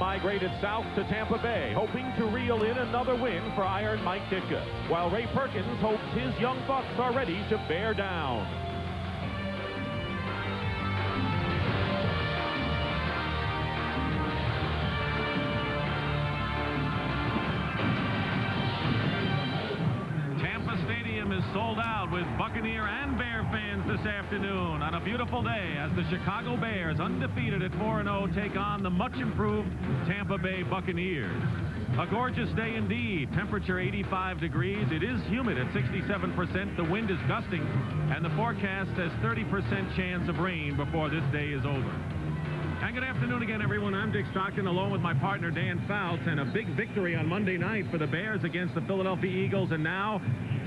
migrated south to Tampa Bay, hoping to reel in another win for Iron Mike Ditka, while Ray Perkins hopes his young Bucks are ready to bear down. Sold out with Buccaneer and Bear fans this afternoon on a beautiful day as the Chicago Bears, undefeated at 4-0, take on the much improved Tampa Bay Buccaneers. A gorgeous day indeed. Temperature 85 degrees. It is humid at 67%. The wind is gusting, and the forecast has 30% chance of rain before this day is over. And good afternoon again, everyone. I'm Dick Stockton, along with my partner, Dan Fouts, and a big victory on Monday night for the Bears against the Philadelphia Eagles. And now,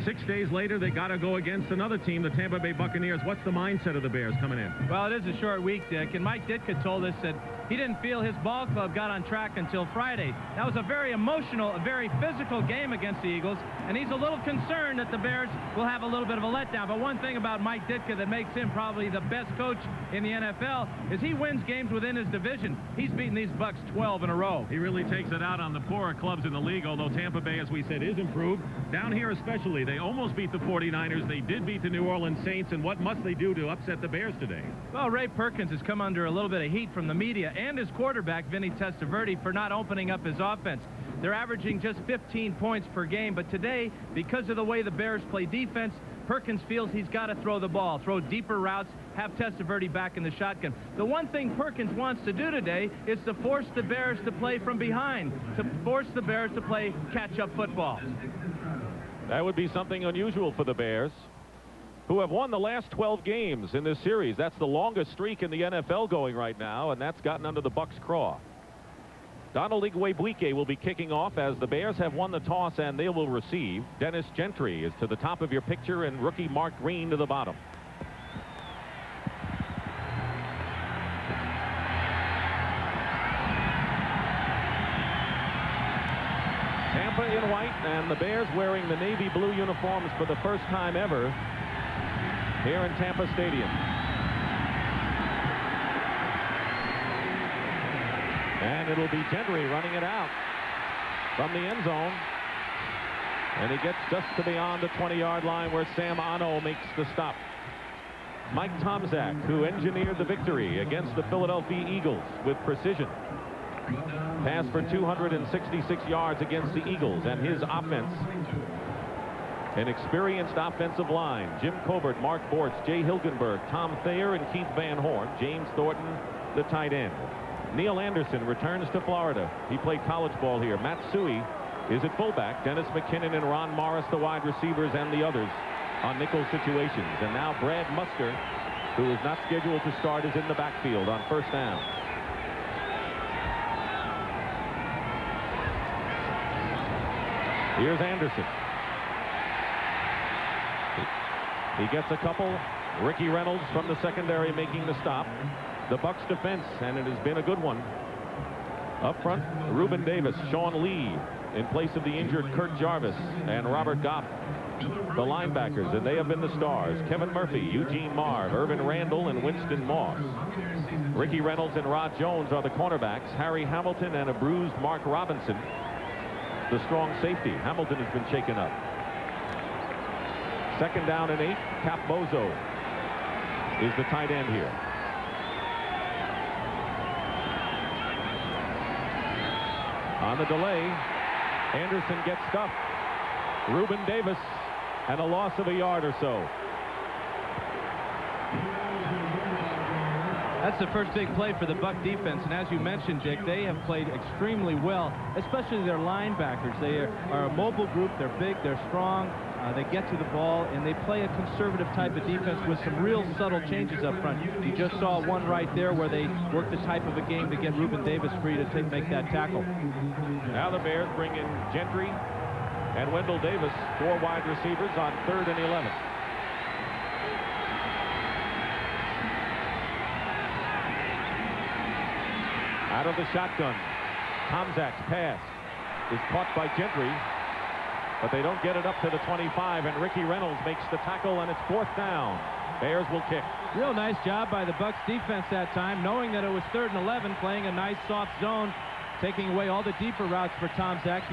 6 days later, they got to go against another team, the Tampa Bay Buccaneers. What's the mindset of the Bears coming in? Well, it is a short week, Dick, and Mike Ditka told us that he didn't feel his ball club got on track until Friday. That was a very emotional, a very physical game against the Eagles, and he's a little concerned that the Bears will have a little bit of a letdown. But one thing about Mike Ditka that makes him probably the best coach in the NFL is he wins games within his division. He's beaten these Bucks 12 in a row. He really takes it out on the poorer clubs in the league, although Tampa Bay, as we said, is improved. Down here especially, they almost beat the 49ers. They did beat the New Orleans Saints, and what must they do to upset the Bears today? Well, Ray Perkins has come under a little bit of heat from the media and his quarterback, Vinny Testaverde, for not opening up his offense. They're averaging just 15 points per game, but today, because of the way the Bears play defense, Perkins feels he's got to throw the ball, throw deeper routes, have Testaverde back in the shotgun. The one thing Perkins wants to do today is to force the Bears to play from behind, to force the Bears to play catch-up football. That would be something unusual for the Bears, who have won the last 12 games in this series. That's the longest streak in the NFL going right now, and that's gotten under the Bucks' craw. Donald Igwebuike will be kicking off as the Bears have won the toss and they will receive. Dennis Gentry is to the top of your picture and rookie Mark Green to the bottom. Tampa in white and the Bears wearing the navy blue uniforms for the first time ever here in Tampa Stadium. And it'll be Gentry running it out from the end zone. And he gets just to beyond the 20-yard line where Sam Ano makes the stop. Mike Tomczak, who engineered the victory against the Philadelphia Eagles with precision. Pass for 266 yards against the Eagles, and his offense. An experienced offensive line. Jim Covert, Mark Bortz, Jay Hilgenberg, Tom Thayer, and Keith Van Horn. James Thornton, the tight end. Neil Anderson returns to Florida. He played college ball here. Matt Suey is at fullback. Dennis McKinnon and Ron Morris, the wide receivers, and the others on nickel situations. And now Brad Musker, who is not scheduled to start, is in the backfield on first down. Here's Anderson. He gets a couple. Ricky Reynolds from the secondary making the stop. The Bucks defense, and it has been a good one. Up front, Reuben Davis, Sean Lee in place of the injured Kurt Jarvis and Robert Goff, the linebackers, and they have been the stars. Kevin Murphy, Eugene Marv, Irvin Randall, and Winston Moss. Ricky Reynolds and Rod Jones are the cornerbacks. Harry Hamilton and a bruised Mark Robinson, the strong safety. Hamilton has been shaken up. Second down and 8. Cap Bozo is the tight end here. On the delay, Anderson gets stuffed. Reuben Davis, and a loss of a yard or so. That's the first big play for the Buck defense, and as you mentioned, Dick, they have played extremely well, especially their linebackers. They are a mobile group. They're big, they're strong, they get to the ball, and they play a conservative type of defense with some real subtle changes up front. You just saw one right there where they worked the type of a game to get Reuben Davis free to make that tackle. Now the Bears bring in Gentry and Wendell Davis, 4 wide receivers on 3rd and 11. Out of the shotgun, Tomczak's pass is caught by Gentry, but they don't get it up to the 25, and Ricky Reynolds makes the tackle, and it's 4th down. Bears will kick. Real nice job by the Bucks defense that time, knowing that it was 3rd and 11, playing a nice soft zone taking away all the deeper routes for Tom Zach.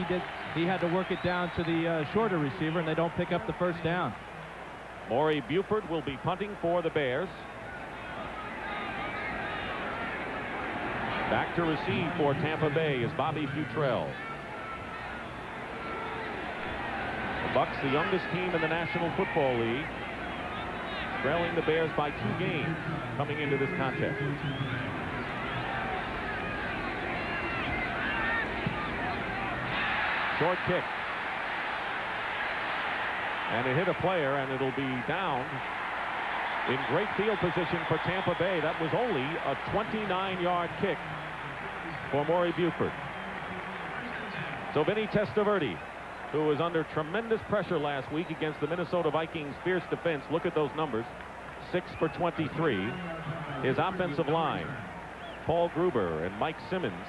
He had to work it down to the shorter receiver, and they don't pick up the first down. Maury Buford will be punting for the Bears. Back to receive for Tampa Bay is Bobby Futrell. The Bucks, the youngest team in the National Football League, trailing the Bears by 2 games coming into this contest. Short kick. And it hit a player, and it'll be down in great field position for Tampa Bay. That was only a 29-yard kick for Maury Buford. So Vinny Testaverde, who was under tremendous pressure last week against the Minnesota Vikings' fierce defense. Look at those numbers. 6 for 23. His offensive line, Paul Gruber and Mike Simmons,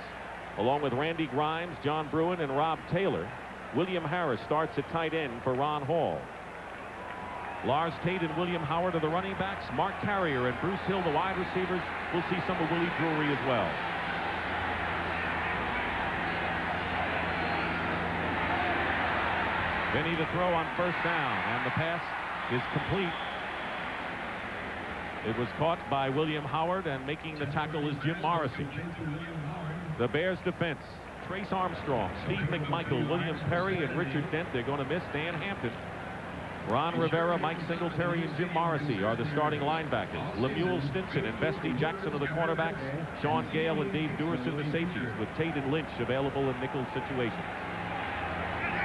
along with Randy Grimes, John Bruin, and Rob Taylor. William Harris starts at tight end for Ron Hall. Lars Tate and William Howard are the running backs. Mark Carrier and Bruce Hill, the wide receivers. We'll see some of Willie Drury as well. Vinny to throw on first down, and the pass is complete. It was caught by William Howard, and making the tackle is Jim Morrissey. The Bears defense: Trace Armstrong, Steve McMichael, William Perry, and Richard Dent. They're going to miss Dan Hampton. Ron Rivera, Mike Singletary, and Jim Morrissey are the starting linebackers. Lemuel Stinson and Bestie Jackson are the cornerbacks. Sean Gale and Dave Durson the safeties, with Tate and Lynch available in nickel situations.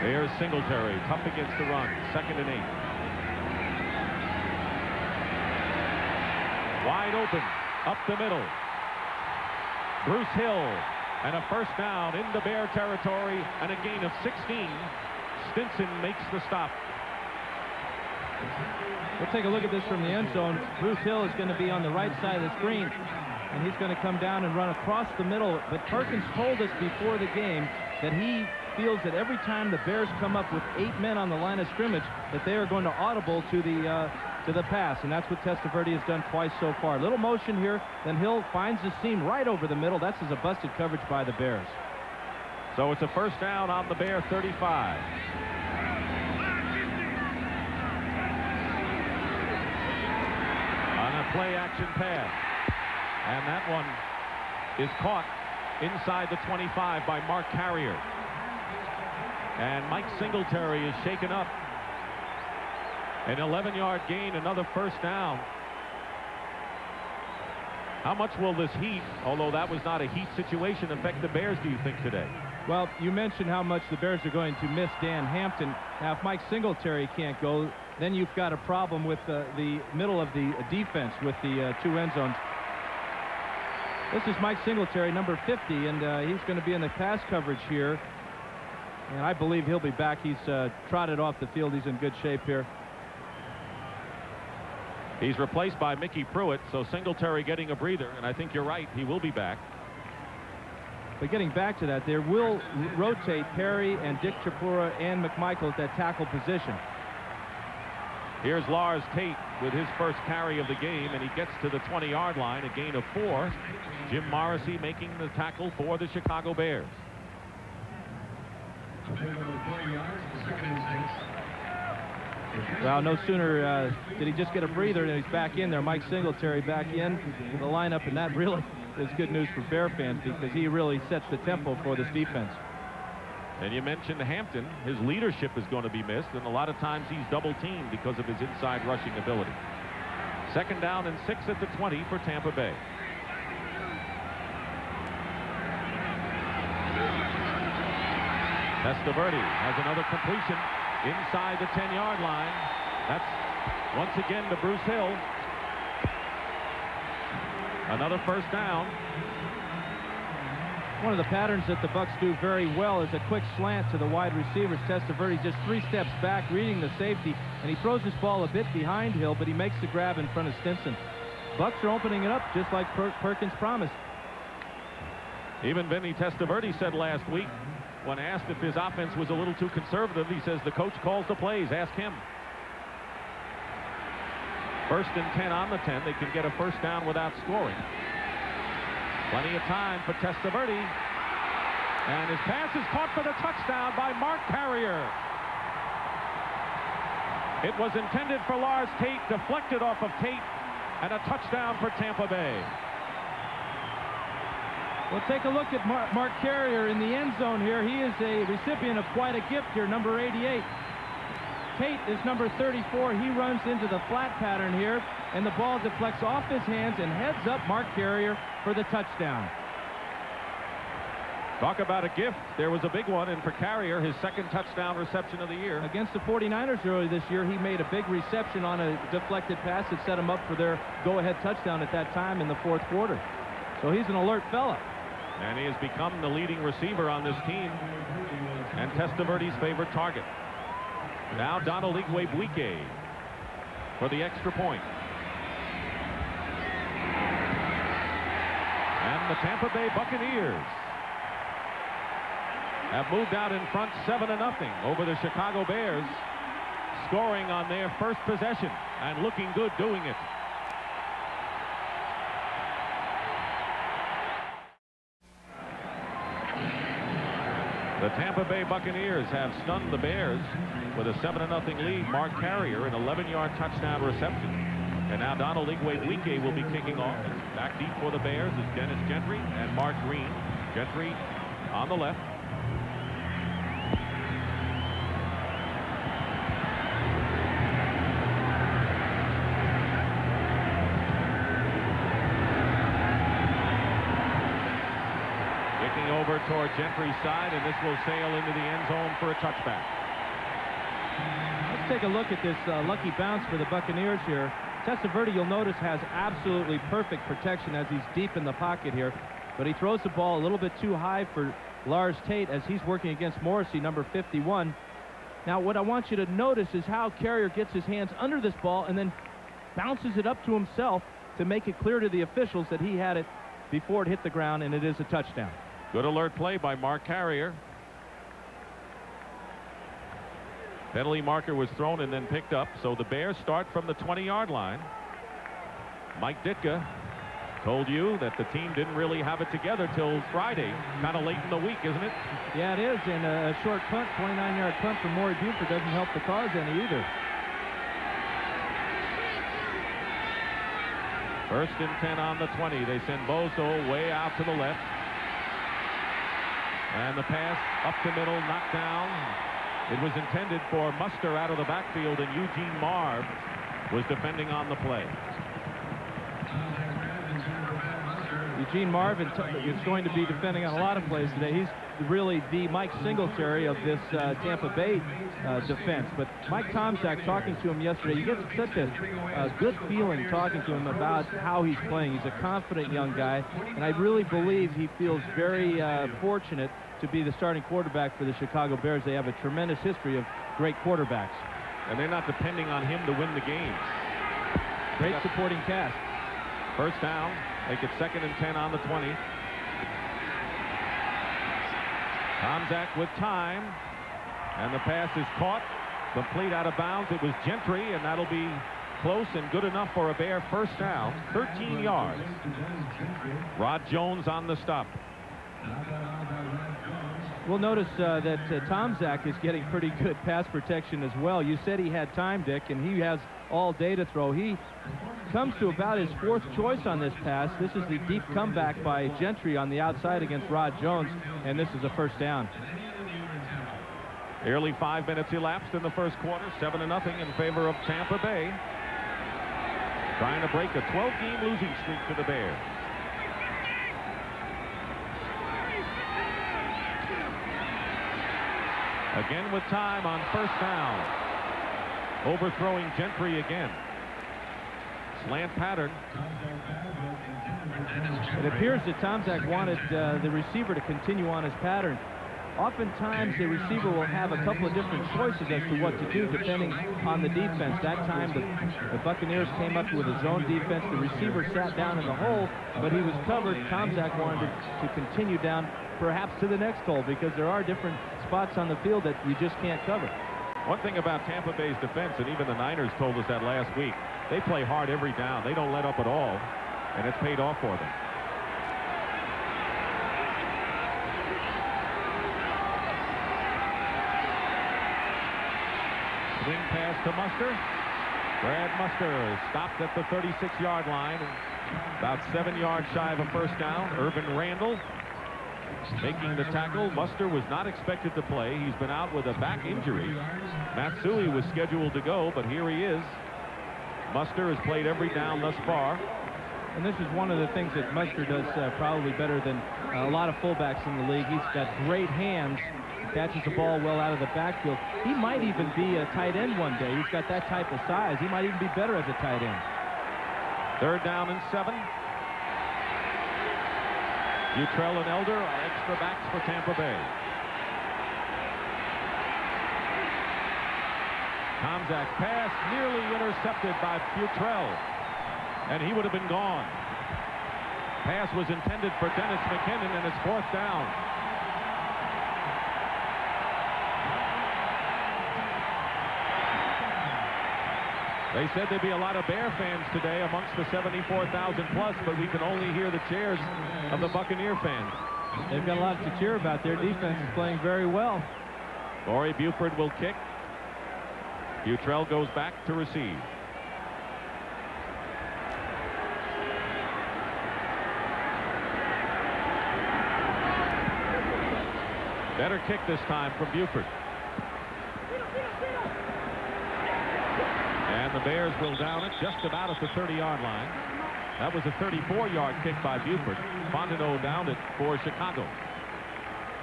There's Singletary, tough against the run. 2nd and 8. Wide open, up the middle. Bruce Hill, and a first down into Bear territory, and a gain of 16. Stinson makes the stop. We'll take a look at this from the end zone. Bruce Hill is going to be on the right side of the screen, and he's going to come down and run across the middle. But Perkins told us before the game that he feels that every time the Bears come up with 8 men on the line of scrimmage, that they are going to audible to the pass, and that's what Testaverde has done twice so far. Little motion here, then Hill finds the seam right over the middle. That's as a busted coverage by the Bears. So it's a first down on the Bear 35. On a play action pass, and that one is caught inside the 25 by Mark Carrier. And Mike Singletary is shaken up. An 11-yard gain, another first down. How much will this heat, although that was not a heat situation, affect the Bears, do you think, today? Well, you mentioned how much the Bears are going to miss Dan Hampton. Now, if Mike Singletary can't go, then you've got a problem with the middle of the defense with the 2 end zones. This is Mike Singletary, number 50, and he's going to be in the pass coverage here. And I believe he'll be back. He's trotted off the field. He's in good shape here. He's replaced by Mickey Pruitt, so Singletary getting a breather, and I think you're right. He will be back. But getting back to that, they will rotate Perry and Dick Chapura and McMichael at that tackle position. Here's Lars Tate with his first carry of the game, and he gets to the 20-yard line, a gain of 4. Jim Morrissey making the tackle for the Chicago Bears. Well, no sooner did he just get a breather than he's back in there. Mike Singletary back in the lineup, and that really is good news for Bear fans because he really sets the tempo for this defense. And you mentioned Hampton. His leadership is going to be missed, and a lot of times he's double-teamed because of his inside rushing ability. 2nd down and 6 at the 20 for Tampa Bay. Testaverde has another completion inside the 10-yard line. That's once again to Bruce Hill. Another first down. One of the patterns that the Bucks do very well is a quick slant to the wide receivers. Testaverde just 3 steps back, reading the safety, and he throws this ball a bit behind Hill, but he makes the grab in front of Stinson. Bucks are opening it up just like Perkins promised. Even Vinny Testaverde said last week, when asked if his offense was a little too conservative, he says the coach calls the plays. Ask him. 1st and 10 on the 10. They can get a first down without scoring. Plenty of time for Testaverde. And his pass is caught for the touchdown by Mark Carrier. It was intended for Lars Tate, deflected off of Tate, and a touchdown for Tampa Bay. Well, take a look at Mark Carrier in the end zone here. He is a recipient of quite a gift here, number 88. Tate is number 34. He runs into the flat pattern here, and the ball deflects off his hands and heads up Mark Carrier for the touchdown. Talk about a gift. There was a big one, and for Carrier, his second touchdown reception of the year. Against the 49ers earlier this year, he made a big reception on a deflected pass that set him up for their go-ahead touchdown at that time in the fourth quarter. So he's an alert fella. And he has become the leading receiver on this team and Testaverde's favorite target. Now Donald Igwebuike for the extra point. And the Tampa Bay Buccaneers have moved out in front 7-0 over the Chicago Bears, scoring on their first possession and looking good doing it. The Tampa Bay Buccaneers have stunned the Bears with a 7-0 lead. Mark Carrier, an 11-yard touchdown reception. And now Donald Igwebuike will be kicking off. Back deep for the Bears is Dennis Gentry and Mark Green. Gentry on the left. Over toward Gentry's side, and this will sail into the end zone for a touchback. Let's take a look at this lucky bounce for the Buccaneers here. Testaverde, you'll notice, has absolutely perfect protection as he's deep in the pocket here, but he throws the ball a little bit too high for Lars Tate as he's working against Morrissey, number 51. Now, what I want you to notice is how Carrier gets his hands under this ball and then bounces it up to himself to make it clear to the officials that he had it before it hit the ground, and it is a touchdown. Good alert play by Mark Carrier. Penalty marker was thrown and then picked up, so the Bears start from the 20-yard line. Mike Ditka told you that the team didn't really have it together till Friday, kind of late in the week, isn't it? Yeah, it is, and a short punt, 29-yard punt from Maury Buford doesn't help the cause any either. First and 10 on the 20. They send Bozo way out to the left. And the pass up the middle, knocked down. It was intended for Muster out of the backfield, and Eugene Marv was defending on the play. Eugene Marvin is going to be defending on a lot of plays today. He's really the Mike Singletary of this Tampa Bay defense. But Mike Tomczak, talking to him yesterday, you get such a good feeling talking to him about how he's playing. He's a confident young guy, and I really believe he feels very fortunate to be the starting quarterback for the Chicago Bears. They have a tremendous history of great quarterbacks. And they're not depending on him to win the games. Great supporting cast. First down. Make it 2nd and 10 on the 20. Tomczak with time. And the pass is caught. Complete out of bounds. It was Gentry, and that'll be close and good enough for a Bear first down. 13 yards. Rod Jones on the stop. We'll notice that Tomczak is getting pretty good pass protection as well. You said he had time, Dick, and he has all day to throw. He comes to about his 4th choice on this pass. This is the deep comeback by Gentry on the outside against Rod Jones, and this is a first down. Nearly 5 minutes elapsed in the first quarter. 7-0 in favor of Tampa Bay. Trying to break a 12-game losing streak for the Bears. Again with time on first down. Overthrowing Gentry again. Slant pattern. It appears that Tomczak wanted the receiver to continue on his pattern. Oftentimes, the receiver will have a couple of different choices as to what to do depending on the defense. That time, the Buccaneers came up with a zone defense. The receiver sat down in the hole, but he was covered. Tomczak wanted to continue down, perhaps to the next hole, because there are different spots on the field that you just can't cover. One thing about Tampa Bay's defense, and even the Niners told us that last week, they play hard every down. They don't let up at all, and it's paid off for them. Swing pass to Muster. Brad Muster stopped at the 36-yard line, about 7 yards shy of a first down. Irvin Randall making the tackle. Muster was not expected to play. He's been out with a back injury. Matsui was scheduled to go, but here he is. Muster has played every down thus far. And this is one of the things that Muster does probably better than a lot of fullbacks in the league. He's got great hands, catches the ball well out of the backfield. He might even be a tight end one day. He's got that type of size. He might even be better as a tight end. 3rd down and 7. Butrell and Elder are extra backs for Tampa Bay. Tomczak pass nearly intercepted by Butrell, and he would have been gone. Pass was intended for Dennis McKinnon, and it's 4th down. They said there'd be a lot of Bear fans today amongst the 74,000 plus, but we can only hear the cheers of the Buccaneer fans. They've got a lot to cheer about. Their defense is playing very well. Corey Buford will kick. Butrell goes back to receive. Better kick this time from Buford. And the Bears will down it just about at the 30-yard line. That was a 34-yard kick by Buford. Fontenot downed it for Chicago.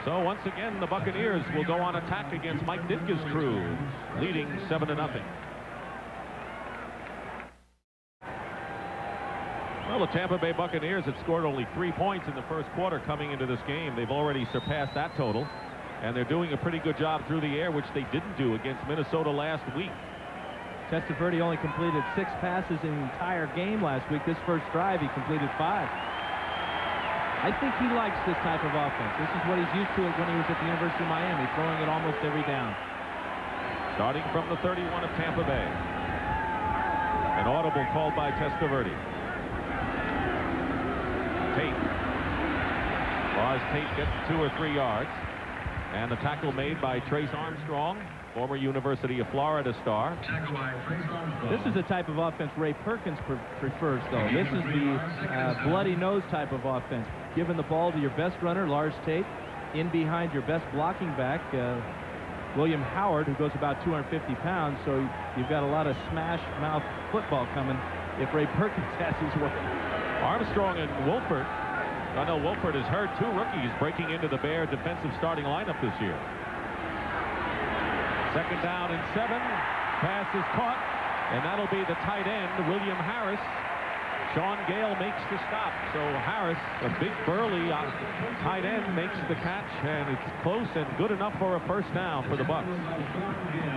So once again, the Buccaneers will go on attack against Mike Ditka's crew, leading 7-0. Well, the Tampa Bay Buccaneers had scored only 3 points in the first quarter coming into this game. They've already surpassed that total, and they're doing a pretty good job through the air, which they didn't do against Minnesota last week. Testaverde only completed 6 passes in the entire game last week. This first drive, he completed 5. I think he likes this type of offense. This is what he's used to when he was at the University of Miami, throwing it almost every down. Starting from the 31 of Tampa Bay. An audible called by Testaverde. Tate. Lars Tate gets 2 or 3 yards. And the tackle made by Trace Armstrong, former University of Florida star. This is the type of offense Ray Perkins prefers, though. This is the bloody nose type of offense. Giving the ball to your best runner, Lars Tate, in behind your best blocking back, William Howard, who goes about 250 pounds. So you've got a lot of smash mouth football coming if Ray Perkins has his way. Armstrong and Wolford. I know Wolford has heard 2 rookies breaking into the Bear defensive starting lineup this year. 2nd down and 7. Pass is caught, and that'll be the tight end, William Harris. Sean Gale makes the stop. So Harris, a big burly tight end, makes the catch, and it's close and good enough for a first down for the Bucs.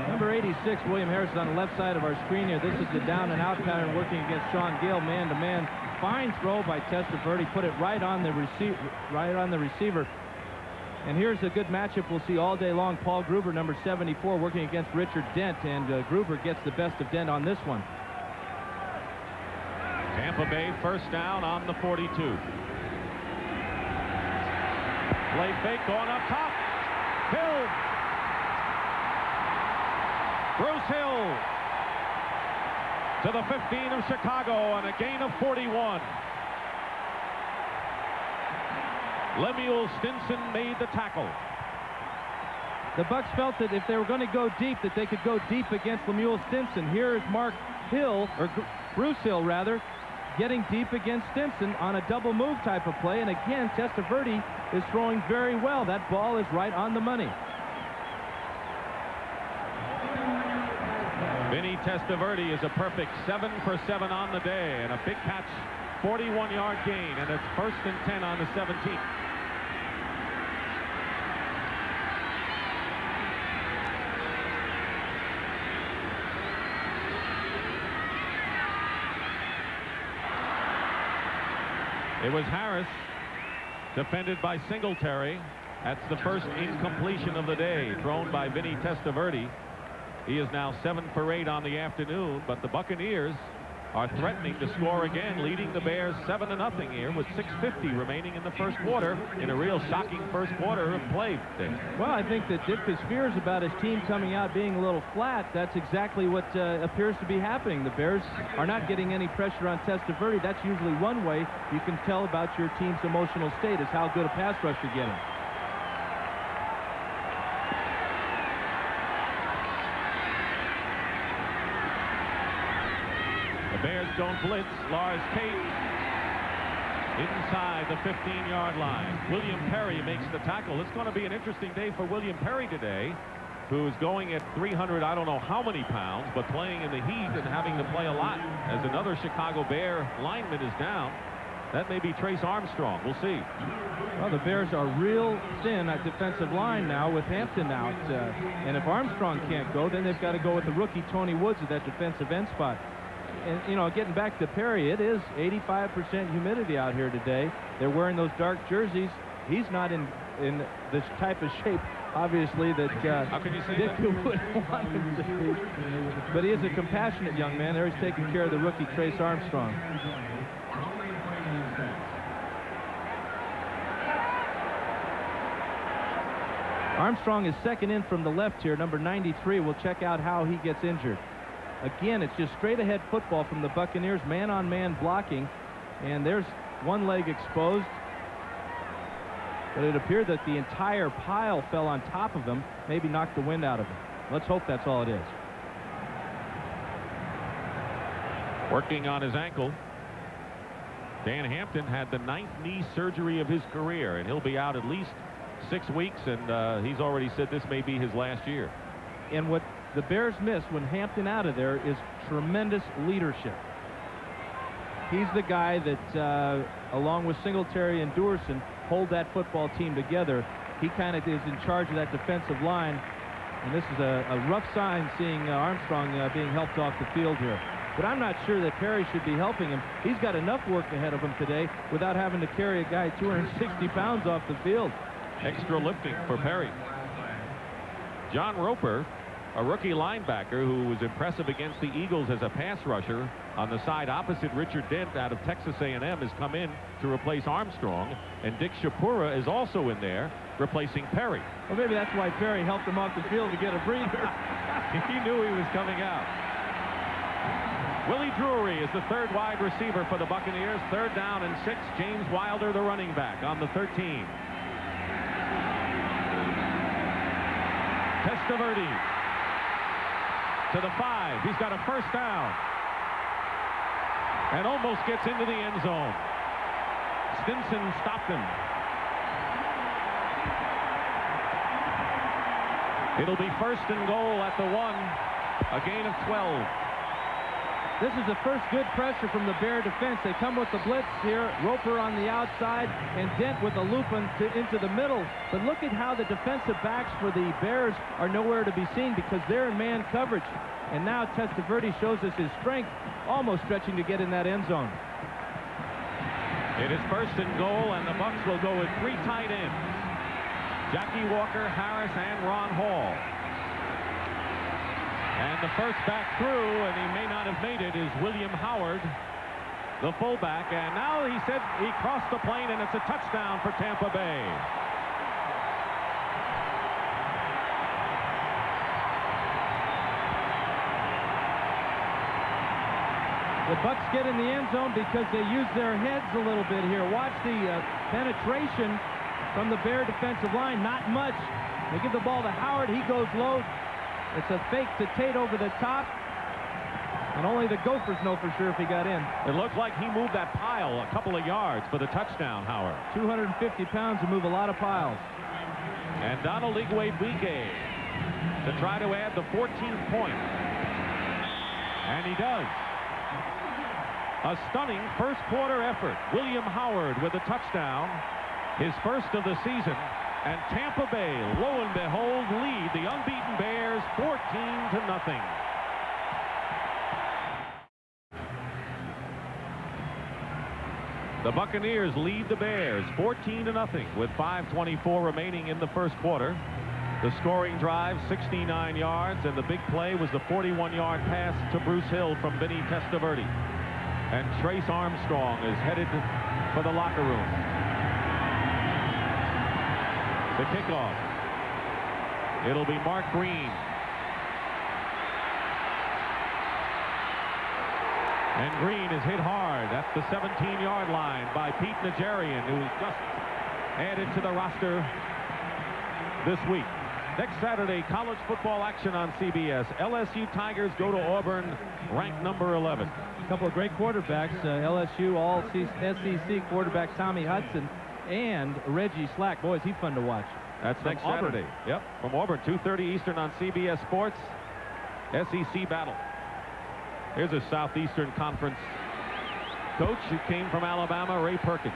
Number 86, William Harris, is on the left side of our screen here. This is the down and out pattern working against Sean Gale, man to man. Fine throw by Testaverde, put it right on the receiver. And here's a good matchup we'll see all day long. Paul Gruber, number 74, working against Richard Dent, and Gruber gets the best of Dent on this one. Tampa Bay first down on the 42. Play fake going up top. Hill. Bruce Hill to the 15 of Chicago, and a gain of 41. Lemuel Stinson made the tackle. The Bucs felt that if they were going to go deep, that they could go deep against Lemuel Stinson. Here is Mark Hill, or Bruce Hill rather, getting deep against Stinson on a double move type of play. And again, Testaverde is throwing very well. That ball is right on the money. Vinny Testaverde is a perfect 7 for 7 on the day, and a big catch, 41-yard gain, and it's 1st and 10 on the 17th. It was Harris, defended by Singletary. That's the first incompletion of the day, thrown by Vinny Testaverde. He is now 7 for 8 on the afternoon, but the Buccaneers are threatening to score again, leading the Bears 7-0 here with 6:50 remaining in the first quarter in a real shocking first quarter of play. Well, I think that Ditka's fears about his team coming out being a little flat, that's exactly what appears to be happening. The Bears are not getting any pressure on Testaverde. That's usually one way you can tell about your team's emotional state, is how good a pass rush you're getting. The Bears don't blitz. Lars Tate inside the 15-yard line. William Perry makes the tackle. It's going to be an interesting day for William Perry today, who's going at 300, I don't know how many pounds, but playing in the heat and having to play a lot as another Chicago Bear lineman is down. That may be Trace Armstrong. We'll see. Well, the Bears are real thin at defensive line now with Hampton out. And if Armstrong can't go, then they've got to go with the rookie Tony Woods at that defensive end spot. And, you know, getting back to Perry, it is 85% humidity out here today. They're wearing those dark jerseys. He's not in this type of shape, obviously, that how can you say Dick would want him to be. But he is a compassionate young man. There he's taking care of the rookie Trace Armstrong. Armstrong is second in from the left here, number 93. We'll check out how he gets injured. Again, it's just straight ahead football from the Buccaneers, man-on-man blocking, and there's one leg exposed. But it appeared that the entire pile fell on top of him, maybe knocked the wind out of him. Let's hope that's all it is. Working on his ankle. Dan Hampton had the 9th knee surgery of his career, and he'll be out at least 6 weeks, and he's already said this may be his last year. And what the Bears miss when Hampton out of there is tremendous leadership. He's the guy that, along with Singletary and Duerson, hold that football team together. He kind of is in charge of that defensive line, and this is a rough sign seeing Armstrong being helped off the field here. But I'm not sure that Perry should be helping him. He's got enough work ahead of him today without having to carry a guy 260 pounds off the field. Extra lifting for Perry. John Roper, a rookie linebacker who was impressive against the Eagles as a pass rusher on the side opposite Richard Dent out of Texas A&M, has come in to replace Armstrong, and Dick Shapura is also in there replacing Perry. Well, maybe that's why Perry helped him off the field to get a breather. He knew he was coming out. Willie Drury is the third wide receiver for the Buccaneers. 3rd down and 6. James Wilder, the running back, on the 13. Testaverde to the 5. He's got a first down and almost gets into the end zone. Stinson stopped him. It'll be 1st and goal at the 1, a gain of 12. This is the first good pressure from the Bear defense. They come with the blitz here. Roper on the outside and Dent with a loop into the middle. But look at how the defensive backs for the Bears are nowhere to be seen because they're in man coverage. And now Testaverde shows us his strength, almost stretching to get in that end zone. It is 1st and goal, and the Bucs will go with 3 tight ends. Jackie Walker, Harris, and Ron Hall. And the first back through, and he may not have made it, is William Howard, the fullback. And now he said he crossed the plane, and it's a touchdown for Tampa Bay. The Bucs get in the end zone because they use their heads a little bit here. Watch the penetration from the Bear defensive line. Not much. They give the ball to Howard. He goes low. It's a fake to Tate over the top. And only the Gophers know for sure if he got in. It looked like he moved that pile a couple of yards for the touchdown, Howard. 250 pounds to move a lot of piles. And Donald Igwe-Buike to try to add the 14th point. And he does. A stunning first quarter effort. William Howard with a touchdown, his first of the season. And Tampa Bay, lo and behold, lead the unbeaten Bears 14-0. The Buccaneers lead the Bears 14-0 with 5:24 remaining in the first quarter. The scoring drive, 69 yards, and the big play was the 41-yard pass to Bruce Hill from Vinny Testaverde. And Trace Armstrong is headed for the locker room. The kickoff. It'll be Mark Green. And Green is hit hard at the 17-yard line by Pete Najarian, who just added to the roster this week. Next Saturday, college football action on CBS. LSU Tigers go to Auburn, ranked number 11. A couple of great quarterbacks. LSU all SEC quarterback Tommy Hudson and Reggie Slack. Boy, is he fun to watch. That's next Saturday. Yep, from Auburn, 2:30 Eastern on CBS Sports. SEC battle. Here's a Southeastern Conference coach who came from Alabama, Ray Perkins.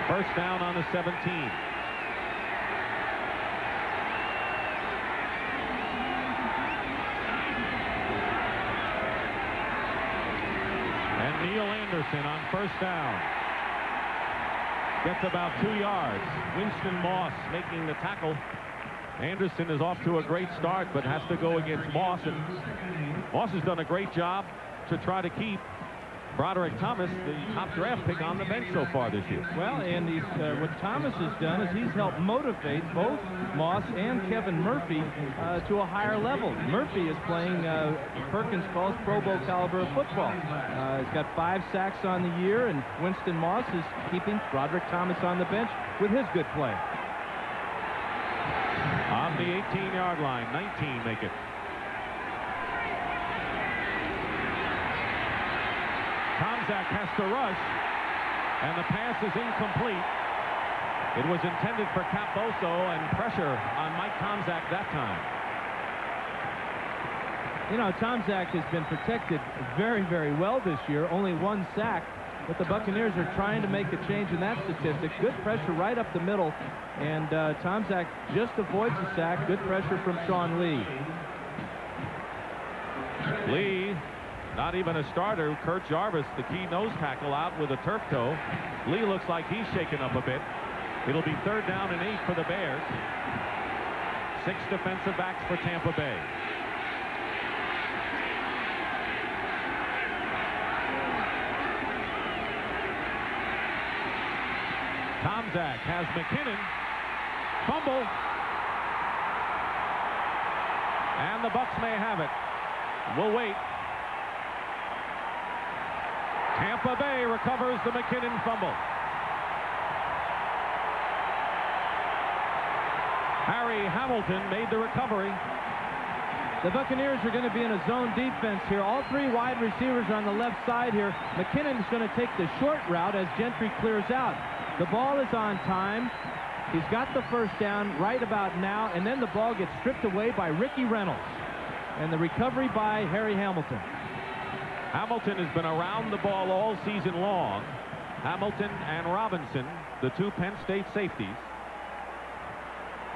First down on the 17. And Neil Anderson on first down. Gets about 2 yards. Winston Moss making the tackle. Anderson is off to a great start, but has to go against Moss. And Moss has done a great job to try to keep Broderick Thomas, the top draft pick, on the bench so far this year. Well, and what Thomas has done is he's helped motivate both Moss and Kevin Murphy to a higher level. Murphy is playing Perkins calls Pro Bowl caliber of football. He's got 5 sacks on the year, and Winston Moss is keeping Broderick Thomas on the bench with his good play. On the 18-yard line, 19 make it. Tomczak has to rush, and the pass is incomplete. It was intended for Capozzo, and pressure on Mike Tomczak that time. You know, Tomczak has been protected very, very well this year. Only 1 sack. But the Buccaneers are trying to make a change in that statistic. Good pressure right up the middle. And Tomczak just avoids the sack. Good pressure from Sean Lee. Lee, not even a starter. Kurt Jarvis, the key nose tackle, out with a turf toe. Lee looks like he's shaken up a bit. It'll be 3rd down and 8 for the Bears. 6 defensive backs for Tampa Bay. Tomczak has McKinnon. Fumble. And the Bucs may have it. We'll wait. Tampa Bay recovers the McKinnon fumble. Harry Hamilton made the recovery. The Buccaneers are going to be in a zone defense here. All 3 wide receivers on the left side here. McKinnon is going to take the short route as Gentry clears out. The ball is on time. He's got the first down right about now, and then the ball gets stripped away by Ricky Reynolds. And the recovery by Harry Hamilton. Hamilton has been around the ball all season long. Hamilton and Robinson, the 2 Penn State safeties.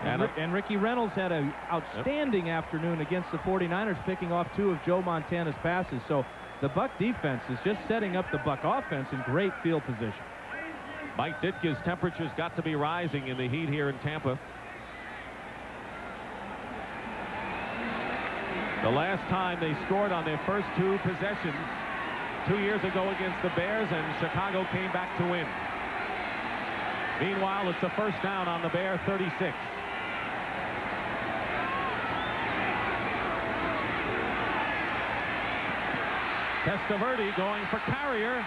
And Ricky Reynolds had an outstanding afternoon against the 49ers, picking off 2 of Joe Montana's passes. So the Buck defense is just setting up the Buck offense in great field position. Mike Ditka's temperatures got to be rising in the heat here in Tampa. The last time they scored on their first 2 possessions 2 years ago against the Bears, and Chicago came back to win. Meanwhile, it's a first down on the Bear 36. Testaverde going for Carrier.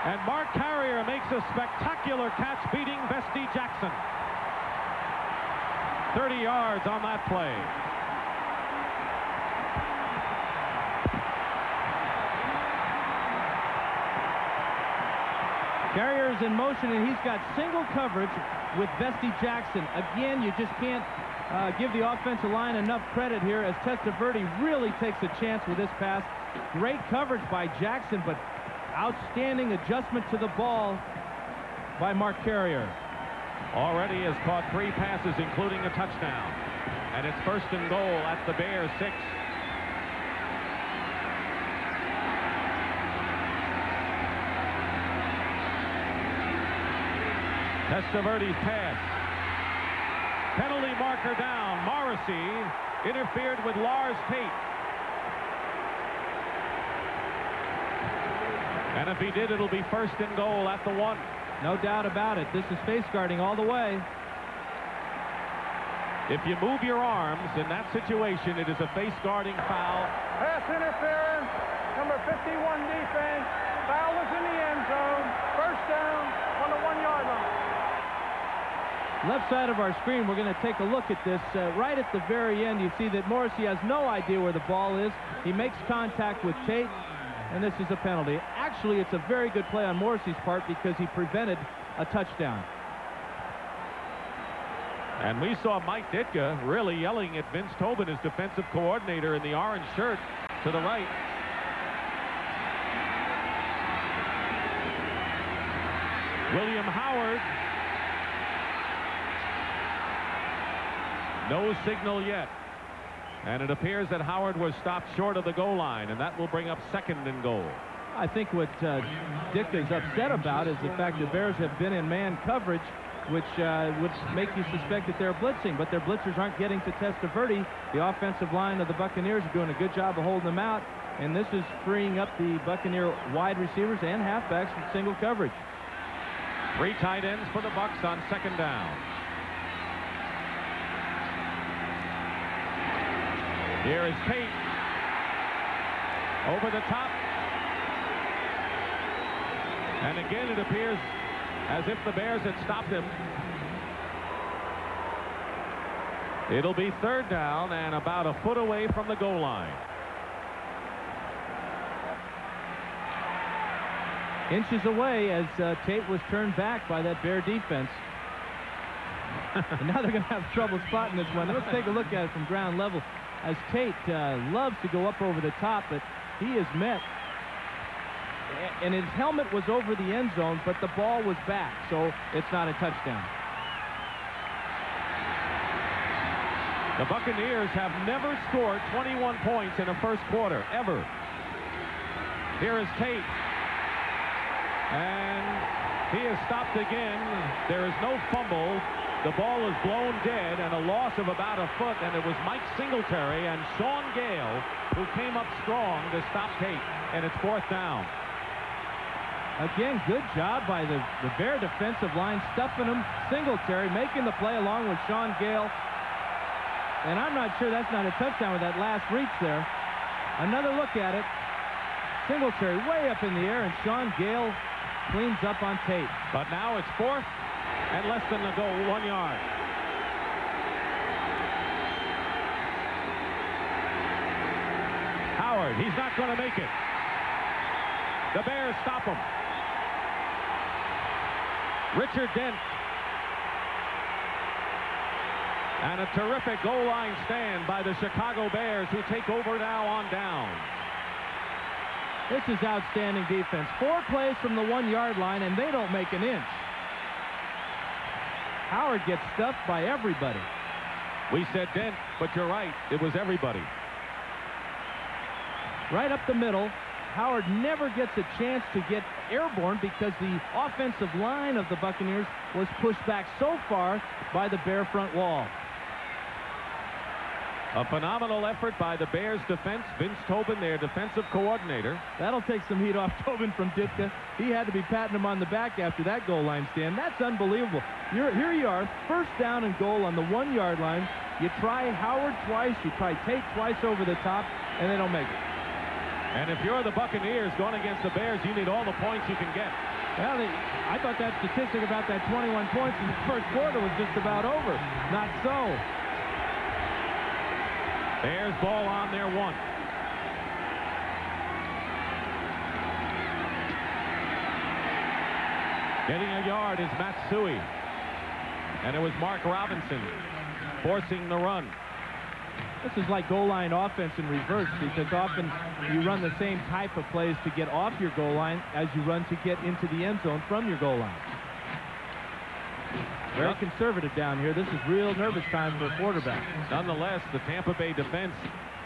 And Mark Carrier makes a spectacular catch, beating Bestie Jackson. 30 yards on that play. Carrier is in motion, and he's got single coverage with Bestie Jackson. Again, you just can't give the offensive line enough credit here, as Testaverde really takes a chance with this pass. Great coverage by Jackson, but outstanding adjustment to the ball by Mark Carrier. Already has caught 3 passes, including a touchdown. And it's 1st and goal at the Bears 6. Testaverde's pass. Penalty marker down. Morrissey interfered with Lars Tate. And if he did, it'll be 1st and goal at the 1. No doubt about it. This is face guarding all the way. If you move your arms in that situation, it is a face guarding foul. Pass interference. Number 51 defense. Foul is in the end zone. 1st down on the 1-yard line. Left side of our screen, we're going to take a look at this. Right at the very end, you see that Morrissey has no idea where the ball is. He makes contact with Tate, and this is a penalty. Actually, it's a very good play on Morrissey's part because he prevented a touchdown. And we saw Mike Ditka really yelling at Vince Tobin, his defensive coordinator in the orange shirt to the right. William Howard. No signal yet. And it appears that Howard was stopped short of the goal line, and that will bring up 2nd and goal. I think what Dick is upset about is the fact that Bears have been in man coverage, which would make you suspect that they're blitzing, but their blitzers aren't getting to Testaverde. The offensive line of the Buccaneers are doing a good job of holding them out, and this is freeing up the Buccaneer wide receivers and halfbacks with single coverage. 3 tight ends for the Bucs on 2nd down. Here is Tate. Over the top. And again, it appears as if the Bears had stopped him. It'll be 3rd down and about a foot away from the goal line. Inches away as Tate was turned back by that Bear defense. And now they're going to have trouble spotting this one. Let's take a look at it from ground level. As Tate loves to go up over the top, but he is met. And his helmet was over the end zone, but the ball was back, so it's not a touchdown. The Buccaneers have never scored 21 points in a first quarter, ever. Here is Tate. And he is stopped again. There is no fumble. The ball is blown dead and a loss of about a foot, and it was Mike Singletary and Sean Gale who came up strong to stop Tate, and it's 4th down. Again, good job by the Bear defensive line, stuffing him. Singletary making the play along with Sean Gale. And I'm not sure that's not a touchdown with that last reach there. Another look at it. Singletary way up in the air, and Sean Gale cleans up on Tate. But now it's 4th and less than a goal, 1 yard. Howard, he's not going to make it. The Bears stop him. Richard Dent. And a terrific goal line stand by the Chicago Bears, who take over now on downs. This is outstanding defense. 4 plays from the 1-yard line, and they don't make an inch. Howard gets stuffed by everybody. We said Dent, but you're right. It was everybody. Right up the middle. Howard never gets a chance to get airborne because the offensive line of the Buccaneers was pushed back so far by the Bear front wall. A phenomenal effort by the Bears defense. Vince Tobin, their defensive coordinator. That'll take some heat off Tobin from Ditka. He had to be patting him on the back after that goal line stand. That's unbelievable. Here you are, 1st down and goal on the 1-yard line. You try Howard twice, you try Tate twice over the top, and they don't make it. And if you're the Buccaneers going against the Bears, you need all the points you can get. Well, I thought that statistic about that 21 points in the first quarter was just about over. Not so. Bears ball on their 1. Getting a yard is Matsui. And it was Mark Robinson forcing the run. This is like goal line offense in reverse, because often you run the same type of plays to get off your goal line as you run to get into the end zone from your goal line. Very conservative down here. This is real nervous time for a quarterback. Nonetheless, the Tampa Bay defense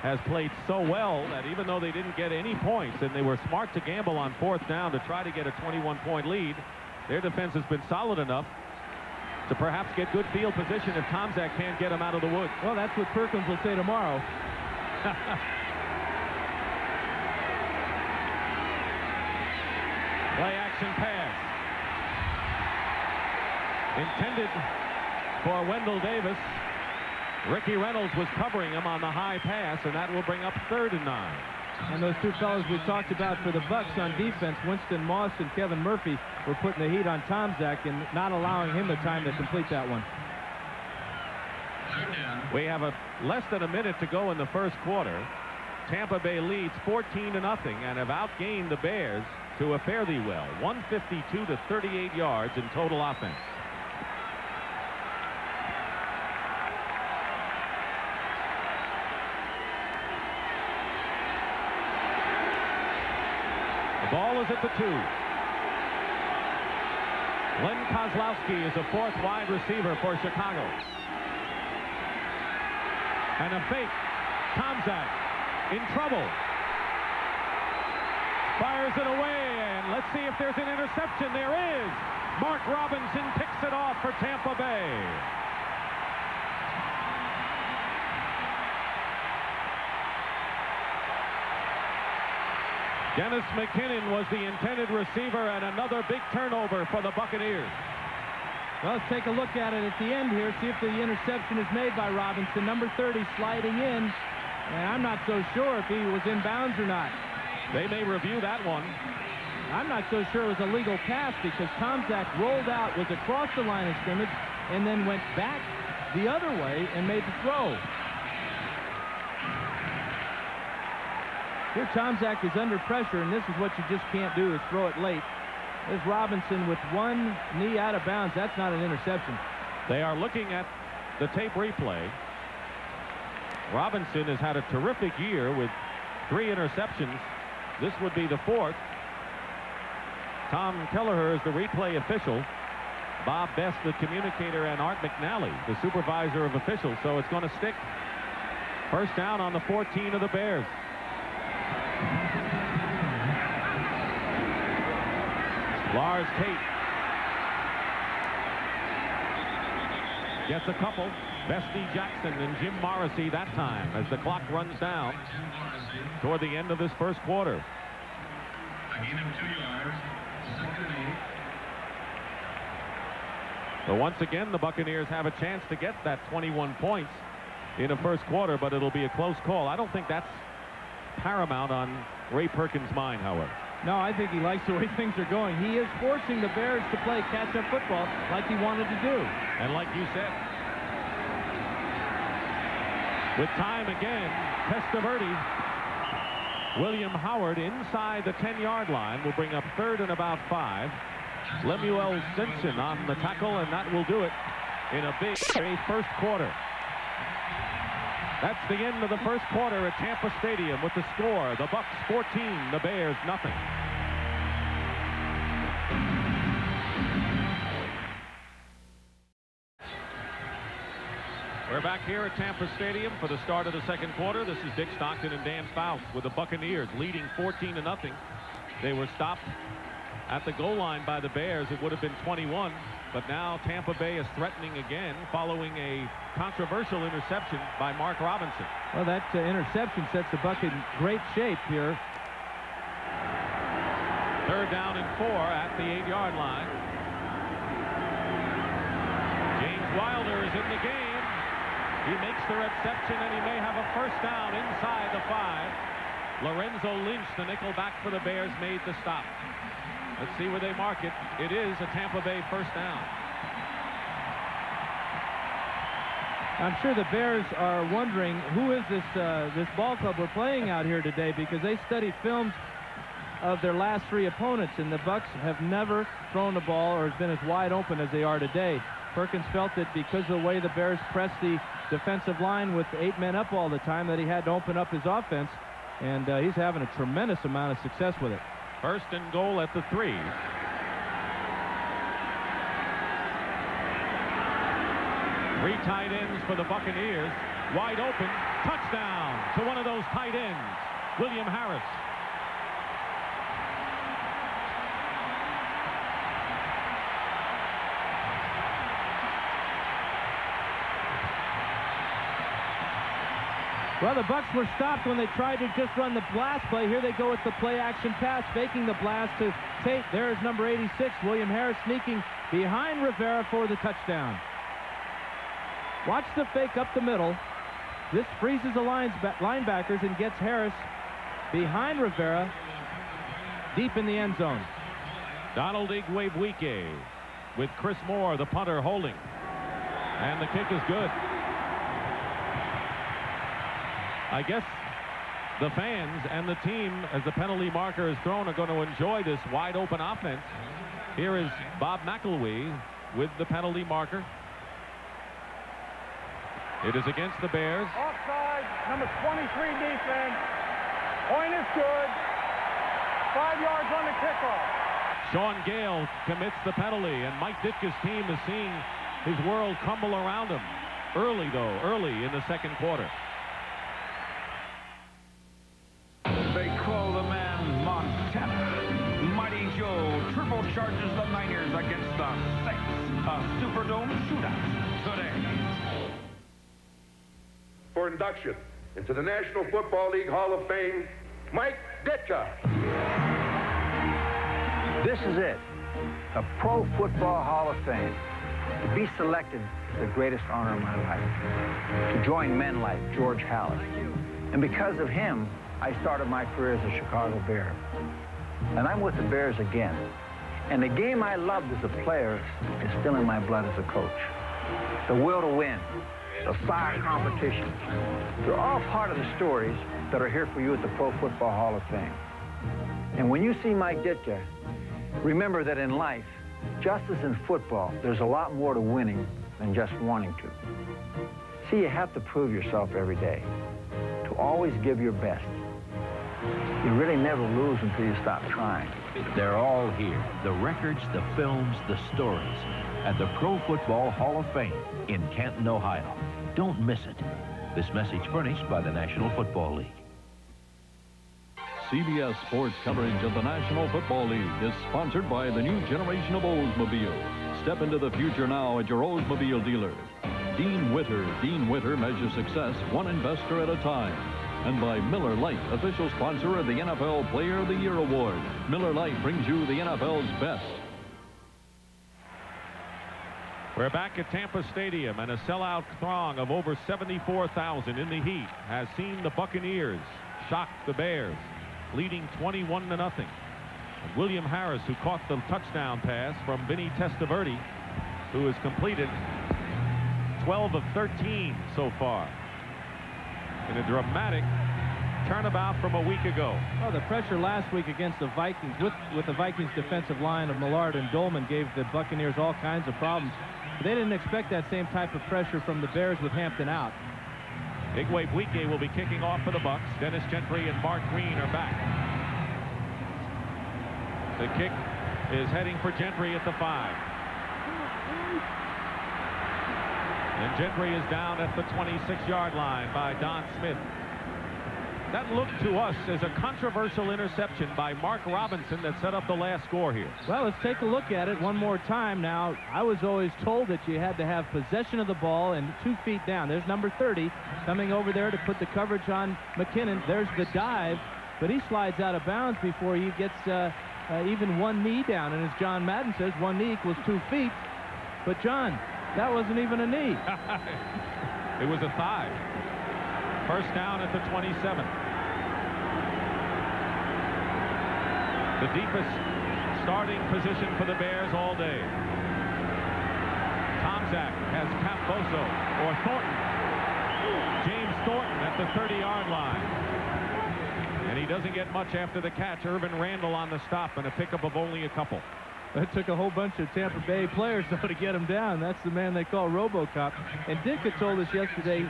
has played so well that even though they didn't get any points, and they were smart to gamble on 4th down to try to get a 21-point lead, their defense has been solid enough to perhaps get good field position if Tomczak can't get them out of the woods. Well, that's what Perkins will say tomorrow. play-action pass. Intended for Wendell Davis. Ricky Reynolds was covering him on the high pass, and that will bring up 3rd and 9. And those two fellows we talked about for the Bucks on defense, Winston Moss and Kevin Murphy, were putting the heat on Tomczak and not allowing him the time to complete that one. We have less than a minute to go in the first quarter. Tampa Bay leads 14-0 and have outgained the Bears to a fairly well, 152 to 38 yards in total offense. The ball is at the 2. Len Kozlowski is a 4th wide receiver for Chicago. And a fake. Tomczak in trouble. Fires it away, and let's see if there's an interception. There is. Mark Robinson picks it off for Tampa Bay. Dennis McKinnon was the intended receiver, and another big turnover for the Buccaneers. Well, let's take a look at it at the end here, see if the interception is made by Robinson. Number 30 sliding in, and I'm not so sure if he was in bounds or not. They may review that one. I'm not so sure it was a legal pass because Tomczak rolled out, was across the line of scrimmage, and then went back the other way and made the throw. Here Tomczak is under pressure, and this is what you just can't do, is throw it late. There's Robinson with one knee out of bounds. That's not an interception. They are looking at the tape replay. Robinson has had a terrific year with 3 interceptions. This would be the 4th. Tom Kelleher is the replay official. Bob Best, the communicator, and Art McNally, the supervisor of officials. So it's going to stick. First down on the 14 of the Bears. Lars Tate gets a couple. Bestie Jackson and Jim Morrissey that time as the clock runs down toward the end of this first quarter. A gain of 2 yards, 2nd and 8. So once again, the Buccaneers have a chance to get that 21 points in the first quarter, but it'll be a close call. I don't think that's paramount on Ray Perkins' mind, however. No, I think he likes the way things are going. He is forcing the Bears to play catch-up football like he wanted to do. And like you said, with time again, Testaverde, William Howard inside the 10-yard line will bring up 3rd and about 5. Lemuel Simpson on the tackle, and that will do it in a big first quarter. That's the end of the first quarter at Tampa Stadium with the score: the Bucks 14, the Bears nothing. We're back here at Tampa Stadium for the start of the second quarter. This is Dick Stockton and Dan Fouts with the Buccaneers leading 14-0. They were stopped at the goal line by the Bears. It would have been 21, but now Tampa Bay is threatening again following a controversial interception by Mark Robinson. Well, that interception sets the Bucs in great shape here. 3rd down and 4 at the 8-yard line. James Wilder is in the game. He makes the reception, and he may have a first down inside the 5. Lorenzo Lynch, the nickel back for the Bears, made the stop. Let's see where they mark it. It is a Tampa Bay first down. I'm sure the Bears are wondering, who is this ball club we're playing out here today, because they study films of their last 3 opponents, and the Bucs have never thrown the ball or has been as wide open as they are today. Perkins felt that because of the way the Bears pressed the defensive line with 8 men up all the time, that he had to open up his offense, and he's having a tremendous amount of success with it. First and goal at the 3. 3 tight ends for the Buccaneers. Wide open. Touchdown to one of those tight ends, William Harris. Well, the Bucs were stopped when they tried to just run the blast play. Here they go with the play-action pass, faking the blast to Tate. There's number 86, William Harris, sneaking behind Rivera for the touchdown. Watch the fake up the middle. This freezes the linebackers and gets Harris behind Rivera deep in the end zone. Donald Igwebuike with Chris Moore, the punter, holding. And the kick is good. I guess the fans and the team, as the penalty marker is thrown, are going to enjoy this wide open offense. Here is Bob McElwee with the penalty marker. It is against the Bears. Offside, number 23 defense. Point is good. 5 yards on the kickoff. Sean Gale commits the penalty, and Mike Ditka's team is seeing his world crumble around him. Early in the second quarter. They call the man Montana. Mighty Joe turbocharges the Niners against the Saints. A Superdome shootout today. For induction into the National Football League Hall of Fame, Mike Ditka. This is it, the Pro Football Hall of Fame. To be selected is the greatest honor of my life. To join men like George Halas. And because of him, I started my career as a Chicago Bear. And I'm with the Bears again. And the game I loved as a player is still in my blood as a coach. The will to win, the fire competition. They're all part of the stories that are here for you at the Pro Football Hall of Fame. And when you see Mike Ditka, remember that in life, just as in football, there's a lot more to winning than just wanting to. See, you have to prove yourself every day, to always give your best. You really never lose until you stop trying. They're all here. The records, the films, the stories at the Pro Football Hall of Fame in Canton, Ohio. Don't miss it. This message furnished by the National Football League. CBS Sports coverage of the National Football League is sponsored by the new generation of Oldsmobile. Step into the future now at your Oldsmobile dealer. Dean Witter. Dean Witter measures success one investor at a time. And by Miller Lite, official sponsor of the NFL Player of the Year Award. Miller Lite brings you the NFL's best. We're back at Tampa Stadium, and a sellout throng of over 74,000 in the heat has seen the Buccaneers shock the Bears, leading 21-0. And William Harris, who caught the touchdown pass from Vinny Testaverde, who has completed 12 of 13 so far, in a dramatic turnabout from a week ago. Oh, the pressure last week against the Vikings, with the Vikings defensive line of Millard and Dolman, gave the Buccaneers all kinds of problems. They didn't expect that same type of pressure from the Bears with Hampton out. Igwebuike will be kicking off for the Bucs. Dennis Gentry and Mark Green are back. The kick is heading for Gentry at the 5. And Gentry is down at the 26-yard line by Don Smith. That looked to us as a controversial interception by Mark Robinson that set up the last score here. Well, let's take a look at it one more time. Now, I was always told that you had to have possession of the ball and 2 feet down. There's number 30 coming over there to put the coverage on McKinnon. There's the dive, but he slides out of bounds before he gets even one knee down. And as John Madden says, 1 knee equals 2 feet. But, John, that wasn't even a knee. It was a thigh. First down at the 27. The deepest starting position for the Bears all day. Tomczak has Camposo or Thornton. James Thornton at the 30-yard line. And he doesn't get much after the catch. Irvin Randall on the stop and a pickup of only a couple. It took a whole bunch of Tampa Bay players, though, to get him down. That's the man they call RoboCop. And Ditka told us yesterday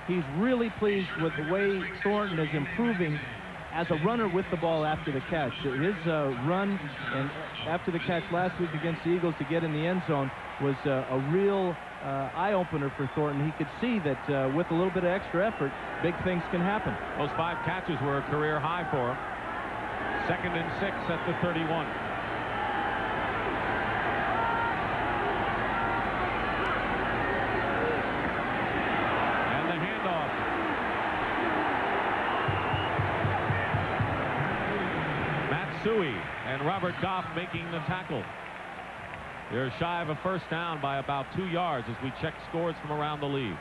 he's really pleased with the way Thornton is improving as a runner with the ball after the catch. His run and after the catch last week against the Eagles to get in the end zone was a real eye-opener for Thornton. He could see that with a little bit of extra effort, big things can happen. Those 5 catches were a career high for him. 2nd and 6 at the 31. Suey and Robert Goff making the tackle. They're shy of a first down by about 2 yards as we check scores from around the league.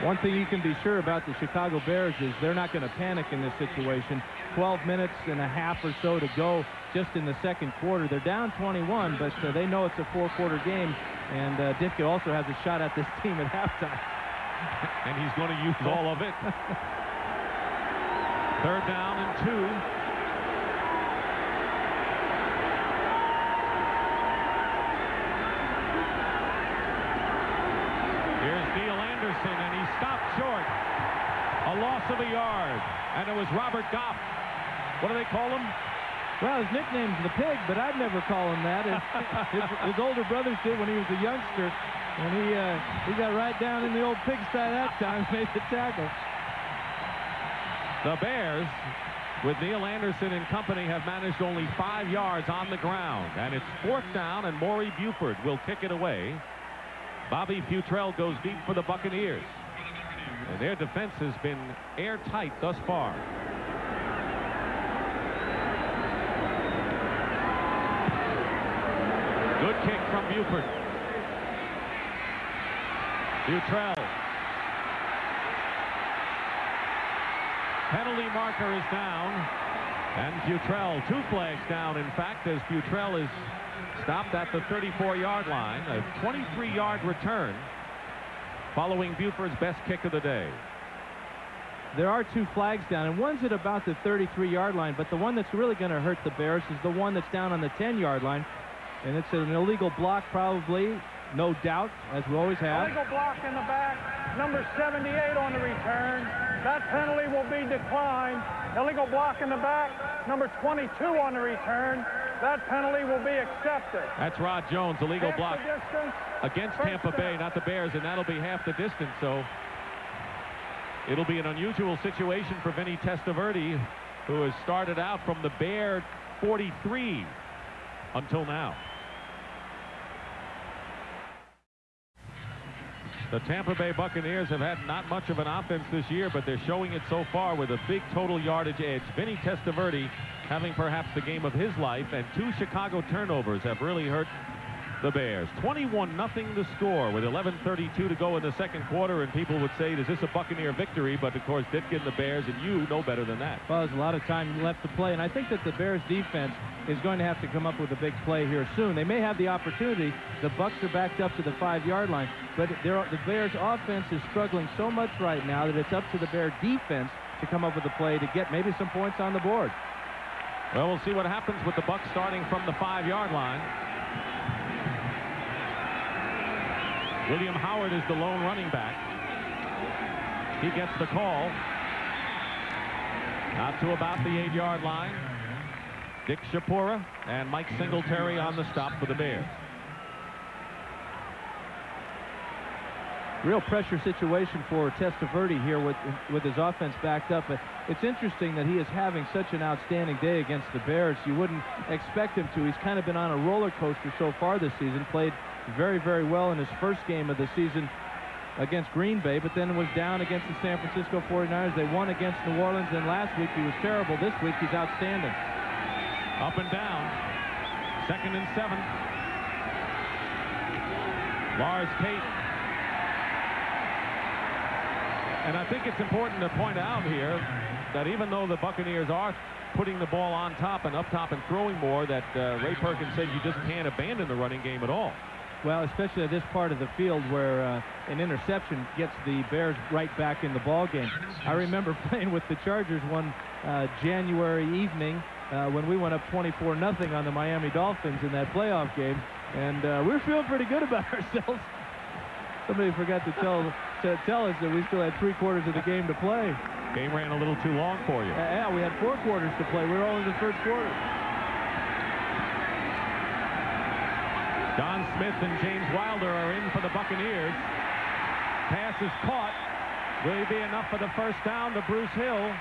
One thing you can be sure about the Chicago Bears is they're not going to panic in this situation. 12 minutes and a half or so to go just in the second quarter. They're down 21, but they know it's a 4-quarter game, and Ditka also has a shot at this team at halftime. And he's going to use all of it. Third down and 2. And he stopped short. A loss of a yard. And it was Robert Goff. What do they call him? Well, his nickname's the Pig, but I'd never call him that. His older brothers did when he was a youngster. And he got right down in the old pigsty that time and made the tackle. The Bears, with Neil Anderson and company, have managed only 5 yards on the ground. And it's 4th down, and Maury Buford will kick it away. Bobby Futrell goes deep for the Buccaneers. And their defense has been airtight thus far. Good kick from Buford. Futrell. Penalty marker is down. And Futrell, 2 flags down, in fact, as Futrell is stopped at the 34-yard line. A 23-yard return following Buford's best kick of the day. There are 2 flags down, and one's at about the 33-yard line, but the one that's really going to hurt the Bears is the one that's down on the 10-yard line, and it's an illegal block probably, no doubt, as we always have. Illegal block in the back, number 78 on the return. That penalty will be declined. Illegal block in the back, number 22 on the return. That penalty will be accepted. That's Rod Jones, illegal block against Tampa Bay, not the Bears, and that'll be half the distance. So it'll be an unusual situation for Vinny Testaverde, who has started out from the Bear 43 until now. The Tampa Bay Buccaneers have had not much of an offense this year, but they're showing it so far with a big total yardage edge. Vinny Testaverde having perhaps the game of his life, and 2 Chicago turnovers have really hurt the Bears. 21-0 the score with 11:32 to go in the second quarter, and people would say, is this a Buccaneer victory? But of course, Ditka and the Bears, and you know better than that. Well, there's a lot of time left to play, and I think that the Bears defense is going to have to come up with a big play here soon. They may have the opportunity. The Bucs are backed up to the 5-yard line, but the Bears offense is struggling so much right now that it's up to the Bear defense to come up with a play to get maybe some points on the board. Well, we'll see what happens with the Bucs starting from the 5-yard line. William Howard is the lone running back. He gets the call. Out to about the 8-yard line. Dick Shapura and Mike Singletary on the stop for the Bears. Real pressure situation for Testaverde here with his offense backed up. But it's interesting that he is having such an outstanding day against the Bears. You wouldn't expect him to. He's kind of been on a roller coaster so far this season. Played very, very well in his first game of the season against Green Bay, but then was down against the San Francisco 49ers. They won against New Orleans, and last week he was terrible. This week he's outstanding. Up and down. 2nd and 7. Lars Tate. And I think it's important to point out here that even though the Buccaneers are putting the ball on top and up top and throwing more, that Ray Perkins says you just can't abandon the running game at all. Well, especially at this part of the field where an interception gets the Bears right back in the ball game. I remember playing with the Chargers one January evening when we went up 24-0 on the Miami Dolphins in that playoff game, and we were feeling pretty good about ourselves. Somebody forgot to tell us that we still had 3 quarters of the game to play. Game ran a little too long for you. Yeah, we had 4 quarters to play. We were all in the first quarter. Don Smith and James Wilder are in for the Buccaneers. Pass is caught. Will he be enough for the first down to Bruce Hill?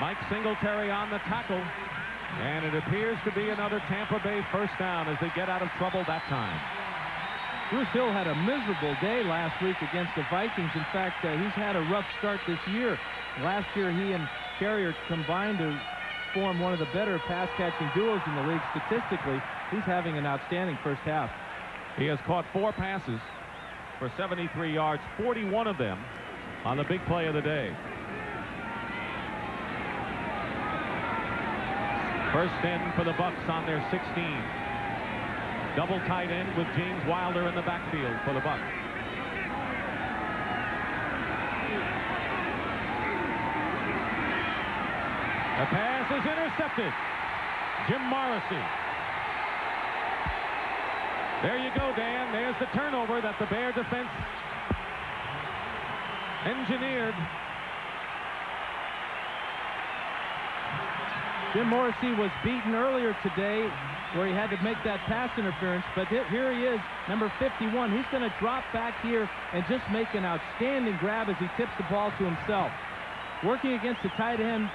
Mike Singletary on the tackle. And it appears to be another Tampa Bay first down as they get out of trouble that time. Bruce Hill had a miserable day last week against the Vikings. In fact, he's had a rough start this year. Last year, he and Carrier combined to form one of the better pass-catching duos in the league statistically. He's having an outstanding first half. He has caught 4 passes for 73 yards, 41 of them on the big play of the day. First in for the Bucs on their 16. Double tight end with James Wilder in the backfield for the Bucs. The pass is intercepted. Jim Morrissey. There you go, Dan. There's the turnover that the Bear defense engineered. Jim Morrissey was beaten earlier today where he had to make that pass interference, but here he is, number 51. He's going to drop back here and just make an outstanding grab as he tips the ball to himself. Working against the tight end,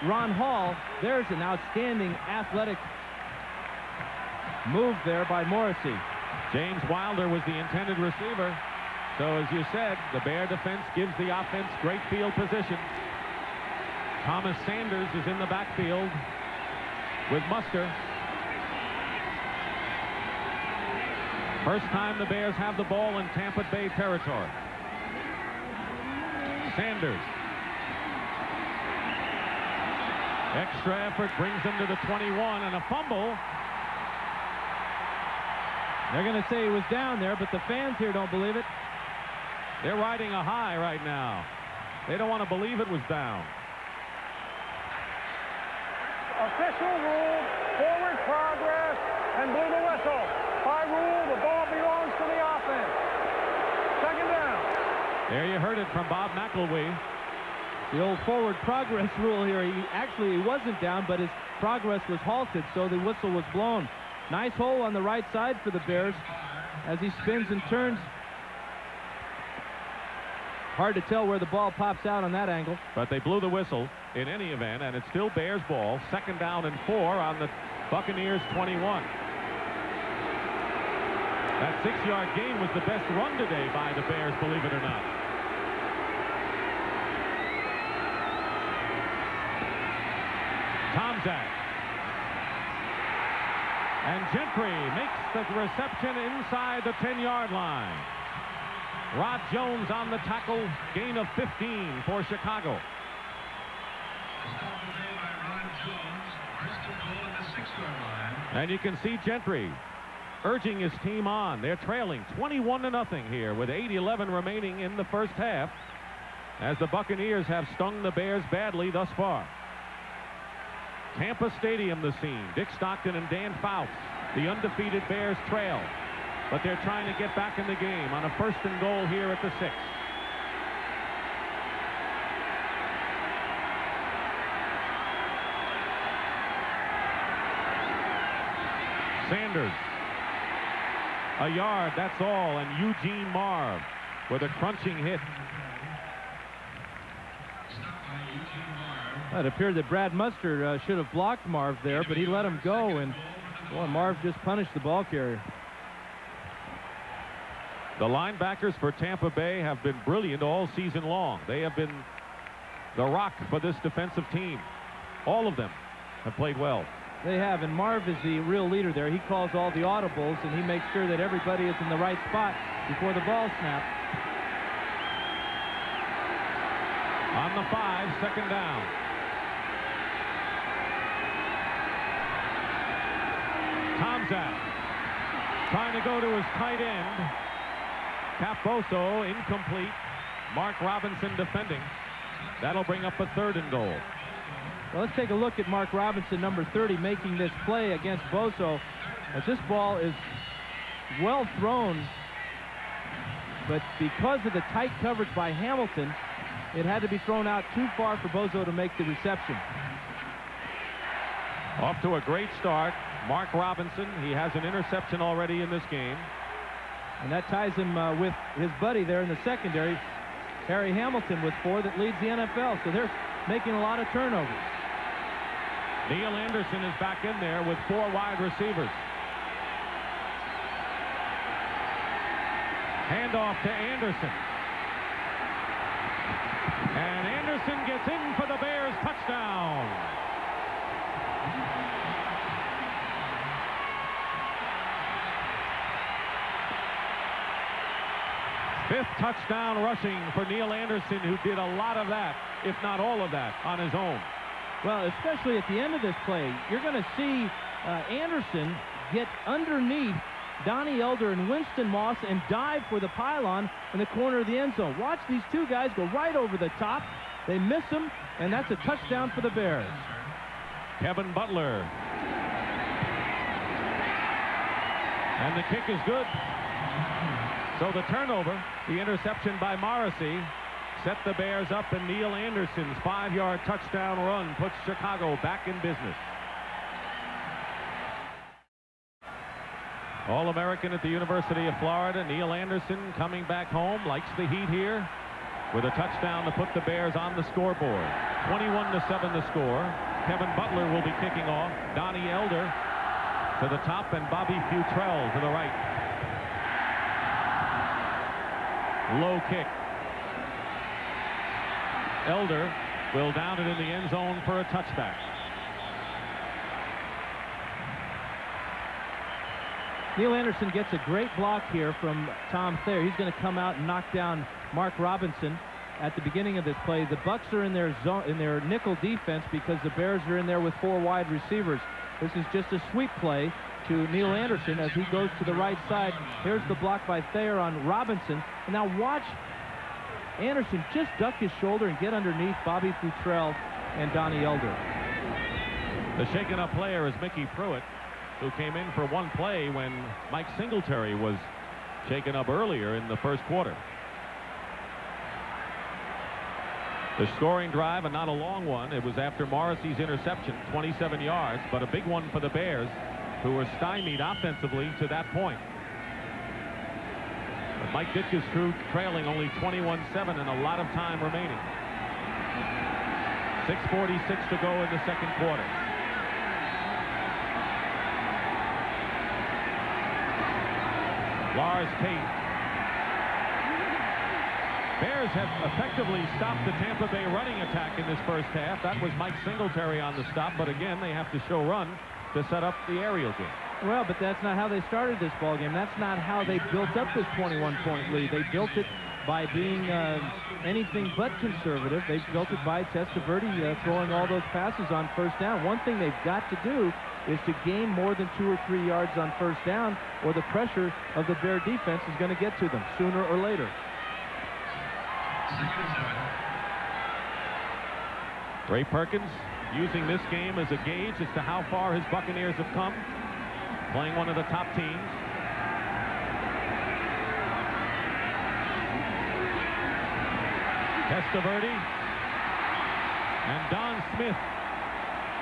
Ron Hall, there's an outstanding athletic move there by Morrissey. James Wilder was the intended receiver. So as you said, the Bear defense gives the offense great field position. Thomas Sanders is in the backfield with Muster. First time the Bears have the ball in Tampa Bay territory. Sanders. Extra effort brings him to the 21 and a fumble. They're going to say he was down there, but the fans here don't believe it. They're riding a high right now. They don't want to believe it was down. Official ruled forward progress and blew the whistle. By rule, the ball belongs to the offense. Second down. There you heard it from Bob McElwee. The old forward progress rule here. He wasn't down, but his progress was halted, so the whistle was blown. Nice hole on the right side for the Bears as he spins and turns. Hard to tell where the ball pops out on that angle. But they blew the whistle in any event, and it's still Bears ball. Second down and 4 on the Buccaneers 21. That 6-yard gain was the best run today by the Bears, believe it or not. Tomczak. And Gentry makes the reception inside the 10-yard line. Rod Jones on the tackle, gain of 15 for Chicago. And you can see Gentry urging his team on. They're trailing 21-0 here with 8:11 remaining in the first half as the Buccaneers have stung the Bears badly thus far. Tampa Stadium the scene. Dick Stockton and Dan Fouts. The undefeated Bears trail. But they're trying to get back in the game on a 1st and goal here at the 6. Sanders. A yard, that's all, and Eugene Marv with a crunching hit. It appeared that Brad Mustard should have blocked Marv there, but he let him go, and boy, Marv just punished the ball carrier. The linebackers for Tampa Bay have been brilliant all season long. They have been the rock for this defensive team. All of them have played well. They have, and Marv is the real leader there. He calls all the audibles, and he makes sure that everybody is in the right spot before the ball snaps. On the 5, second down. Tomczak trying to go to his tight end. Capozzo incomplete. Mark Robinson defending. That'll bring up a 3rd and goal. Well, let's take a look at Mark Robinson, number 30, making this play against Bozo. As this ball is well thrown, but because of the tight coverage by Hamilton, it had to be thrown out too far for Bozo to make the reception. Off to a great start. Mark Robinson, he has an interception already in this game. And that ties him with his buddy there in the secondary, Harry Hamilton, with 4 that leads the NFL. So they're making a lot of turnovers. Neil Anderson is back in there with 4 wide receivers. Handoff to Anderson. And Anderson gets in for the Bears touchdown. Fifth touchdown rushing for Neil Anderson, who did a lot of that, if not all of that, on his own. Well, especially at the end of this play, you're going to see Anderson get underneath Donnie Elder and Winston Moss and dive for the pylon in the corner of the end zone. Watch these two guys go right over the top. They miss him, and that's a touchdown for the Bears. Kevin Butler. And the kick is good. So the turnover, the interception by Morrissey, set the Bears up, and Neil Anderson's 5-yard touchdown run puts Chicago back in business. All-American at the University of Florida, Neil Anderson coming back home, likes the heat here, with a touchdown to put the Bears on the scoreboard. 21-7 the score. Kevin Butler will be kicking off. Donnie Elder to the top, and Bobby Futrell to the right. Low kick. Elder will down it in the end zone for a touchback. Neil Anderson gets a great block here from Tom Thayer. He's going to come out and knock down Mark Robinson at the beginning of this play. The Bucs are in their zone, in their nickel defense, because the Bears are in there with 4 wide receivers. This is just a sweep play to Neil Anderson as he goes to the right side. Here's the block by Thayer on Robinson. And now watch Anderson just duck his shoulder and get underneath Bobby Futrell and Donnie Elder. The shaken up player is Mickey Pruitt, who came in for one play when Mike Singletary was shaken up earlier in the first quarter. The scoring drive, and not a long one. It was after Morrissey's interception, 27 yards, but a big one for the Bears, who were stymied offensively to that point. But Mike Ditka's crew trailing only 21-7 and a lot of time remaining. 6:46 to go in the second quarter. Lars Tate. Bears have effectively stopped the Tampa Bay running attack in this first half. That was Mike Singletary on the stop, but again, they have to show run to set up the aerial game. Well, but that's not how they started this ball game. That's not how they built up this 21-point lead. They built it by being anything but conservative. They built it by Testaverde throwing all those passes on first down. One thing they've got to do is to gain more than 2 or 3 yards on first down, or the pressure of the Bear defense is going to get to them sooner or later. Ray Perkins using this game as a gauge as to how far his Buccaneers have come, playing one of the top teams. Testaverde and Don Smith,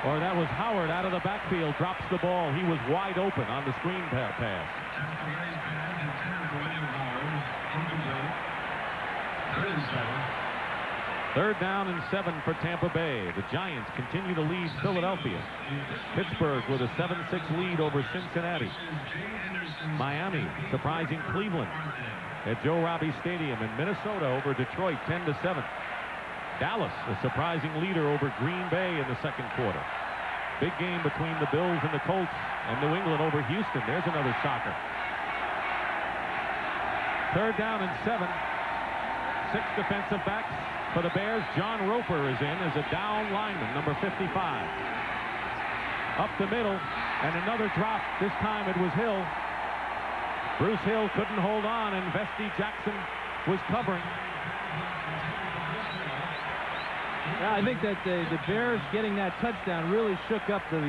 or that was Howard, out of the backfield, drops the ball. He was wide open on the screen pass. Third down and 7 for Tampa Bay. The Giants continue to lead Philadelphia. Pittsburgh with a 7-6 lead over Cincinnati. Miami surprising Cleveland at Joe Robbie Stadium, and Minnesota over Detroit 10-7. Dallas a surprising leader over Green Bay in the second quarter. Big game between the Bills and the Colts, and New England over Houston. There's another shocker. Third down and 7. 6 defensive backs for the Bears. John Roper is in as a down lineman, number 55. Up the middle, and another drop. This time it was Hill. Bruce Hill couldn't hold on, and Vesti Jackson was covering. Yeah, I think that the Bears getting that touchdown really shook up the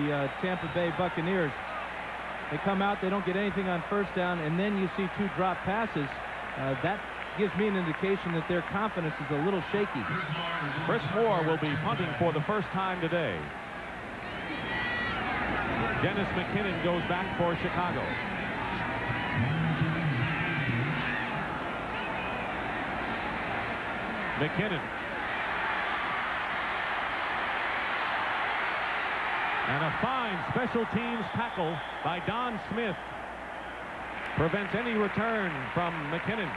Tampa Bay Buccaneers. They come out, they don't get anything on first down, and then you see 2 drop passes. That gives me an indication that their confidence is a little shaky. Chris Moore will be punting for the first time today. Dennis McKinnon goes back for Chicago. McKinnon. And a fine special teams tackle by Don Smith prevents any return from McKinnon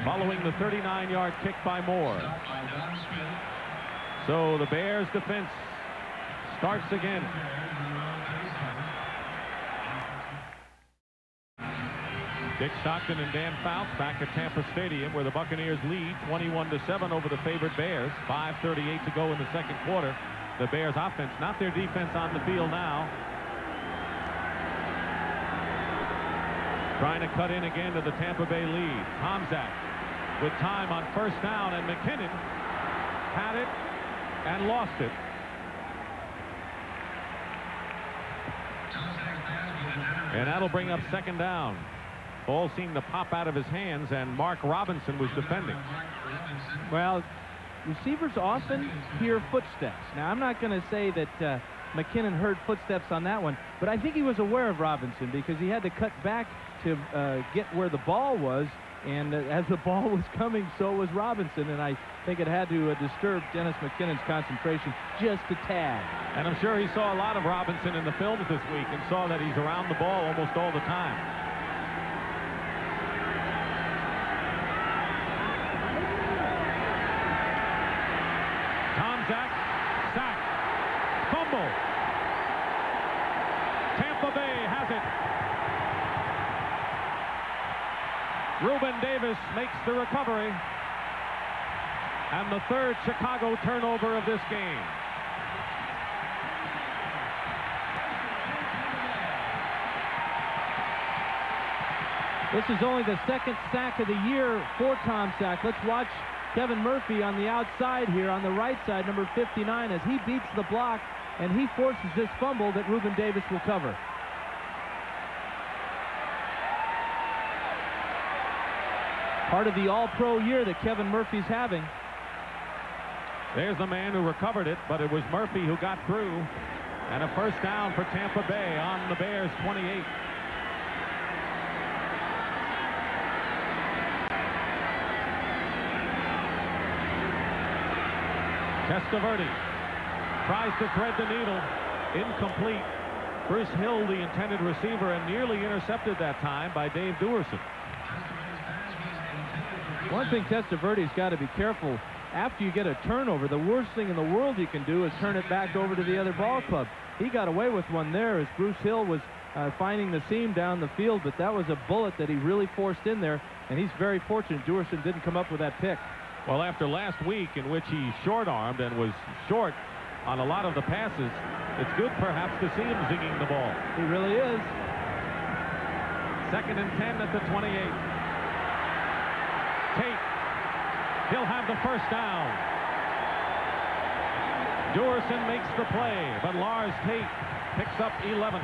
following the 39-yard kick by Moore. So the Bears defense starts again. Dick Stockton and Dan Fouts back at Tampa Stadium, where the Buccaneers lead 21-7 over the favored Bears. 5:38 to go in the second quarter. The Bears offense, not their defense, on the field now. Trying to cut in again to the Tampa Bay lead. Tomczak with time on first down, and McKinnon had it and lost it. And that'll bring up second down. Ball seemed to pop out of his hands, and Mark Robinson was defending. Well, receivers often hear footsteps. Now, I'm not going to say that McKinnon heard footsteps on that one, but I think he was aware of Robinson because he had to cut back to get where the ball was, and as the ball was coming, so was Robinson, and I think it had to disturb Dennis McKinnon's concentration just a tad. And I'm sure he saw a lot of Robinson in the films this week and saw that he's around the ball almost all the time. Sack. Fumble. Tampa Bay has it. Reuben Davis makes the recovery. And the third Chicago turnover of this game. This is only the second sack of the year for Tomczak. Let's watch Kevin Murphy on the outside here on the right side, number 59, as he beats the block and he forces this fumble that Reuben Davis will cover. Part of the all-pro year that Kevin Murphy's having. There's the man who recovered it, but it was Murphy who got through. And a first down for Tampa Bay on the Bears' 28. Testaverde tries to thread the needle. Incomplete. Bruce Hill, the intended receiver, and nearly intercepted that time by Dave Duerson. One thing Testaverde's got to be careful. After you get a turnover, the worst thing in the world you can do is turn it back over to the other ball club. He got away with one there as Bruce Hill was finding the seam down the field, but that was a bullet that he really forced in there, and he's very fortunate Duerson didn't come up with that pick. Well, after last week in which he short-armed and was short on a lot of the passes, it's good perhaps to see him zinging the ball. He really is. 2nd and 10 at the 28. Tate. He'll have the first down. Duerson makes the play, but Lars Tate picks up 11.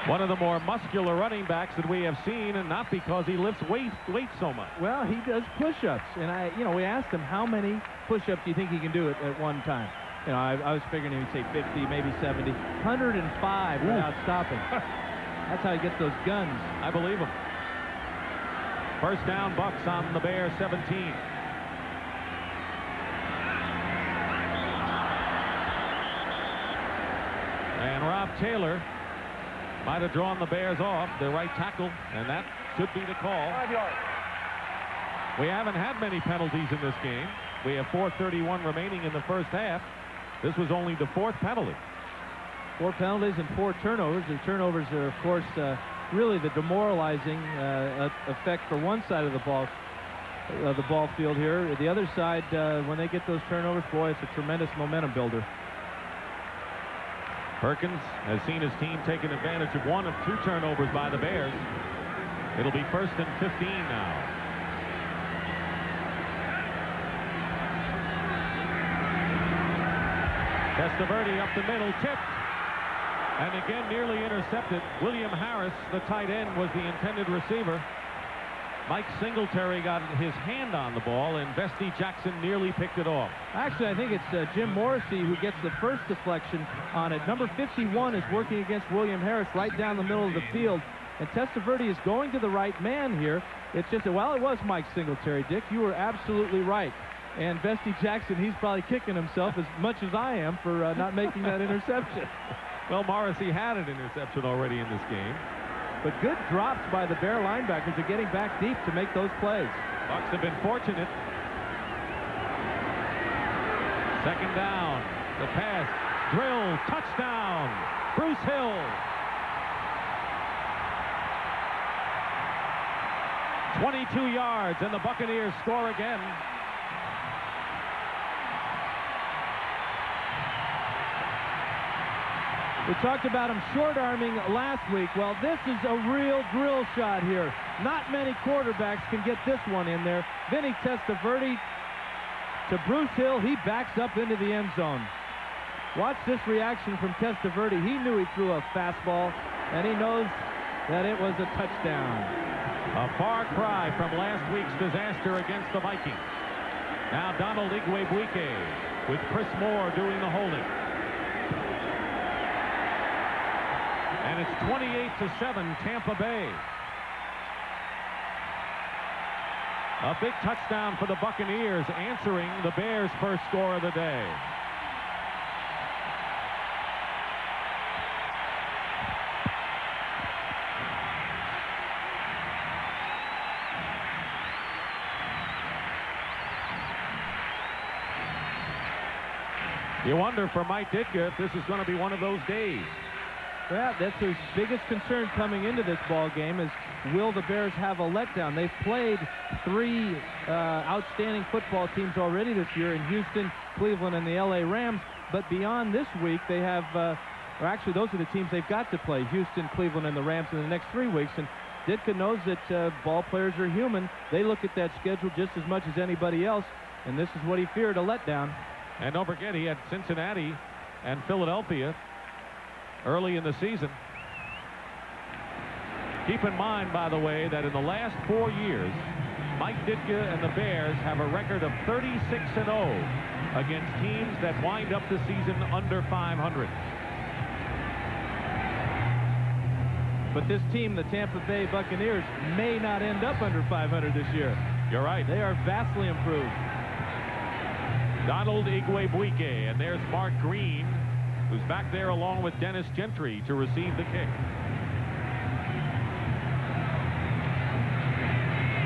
One of the more muscular running backs that we have seen, and not because he lifts weight so much. Well, he does push-ups, and we asked him how many push-ups do you think he can do at one time. I was figuring he would say 50, maybe 70, 105 without stopping. That's how he gets those guns. I believe him. First down, Bucks on the Bears 17. And Rob Taylor might have drawn the Bears off, their right tackle, and that should be the call. 5 yards. We haven't had many penalties in this game. We have 4:31 remaining in the first half. This was only the 4th penalty. 4 penalties and 4 turnovers. The turnovers are, of course, really the demoralizing effect for one side of the ball field here. The other side, when they get those turnovers, boy, it's a tremendous momentum builder. Perkins has seen his team taking advantage of 1 of 2 turnovers by the Bears. It'll be 1st and 15 now. Testaverde up the middle, tipped, and again nearly intercepted. William Harris, the tight end, was the intended receiver. Mike Singletary got his hand on the ball, and Vesti Jackson nearly picked it off. Actually, I think it's Jim Morrissey who gets the first deflection on it. Number 51 is working against William Harris right down the middle of the field, and Testaverde is going to the right man here. It's just, well, it was Mike Singletary, Dick. You were absolutely right. And Bestie Jackson, he's probably kicking himself as much as I am for not making that interception. Well, Morrissey had an interception already in this game. But good drops by the Bear linebackers are getting back deep to make those plays. Bucks have been fortunate. Second down. The pass. Drill. Touchdown. Bruce Hill. 22 yards, and the Buccaneers score again. We talked about him short-arming last week. Well, this is a real drill shot here. Not many quarterbacks can get this one in there. Vinny Testaverde to Bruce Hill. He backs up into the end zone. Watch this reaction from Testaverde. He knew he threw a fastball, and he knows that it was a touchdown. A far cry from last week's disaster against the Vikings. Now Donald Igwebuike with Chris Moore doing the holding. And it's 28-7 Tampa Bay. A big touchdown for the Buccaneers, answering the Bears' first score of the day. You wonder for Mike Ditka if this is going to be one of those days. Well, that's his biggest concern coming into this ball game is, will the Bears have a letdown? They've played three outstanding football teams already this year in Houston, Cleveland, and the LA Rams. But beyond this week, they have, or actually those are the teams they've got to play, Houston, Cleveland, and the Rams in the next 3 weeks. And Ditka knows that ball players are human. They look at that schedule just as much as anybody else, and this is what he feared, a letdown. And don't forget, he had Cincinnati and Philadelphia early in the season. Keep in mind, by the way, that in the last 4 years, Mike Ditka and the Bears have a record of 36-0 against teams that wind up the season under 500. But this team, the Tampa Bay Buccaneers, may not end up under 500 this year. You're right. They are vastly improved. Donald Igwebuike, and there's Mark Green, who's back there along with Dennis Gentry to receive the kick.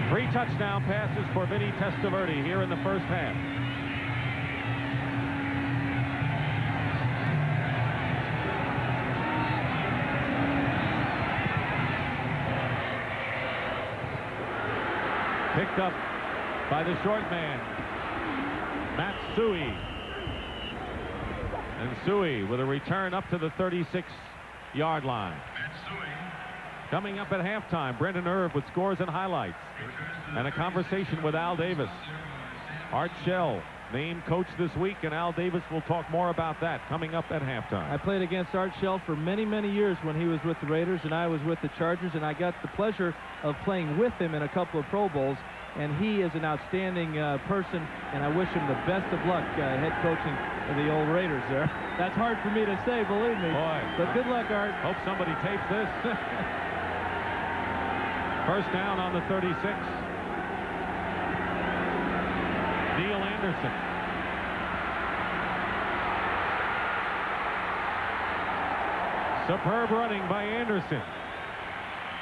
3 touchdown passes for Vinny Testaverde here in the first half. Picked up by the short man, Matt Suhey. And Suhey with a return up to the 36-yard line. Coming up at halftime, Brendan Irv with scores and highlights. And a conversation with Al Davis. Art Shell named coach this week, and Al Davis will talk more about that coming up at halftime. I played against Art Shell for many, many years when he was with the Raiders and I was with the Chargers, and I got the pleasure of playing with him in a couple of Pro Bowls. And he is an outstanding person, and I wish him the best of luck head coaching the old Raiders there. That's hard for me to say, believe me. Boy. But good luck, Art. Hope somebody tapes this. First down on the 36. Neil Anderson. Superb running by Anderson.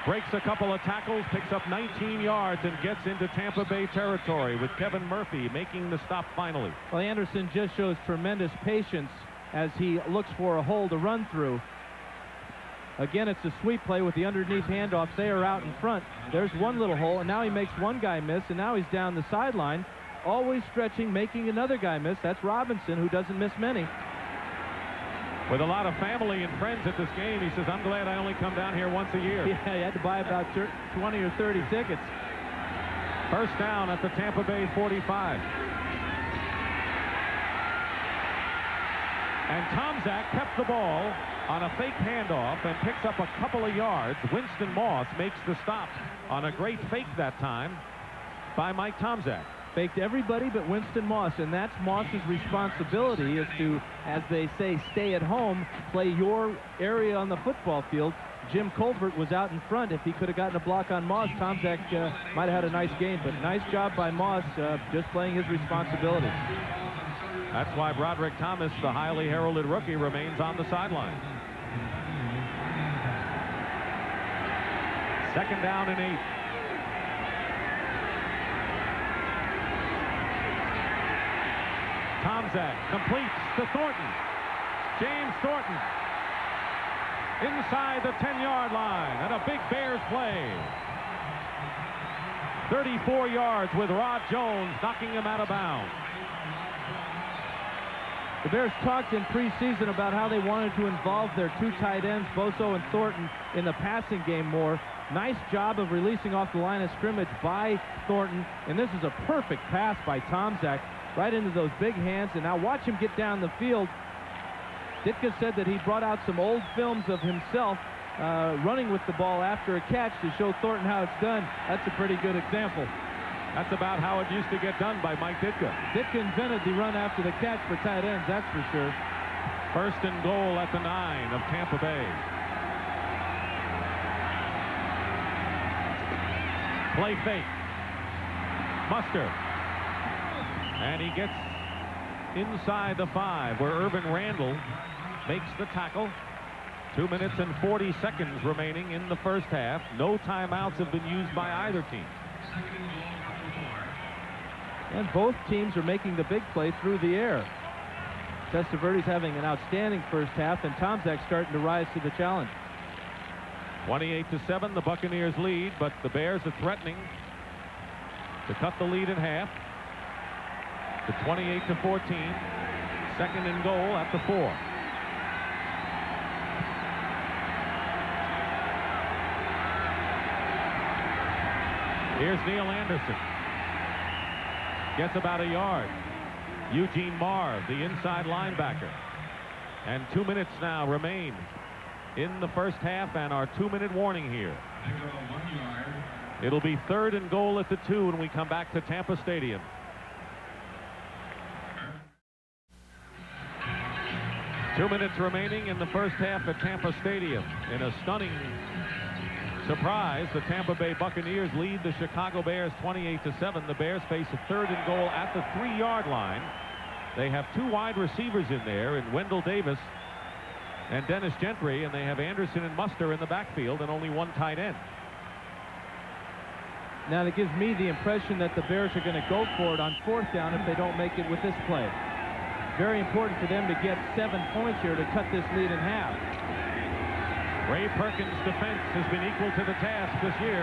Breaks a couple of tackles, picks up 19 yards, and gets into Tampa Bay territory with Kevin Murphy making the stop finally. Well, Anderson just shows tremendous patience as he looks for a hole to run through. Again, it's a sweep play with the underneath handoffs. They are out in front. There's one little hole, and now he makes one guy miss, and now he's down the sideline, always stretching, making another guy miss. That's Robinson, who doesn't miss many. With a lot of family and friends at this game, he says, I'm glad I only come down here once a year. Yeah, he had to buy about 20 or 30 tickets. First down at the Tampa Bay 45. And Tomczak kept the ball on a fake handoff and picks up a couple of yards. Winston Moss makes the stop on a great fake that time by Mike Tomczak. Faked everybody but Winston Moss, and that's Moss's responsibility, is to, as they say, stay at home, play your area on the football field. Jim Colbert was out in front. If he could have gotten a block on Moss, Tomczak might have had a nice game. But nice job by Moss, just playing his responsibility. That's why Broderick Thomas, the highly heralded rookie, remains on the sideline. 2nd down and 8. Tomczak completes to Thornton. James Thornton inside the 10-yard line, and a big Bears play. 34 yards with Rod Jones knocking him out of bounds. The Bears talked in preseason about how they wanted to involve their 2 tight ends, Boso and Thornton, in the passing game more. Nice job of releasing off the line of scrimmage by Thornton, and this is a perfect pass by Tomczak right into those big hands. And now watch him get down the field. Ditka said that he brought out some old films of himself running with the ball after a catch to show Thornton how it's done. That's a pretty good example. That's about how it used to get done by Mike Ditka. Ditka invented the run after the catch for tight ends, that's for sure. 1st and goal at the 9 of Tampa Bay. Play fake. Muster. And he gets inside the 5 where Irvin Randall makes the tackle. 2 minutes and 40 seconds remaining in the first half. No timeouts have been used by either team. And both teams are making the big play through the air. Testaverde's having an outstanding first half, and Tomczak starting to rise to the challenge. 28-7, the Buccaneers lead, but the Bears are threatening to cut the lead in half. To 28-14, 2nd and goal at the 4. Here's Neil Anderson. Gets about a yard. Eugene Marv, the inside linebacker. And 2 minutes now remain in the first half, and our 2-minute warning here. It'll be 3rd and goal at the 2 when we come back to Tampa Stadium. Two minutes remaining in the first half at Tampa Stadium. In a stunning surprise, the Tampa Bay Buccaneers lead the Chicago Bears 28-7. The Bears face a 3rd and goal at the 3-yard line. They have 2 wide receivers in there, in Wendell Davis and Dennis Gentry, and they have Anderson and Muster in the backfield and only 1 tight end. Now that gives me the impression that the Bears are going to go for it on 4th down if they don't make it with this play. Very important for them to get 7 points here to cut this lead in half. Ray Perkins' defense has been equal to the task this year.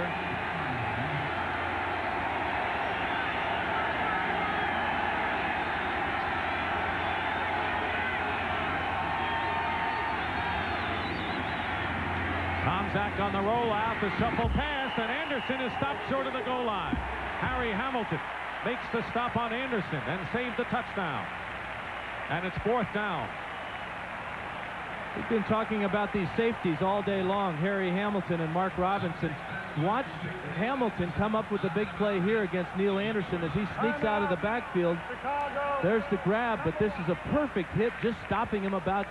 Tomczak on the rollout, the shuffle pass, and Anderson is stopped short of the goal line. Harry Hamilton makes the stop on Anderson and saves the touchdown. And it's 4th down. We've been talking about these safeties all day long, Harry Hamilton and Mark Robinson. Watch Hamilton come up with a big play here against Neil Anderson as he sneaks out of the backfield. There's the grab, but this is a perfect hit, just stopping him about,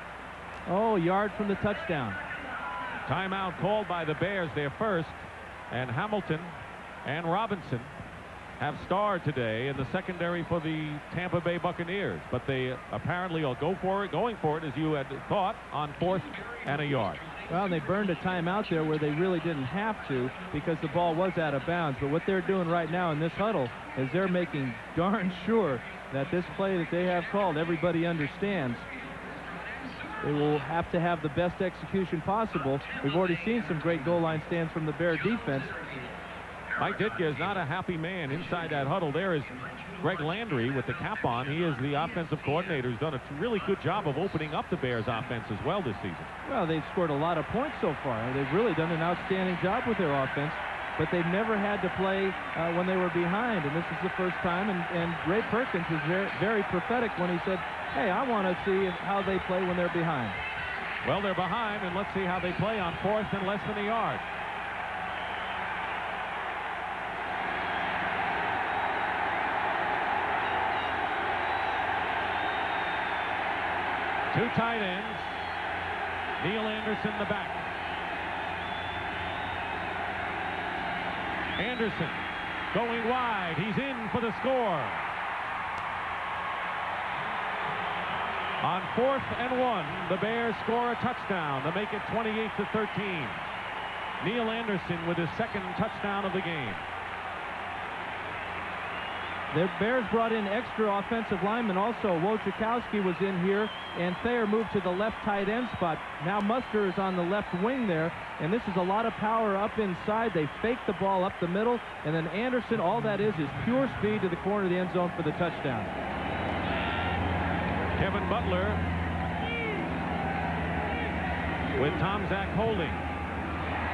a yard from the touchdown. Timeout called by the Bears, their first, and Hamilton and Robinson have starred today in the secondary for the Tampa Bay Buccaneers, but they apparently are going for it as you had thought, on 4th and a yard. Well, they burned a timeout there where they really didn't have to because the ball was out of bounds. But what they're doing right now in this huddle is they're making darn sure that this play that they have called, everybody understands. They will have to have the best execution possible. We've already seen some great goal line stands from the Bear defense. Mike Ditka is not a happy man inside that huddle. There is Greg Landry with the cap on. He is the offensive coordinator who's done a really good job of opening up the Bears offense as well this season. Well, they've scored a lot of points so far. They've really done an outstanding job with their offense, but they've never had to play when they were behind, and this is the first time. And Ray Perkins was very, very prophetic when he said, hey, I want to see how they play when they're behind. Well, they're behind, and let's see how they play on 4th and less than a yard. Two tight ends. Neil Anderson the back. Anderson going wide. He's in for the score. On 4th and 1, the Bears score a touchdown to make it 28-13. Neil Anderson with his second touchdown of the game. The Bears brought in extra offensive linemen also. Wojciechowski was in here, and Thayer moved to the left tight end spot. Now Muster is on the left wing there, and this is a lot of power up inside. They fake the ball up the middle, and then Anderson, all that is pure speed to the corner of the end zone for the touchdown. Kevin Butler with Tomczak holding.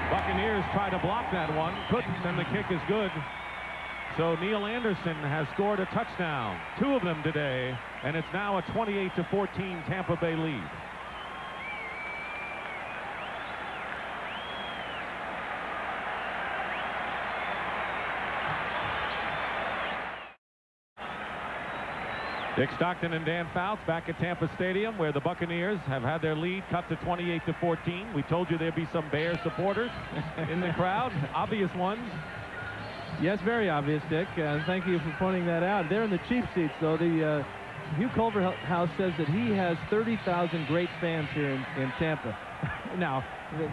Buccaneers try to block that one, couldn't, and the kick is good. So Neil Anderson has scored a touchdown, 2 of them today, and it's now a 28-14 Tampa Bay lead. Dick Stockton and Dan Fouts back at Tampa Stadium, where the Buccaneers have had their lead cut to 28-14. We told you there'd be some Bears supporters in the crowd, obvious ones. Yes, very obvious, Dick. Thank you for pointing that out. They're in the cheap seats, though. The Hugh Culverhouse says that he has 30,000 great fans here in Tampa. Now,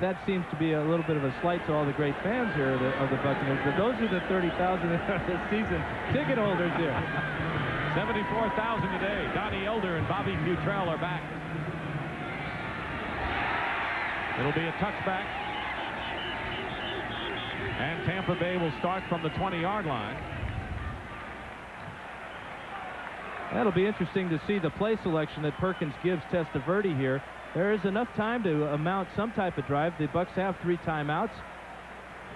that seems to be a little bit of a slight to all the great fans here of the Buccaneers, but those are the 30,000 that are the season ticket holders here. 74,000 today. Donnie Elder and Bobby Futrell are back. It'll be a touchback. And Tampa Bay will start from the 20-yard line. That'll be interesting to see the play selection that Perkins gives Testaverde here. There is enough time to mount some type of drive. The Bucs have 3 timeouts.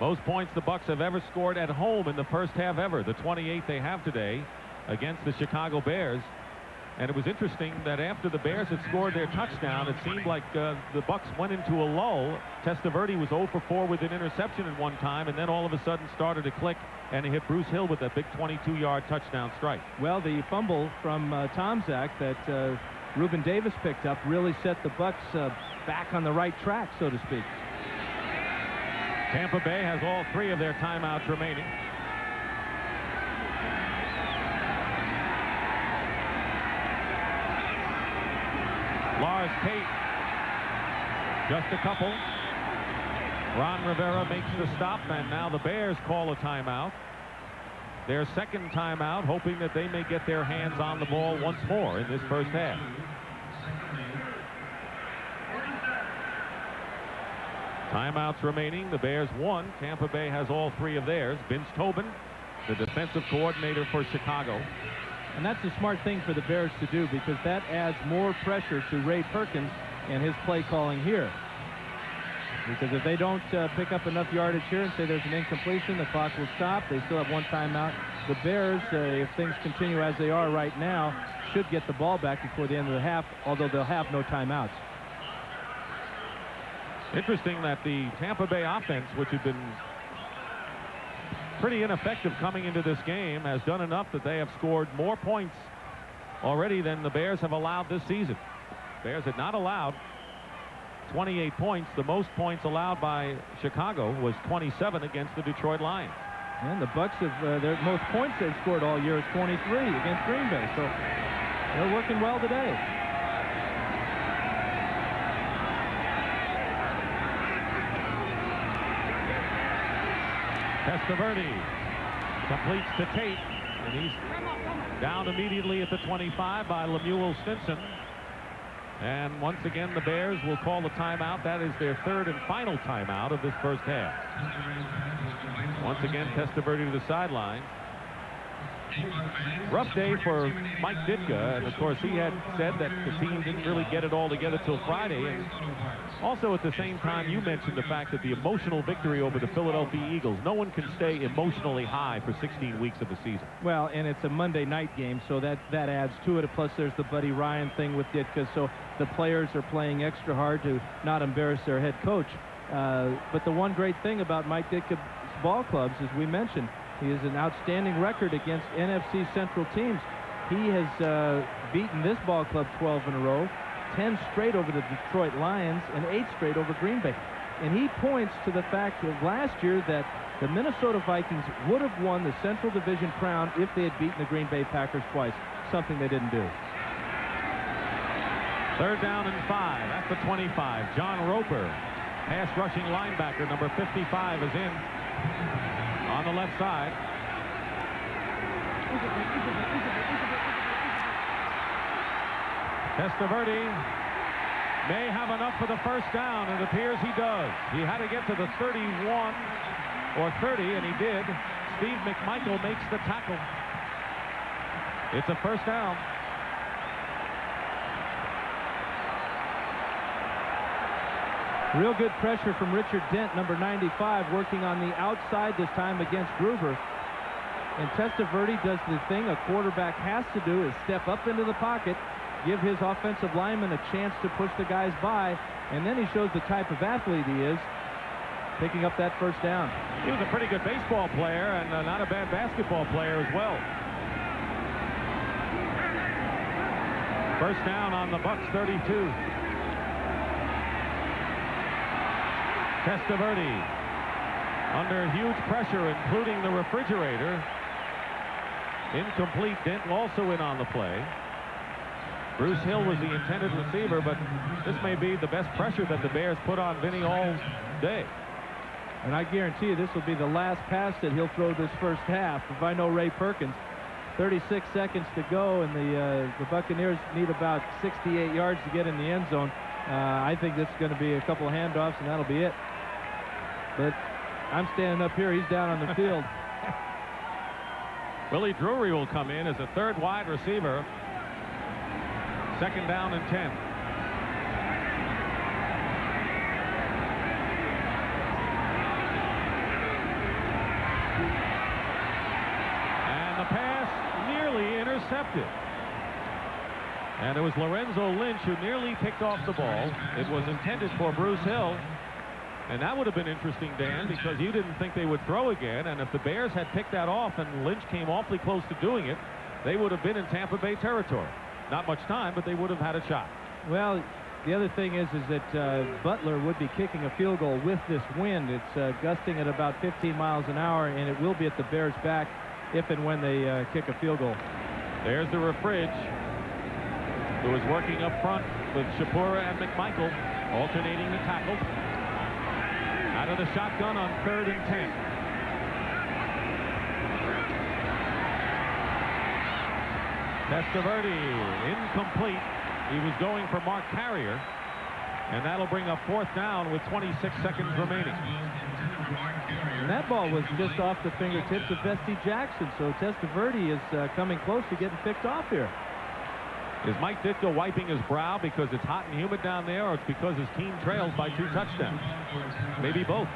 Most points the Bucs have ever scored at home in the first half ever. The 28 they have today against the Chicago Bears. And it was interesting that after the Bears had scored their touchdown, it seemed like the Bucs went into a lull. Testaverde was 0 for 4 with an interception at one time, and then all of a sudden started to click, and he hit Bruce Hill with that big 22-yard touchdown strike. Well, the fumble from Tomczak that Reuben Davis picked up really set the Bucs back on the right track, so to speak. Tampa Bay has all 3 of their timeouts remaining. Lars Tate, just a couple. Ron Rivera makes the stop, and now the Bears call a timeout. Their second timeout, hoping that they may get their hands on the ball once more in this first half. Timeouts remaining. The Bears 1. Tampa Bay has all 3 of theirs. Vince Tobin, the defensive coordinator for Chicago. And that's a smart thing for the Bears to do, because that adds more pressure to Ray Perkins and his play calling here. Because if they don't pick up enough yardage here and say there's an incompletion, the clock will stop. They still have 1 timeout. The Bears, if things continue as they are right now, should get the ball back before the end of the half, although they'll have no timeouts. Interesting that the Tampa Bay offense, which had been pretty ineffective coming into this game, has done enough that they have scored more points already than the Bears have allowed this season. Bears had not allowed 28 points. The most points allowed by Chicago was 27 against the Detroit Lions. And the Bucs have their most points they've scored all year is 23 against Green Bay. So they're working well today. Testaverde completes to Tate, and he's down immediately at the 25 by Lemuel Stinson. And once again, the Bears will call the timeout. That is their 3rd and final timeout of this first half. Once again, Testaverde to the sideline. Rough day for Mike Ditka, and of course he had said that the team didn't really get it all together till Friday. And also at the same time, you mentioned the fact that the emotional victory over the Philadelphia Eagles, no one can stay emotionally high for 16 weeks of the season. Well, and it's a Monday night game, so that adds to it. Plus there's the Buddy Ryan thing with Ditka, so the players are playing extra hard to not embarrass their head coach. But the one great thing about Mike Ditka's ball clubs, as we mentioned, he has an outstanding record against NFC Central teams. He has beaten this ball club 12 in a row, 10 straight over the Detroit Lions, and 8 straight over Green Bay. And he points to the fact of last year that the Minnesota Vikings would have won the Central Division crown if they had beaten the Green Bay Packers twice, something they didn't do. 3rd down and 5 at the 25. John Roper, pass rushing linebacker, number 55, is in on the left side. Testaverde may have enough for the first down. It appears he does. He had to get to the 31 or 30, and he did. Steve McMichael makes the tackle. It's a first down. Real good pressure from Richard Dent, number 95, working on the outside this time against Gruber. And Testaverde does the thing a quarterback has to do, is step up into the pocket, give his offensive lineman a chance to push the guys by, and then he shows the type of athlete he is, picking up that first down. He was a pretty good baseball player and not a bad basketball player as well. First down on the Bucs 32. Testaverde under huge pressure, including the refrigerator. Incomplete. Denton also in on the play. Bruce Hill was the intended receiver, but this may be the best pressure that the Bears put on Vinny all day. And I guarantee you this will be the last pass that he'll throw this first half. If I know Ray Perkins, 36 seconds to go, and the Buccaneers need about 68 yards to get in the end zone. I think this is going to be a couple of handoffs, and that'll be it. But I'm standing up here. He's down on the field. Willie Drury will come in as a 3rd wide receiver. 2nd down and 10. And the pass nearly intercepted. And it was Lorenzo Lynch who nearly picked off the ball. It was intended for Bruce Hill. And that would have been interesting, Dan, because you didn't think they would throw again. And if the Bears had picked that off and Lynch came awfully close to doing it, they would have been in Tampa Bay territory. Not much time, but they would have had a shot. Well, the other thing is that Butler would be kicking a field goal with this wind. It's gusting at about 15 miles an hour, and it will be at the Bears' back if and when they kick a field goal. There's the Refridge, who is working up front with Shapura and McMichael, alternating the tackles. Out of the shotgun on 3rd and 10. Testaverde incomplete. He was going for Mark Carrier, and that'll bring up 4th down with 26 seconds remaining. And that ball was just off the fingertips of Vesty Jackson, so Testaverde is coming close to getting picked off here. Is Mike Ditka wiping his brow because it's hot and humid down there, or it's because his team trails by 2 touchdowns? Maybe both.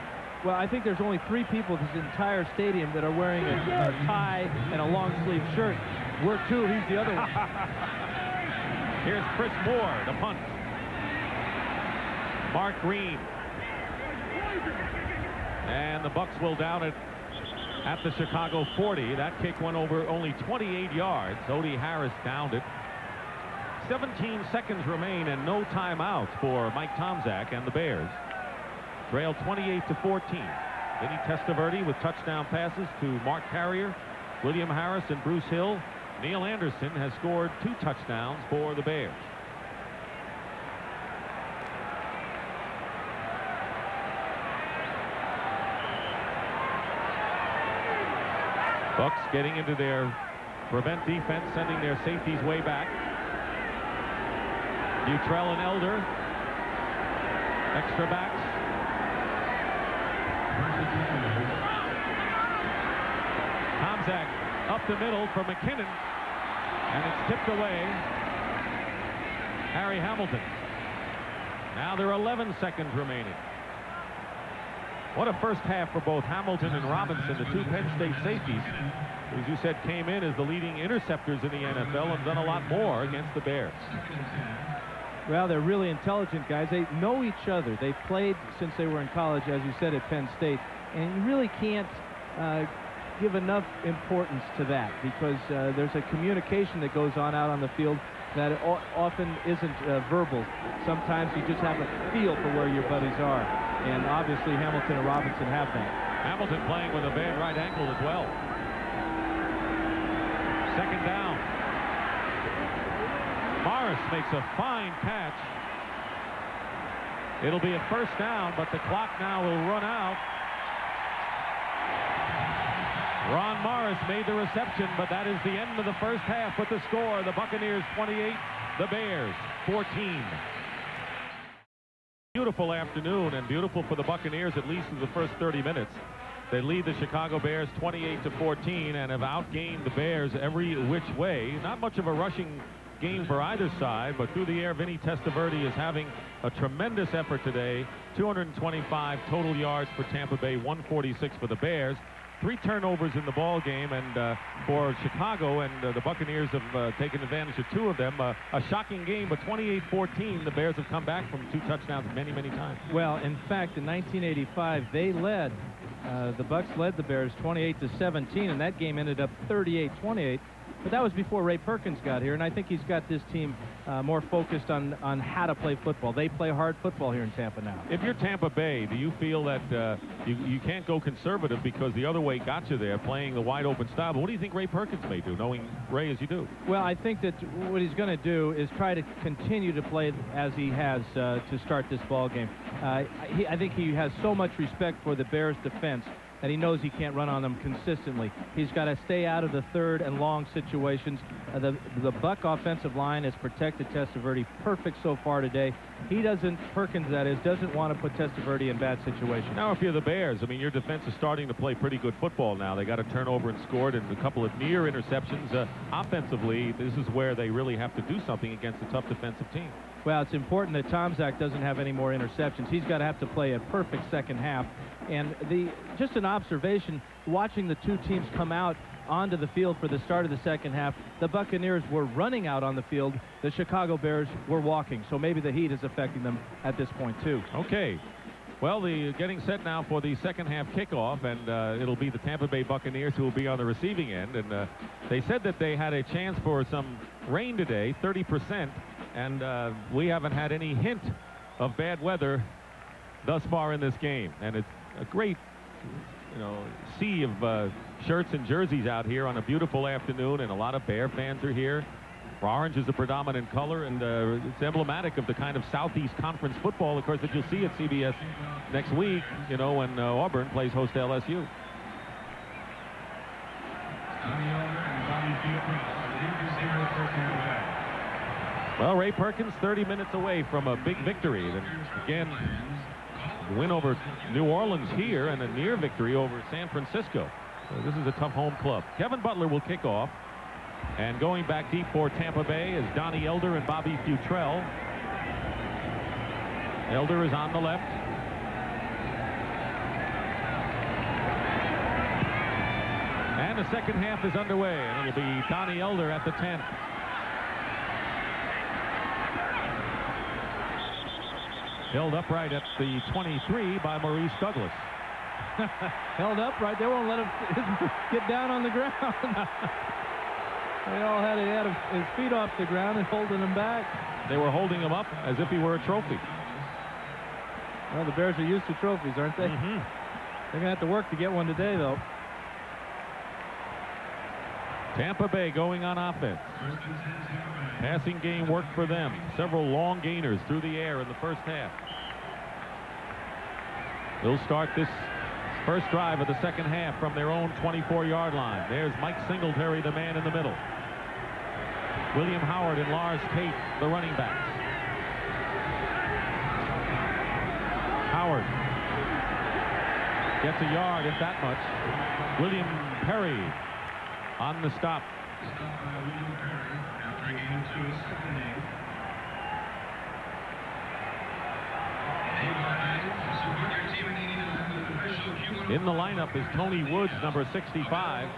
Well, I think there's only 3 people in this entire stadium that are wearing a tie and a long sleeve shirt. We're 2, he's the other one. Here's Chris Moore, the punt. Mark Green. And the Bucs will down it at the Chicago 40. That kick went over only 28 yards. Odie Harris downed it. 17 seconds remain and no timeouts for Mike Tomczak and the Bears. Trail 28-14. Vinny Testaverde with touchdown passes to Mark Carrier, William Harris, and Bruce Hill. Neil Anderson has scored 2 touchdowns for the Bears. Bucs getting into their prevent defense, sending their safeties way back. Butrell and Elder, extra backs. Tomczak up the middle for McKinnon, and it's tipped away. Harry Hamilton. Now there are 11 seconds remaining. What a first half for both Hamilton and Robinson, the 2 Penn State safeties, who, as you said, came in as the leading interceptors in the NFL and done a lot more against the Bears. Well, they're really intelligent guys. They know each other. They've played since they were in college, as you said, at Penn State. And you really can't give enough importance to that, because there's a communication that goes on out on the field that often isn't verbal. Sometimes you just have a feel for where your buddies are. and obviously Hamilton and Robinson have that. Hamilton playing with a bad right ankle as well. Second down. Morris makes a fine catch. It'll be a first down, but the clock now will run out. Ron Morris made the reception, but that is the end of the first half with the score. The Buccaneers 28, the Bears 14. Beautiful afternoon, and beautiful for the Buccaneers, at least in the first 30 minutes. They lead the Chicago Bears 28-14 and have outgained the Bears every which way. Not much of a rushing game for either side, but through the air, Vinny Testaverde is having a tremendous effort today. 225 total yards for Tampa Bay, 146 for the Bears. 3 turnovers in the ball game, and for Chicago, and the Buccaneers have taken advantage of 2 of them. A shocking game, but 28-14, the Bears have come back from 2 touchdowns many, many times. Well, in fact, in 1985, they led, the Bucs led the Bears 28-17, and that game ended up 38-28. But that was before Ray Perkins got here, and I think he's got this team more focused on how to play football. They play hard football here in Tampa now. If you're Tampa Bay, do you feel that you can't go conservative because the other way got you there, playing the wide open style? But what do you think Ray Perkins may do, knowing Ray as you do? Well, I think that what he's going to do is try to continue to play as he has to start this ball game. I think he has so much respect for the Bears defense that he knows he can't run on them consistently. He's got to stay out of the third and long situations. The Buck offensive line has protected Testaverde perfect so far today. He doesn't, Perkins that is, doesn't want to put Testaverde in bad situations. Now, if you're the Bears, I mean, your defense is starting to play pretty good football now. They got a turnover and scored, and a couple of near interceptions. Offensively, this is where they really have to do something against a tough defensive team. Well, it's important that Tomczak doesn't have any more interceptions. He's got to have to play a perfect second half. And just an observation, watching the 2 teams come out onto the field for the start of the second half, the Buccaneers were running out on the field. The Chicago Bears were walking. So maybe the heat is affecting them at this point, too. Okay. Well, getting set now for the second half kickoff, and it'll be the Tampa Bay Buccaneers who will be on the receiving end. And they said that they had a chance for some rain today, 30%, and we haven't had any hint of bad weather thus far in this game. And it's a great, sea of shirts and jerseys out here on a beautiful afternoon, and a lot of Bear fans are here. Orange is the predominant color, and it's emblematic of the kind of Southeast Conference football, of course, that you'll see at CBS next week, when Auburn plays host to LSU. Well, Ray Perkins 30 minutes away from a big victory. And again, the win over New Orleans here, and a near victory over San Francisco. So this is a tough home club. Kevin Butler will kick off. And going back deep for Tampa Bay is Donnie Elder and Bobby Futrell. Elder is on the left. And the second half is underway, and it'll be Donnie Elder at the 10. Held upright at the 23 by Maurice Douglas. Held upright. They won't let him get down on the ground. They all had his feet off the ground and holding him back. They were holding him up as if he were a trophy. Well, the Bears are used to trophies, aren't they? Mm-hmm. They're going to have to work to get one today, though. Tampa Bay going on offense. Passing game worked for them. Several long gainers through the air in the first half. They'll start this first drive of the second half from their own 24-yard line. There's Mike Singletary, the man in the middle. William Howard and Lars Tate, the running backs. Howard gets a yard, if that much. William Perry on the stop. In the lineup is Tony Woods, number 65,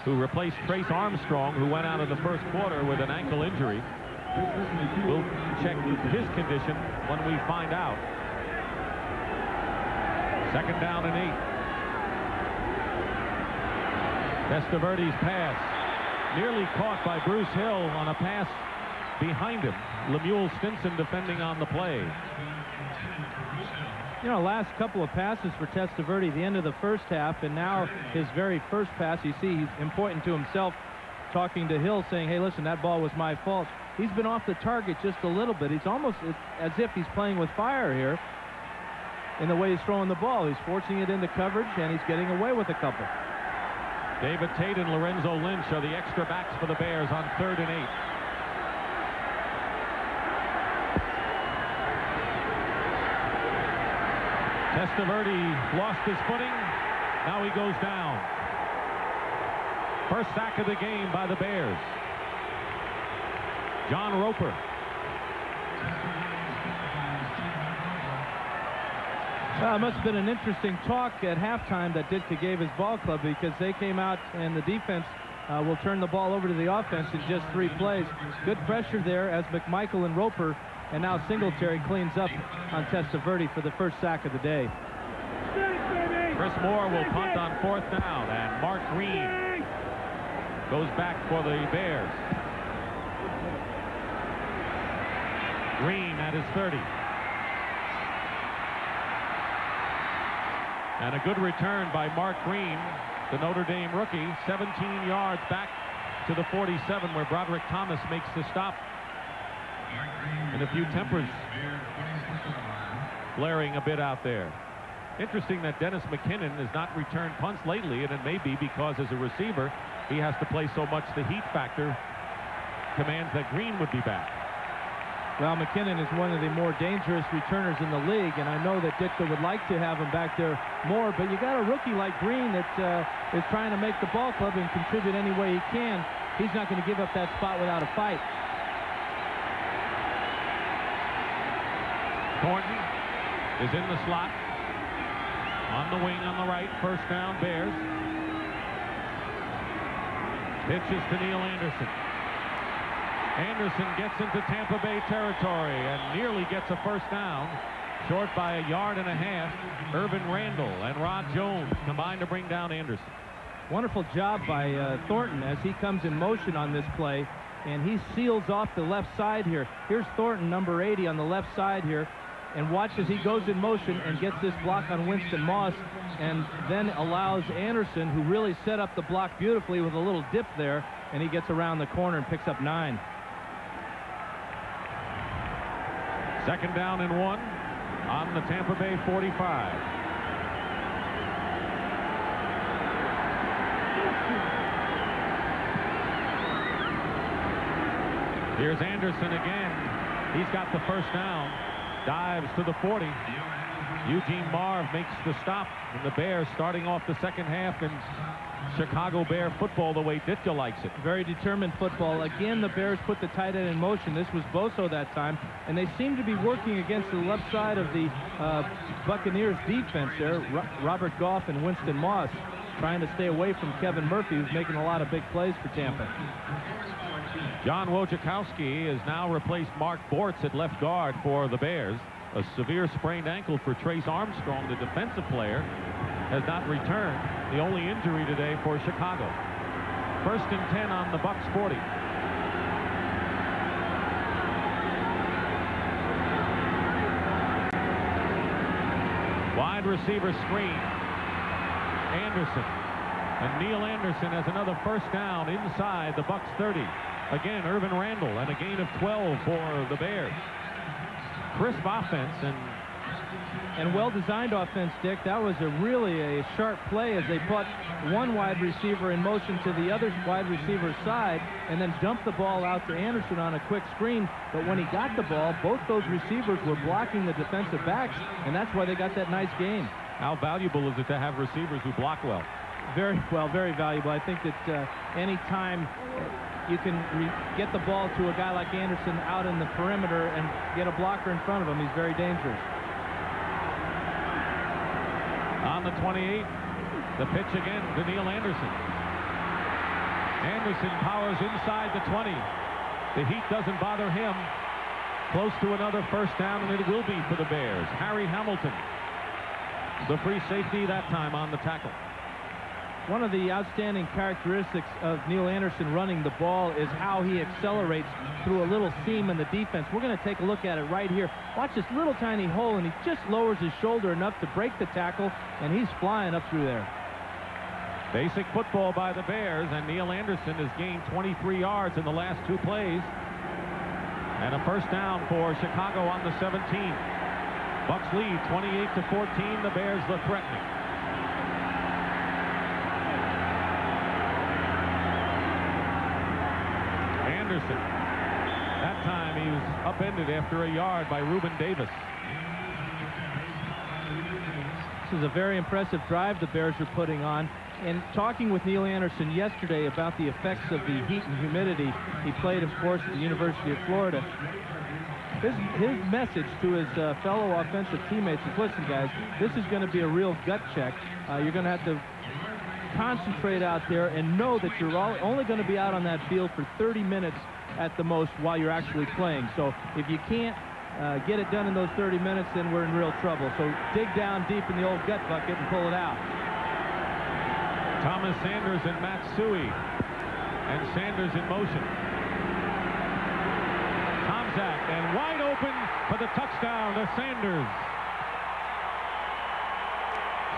who replaced Trace Armstrong, who went out in the first quarter with an ankle injury. We'll check his condition when we find out. Second down and 8. Testaverde's pass nearly caught by Bruce Hill on a pass behind him. Lemuel Stinson defending on the play. You know, last couple of passes for Testaverde, the end of the first half, and now his very first pass, you see he's important to himself, talking to Hill, saying, hey, listen, that ball was my fault. He's been off the target just a little bit. He's almost as if he's playing with fire here in the way he's throwing the ball. He's forcing it into coverage, and he's getting away with a couple. David Tate and Lorenzo Lynch are the extra backs for the Bears on 3rd and 8. Testaverde lost his footing. Now he goes down. First sack of the game by the Bears. John Roper. Well, it must have been an interesting talk at halftime that Ditka gave his ball club, because they came out and the defense will turn the ball over to the offense in just 3 plays. Good pressure there as McMichael and Roper, and now Singletary cleans up on Testaverde for the first sack of the day. Chris Moore will punt on 4th down, and Mark Green goes back for the Bears. Green at his 30. And a good return by Mark Green, the Notre Dame rookie, 17 yards back to the 47, where Broderick Thomas makes the stop. And a few tempers blaring a bit out there. Interesting that Dennis McKinnon has not returned punts lately, and it may be because as a receiver he has to play so much. The heat factor commands that Green would be back. Well, McKinnon is one of the more dangerous returners in the league, and I know that Ditka would like to have him back there more, but you got a rookie like Green that is trying to make the ball club and contribute any way he can. He's not going to give up that spot without a fight. Thornton is in the slot. On the wing on the right, 1st down, Bears. Pitches to Neil Anderson. Anderson gets into Tampa Bay territory and nearly gets a 1st down. Short by 1.5 yards. Urban Randall and Rod Jones combine to bring down Anderson. Wonderful job by Thornton as he comes in motion on this play, and he seals off the left side here. Here's Thornton, number 80, on the left side here. And watch as he goes in motion and gets this block on Winston Moss, and then allows Anderson, who really set up the block beautifully with a little dip there, and he gets around the corner and picks up 9. 2nd down and 1 on the Tampa Bay 45. Here's Anderson again. He's got the 1st down. Dives to the 40. Eugene Marv makes the stop, and the Bears starting off the second half in Chicago Bear football the way Ditka likes it. Very determined football. Again, the Bears put the tight end in motion. This was Boso that time, and they seem to be working against the left side of the Buccaneers defense there. Robert Goff and Winston Moss trying to stay away from Kevin Murphy, who's making a lot of big plays for Tampa. John Wojciechowski has now replaced Mark Bortz at left guard for the Bears. A severe sprained ankle for Trace Armstrong, the defensive player, has not returned. The only injury today for Chicago. 1st and 10 on the Bucs 40. Wide receiver screen. Anderson. And Neil Anderson has another 1st down inside the Bucs 30. Again, Urban Randall, and a gain of 12 for the Bears. Crisp offense and well-designed offense, Dick. That was really a sharp play as they put one wide receiver in motion to the other wide receiver's side and then dumped the ball out to Anderson on a quick screen. But when he got the ball, both those receivers were blocking the defensive backs, and that's why they got that nice gain. How valuable is it to have receivers who block well? Very well, very valuable. I think that any time you can get the ball to a guy like Anderson out in the perimeter and get a blocker in front of him, he's very dangerous. On the 28, the pitch again to Neil Anderson. Anderson powers inside the 20. The heat doesn't bother him. Close to another 1st down, and it will be for the Bears. Harry Hamilton, the free safety that time on the tackle. One of the outstanding characteristics of Neil Anderson running the ball is how he accelerates through a little seam in the defense. We're going to take a look at it right here. Watch this little tiny hole, and he just lowers his shoulder enough to break the tackle, and he's flying up through there. Basic football by the Bears, and Neil Anderson has gained 23 yards in the last 2 plays. And a first down for Chicago on the 17. Bucks lead 28-14. The Bears look threatening. Anderson. That time he was upended after a yard by Reuben Davis. This is a very impressive drive the Bears are putting on. And talking with Neil Anderson yesterday about the effects of the heat and humidity, he played, of course, at the University of Florida. His message to his fellow offensive teammates is, listen, guys, this is going to be a real gut check. You're going to have to concentrate out there and know that you're only going to be out on that field for 30 minutes at the most while you're actually playing. So if you can't get it done in those 30 minutes, then we're in real trouble. So dig down deep in the old gut bucket and pull it out. Thomas Sanders and Matt Suey, and Sanders in motion. Tomczak, and wide open for the touchdown to Sanders.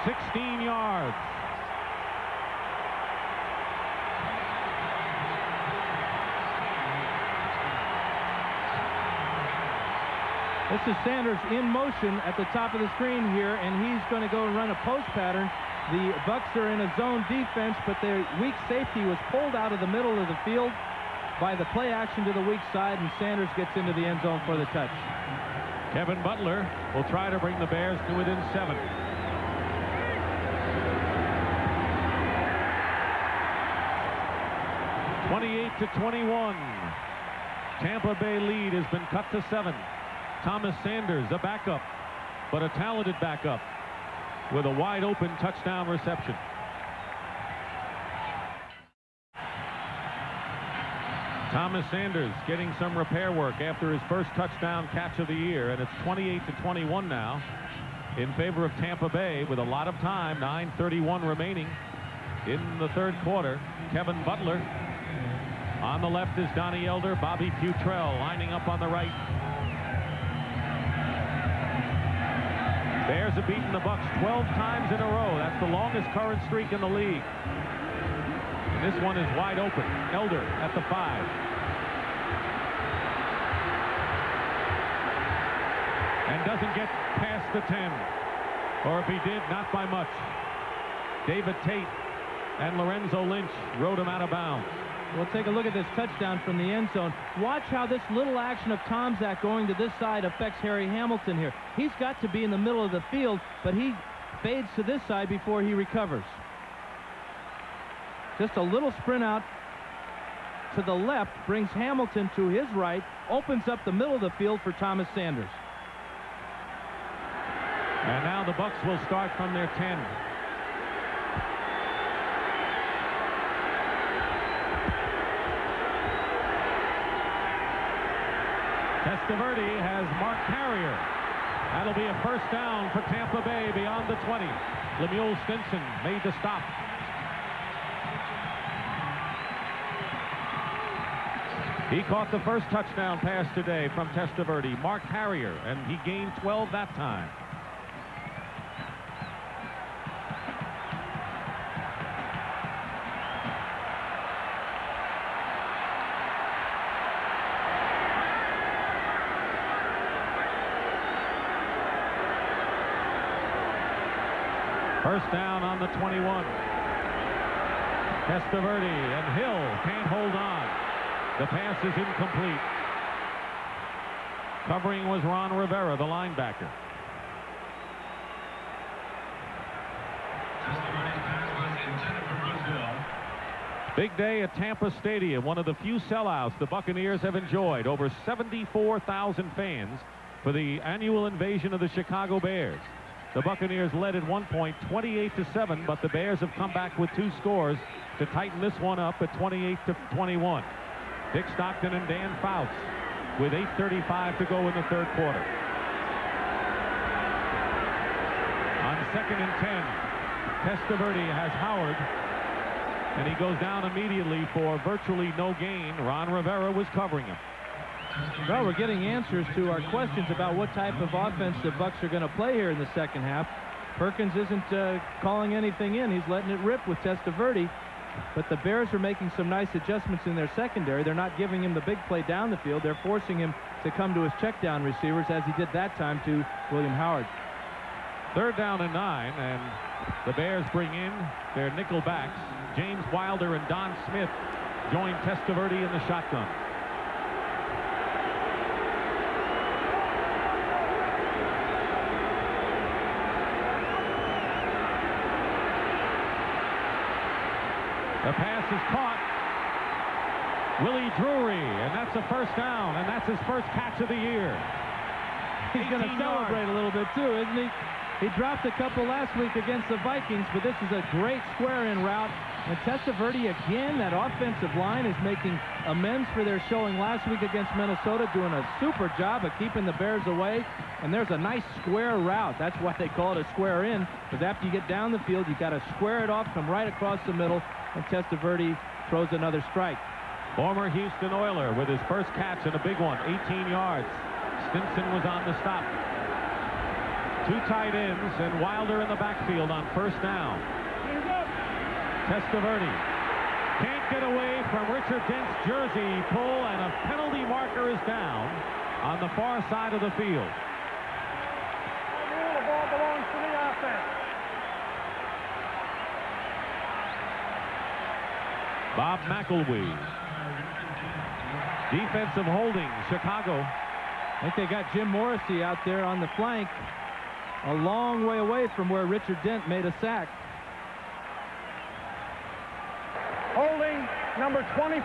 16 yards. This is Sanders in motion at the top of the screen here, and he's going to go and run a post pattern. The Bucks are in a zone defense, but their weak safety was pulled out of the middle of the field by the play action to the weak side, and Sanders gets into the end zone for the touch. Kevin Butler will try to bring the Bears to within 7. (28-21). Tampa Bay lead has been cut to 7. Thomas Sanders, a backup, but a talented backup, with a wide-open touchdown reception. Thomas Sanders getting some repair work after his first touchdown catch of the year, and it's 28-21 now in favor of Tampa Bay with a lot of time, 9:31 remaining in the third quarter. Kevin Butler. On the left is Donnie Elder, Bobby Futrell lining up on the right. Bears have beaten the Bucks 12 times in a row. That's the longest current streak in the league. And this one is wide open. Elder at the 5. And doesn't get past the 10. Or if he did, not by much. David Tate and Lorenzo Lynch rode him out of bounds. We'll take a look at this touchdown from the end zone. Watch how this little action of Tomczak going to this side affects Harry Hamilton here. He's got to be in the middle of the field, but he fades to this side before he recovers. Just a little sprint out to the left brings Hamilton to his right, opens up the middle of the field for Thomas Sanders. And now the Bucks will start from their 10. Testaverde has Mark Carrier. That'll be a first down for Tampa Bay beyond the 20. Lemuel Stinson made the stop. He caught the first touchdown pass today from Testaverde, Mark Carrier, and he gained 12 that time. First down on the 21. Testaverde and Hill can't hold on. The pass is incomplete. Covering was Ron Rivera, the linebacker. Testaverde's pass was intended for Bruceville. Big day at Tampa Stadium, one of the few sellouts the Buccaneers have enjoyed. Over 74,000 fans for the annual invasion of the Chicago Bears. The Buccaneers led at one point 28-7, but the Bears have come back with 2 scores to tighten this one up at 28-21. Dick Stockton and Dan Fouts with 8:35 to go in the third quarter. On 2nd and 10, Testaverde has Howard And he goes down immediately for virtually no gain. Ron Rivera was covering him. Well, we're getting answers to our questions about what type of offense the Bucs are going to play here in the second half. Perkins isn't calling anything in. He's letting it rip with Testaverde. But the Bears are making some nice adjustments in their secondary. They're not giving him the big play down the field. They're forcing him to come to his check down receivers, as he did that time to William Howard. 3rd down and 9, and the Bears bring in their nickel backs. James Wilder and Don Smith join Testaverde in the shotgun. The pass is caught. Willie Drury, and that's a first down, and that's his first catch of the year. He's going to celebrate a little bit too, isn't he? He dropped a couple last week against the Vikings, but this is a great square-in route. And Testaverde again, that offensive line is making amends for their showing last week against Minnesota, doing a super job of keeping the Bears away. And there's a nice square route. That's why they call it a square in, because after you get down the field, you got to square it off, come right across the middle, and Testaverde throws another strike. Former Houston Oiler with his first catch and a big one, 18 yards. Stinson was on the stop. 2 tight ends and Wilder in the backfield on first down. Testaverde can't get away from Richard Dent's jersey pull, and a penalty marker is down on the far side of the field. The ball belongs to the offense. Bob McElwee. Defensive holding, Chicago. I think they got Jim Morrissey out there on the flank, a long way away from where Richard Dent made a sack. Holding, number 24,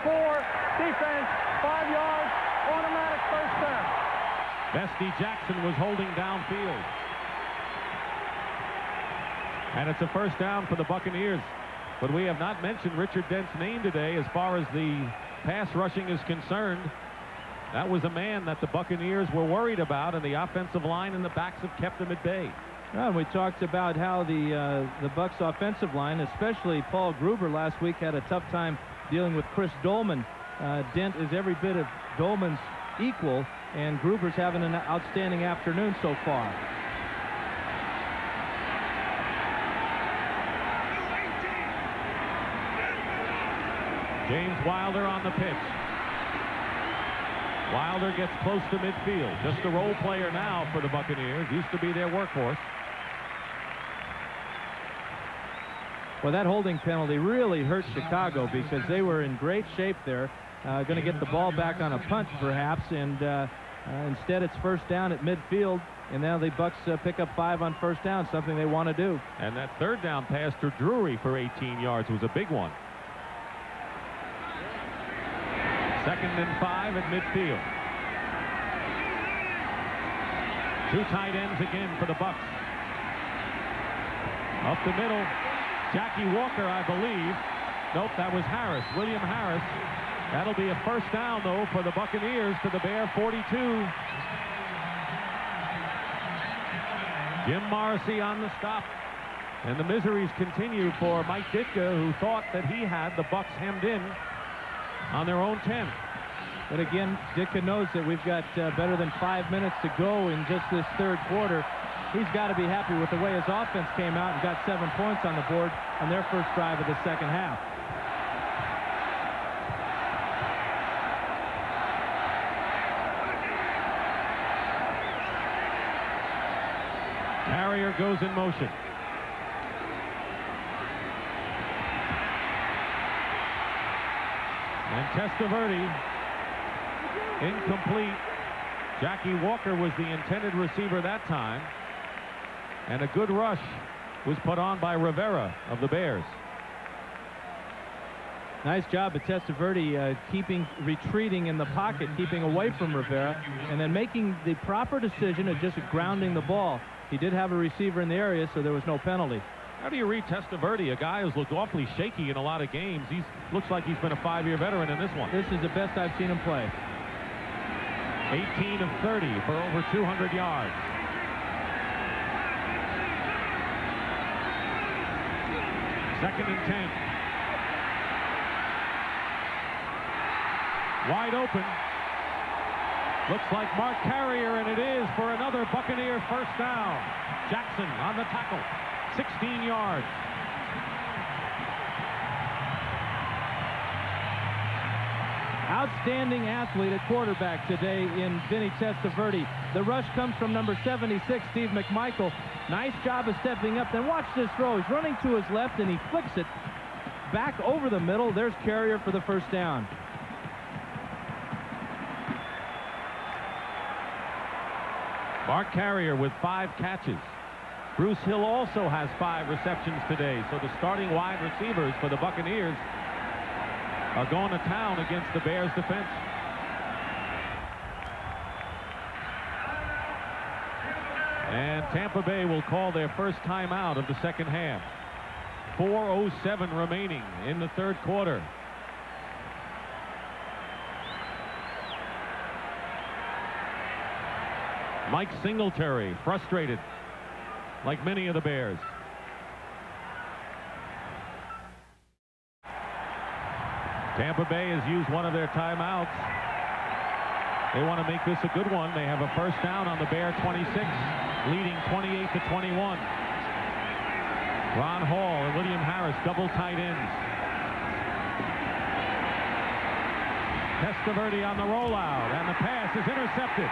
defense, 5 yards, automatic first down. Bestie Jackson was holding downfield. And it's a first down for the Buccaneers. But we have not mentioned Richard Dent's name today as far as the pass rushing is concerned. That was a man that the Buccaneers were worried about, and the offensive line and the backs have kept him at bay. Well, we talked about how the Bucs offensive line, especially Paul Gruber last week, had a tough time dealing with Chris Dolman. Dent is every bit of Dolman's equal, and Gruber's having an outstanding afternoon so far. James Wilder on the pitch. Wilder gets close to midfield. Just a role player now for the Buccaneers. Used to be their workhorse. Well, that holding penalty really hurt Chicago because they were in great shape there. Going to get the ball back on a punt, perhaps, and instead it's first down at midfield, and now the Bucs pick up 5 on first down, something they want to do. And that third down pass to Drury for 18 yards was a big one. 2nd and 5 at midfield. 2 tight ends again for the Bucs. Up the middle, Jackie Walker, I believe. Nope, that was Harris, William Harris. That'll be a first down, though, for the Buccaneers to the Bear 42. Jim Morrissey on the stop. And the miseries continue for Mike Ditka, who thought that he had the Bucs hemmed in on their own 10. But again, Ditka knows that we've got better than 5 minutes to go in just this third quarter. He's got to be happy with the way his offense came out and got 7 points on the board on their first drive of the second half. Carrier goes in motion. And Testaverde, incomplete. Jackie Walker was the intended receiver that time. And a good rush was put on by Rivera of the Bears. Nice job at Testaverde retreating in the pocket, keeping away from Rivera, and then making the proper decision of just grounding the ball. He did have a receiver in the area, so there was no penalty. How do you read Testaverde, a guy who's looked awfully shaky in a lot of games? He looks like he's been a 5-year veteran in this one. This is the best I've seen him play. 18 of 30 for over 200 yards. Second and 10. wide open. Looks like Mark Carrier, and it is for another Buccaneer first down. Jackson on the tackle, 16 yards. Outstanding athlete at quarterback today in Vinny Testaverde. The rush comes from number 76, Steve McMichael. Nice job of stepping up. Then watch this throw. He's running to his left, and he flicks it back over the middle. There's Carrier for the first down. Mark Carrier with 5 catches. Bruce Hill also has 5 receptions today. So the starting wide receivers for the Buccaneers are going to town against the Bears defense. And Tampa Bay will call their first timeout of the second half. 4:07 remaining in the third quarter. Mike Singletary frustrated, like many of the Bears. Tampa Bay has used one of their timeouts. They want to make this a good one. They have a first down on the Bear 26, leading 28-21. Ron Hall and William Harris, double tight ends. Testaverde on the rollout, and the pass is intercepted.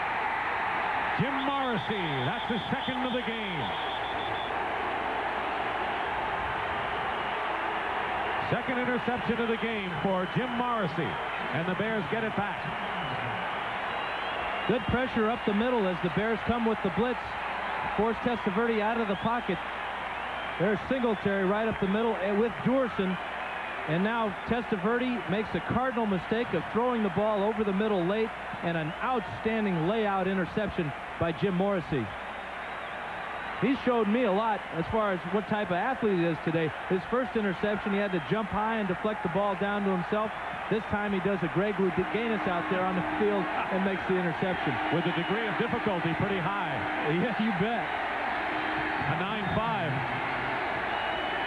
Jim Morrissey, that's his second of the game. Second interception of the game for Jim Morrissey, and the Bears get it back. Good pressure up the middle as the Bears come with the blitz. Force Testaverde out of the pocket. There's Singletary right up the middle with Doerson. And now Testaverde makes a cardinal mistake of throwing the ball over the middle late, and an outstanding layout interception by Jim Morrissey. He's showed me a lot as far as what type of athlete he is today. His first interception, he had to jump high and deflect the ball down to himself. This time he does a Greg Louganis out there on the field and makes the interception. With a degree of difficulty pretty high. Yeah, you bet. A 9-5.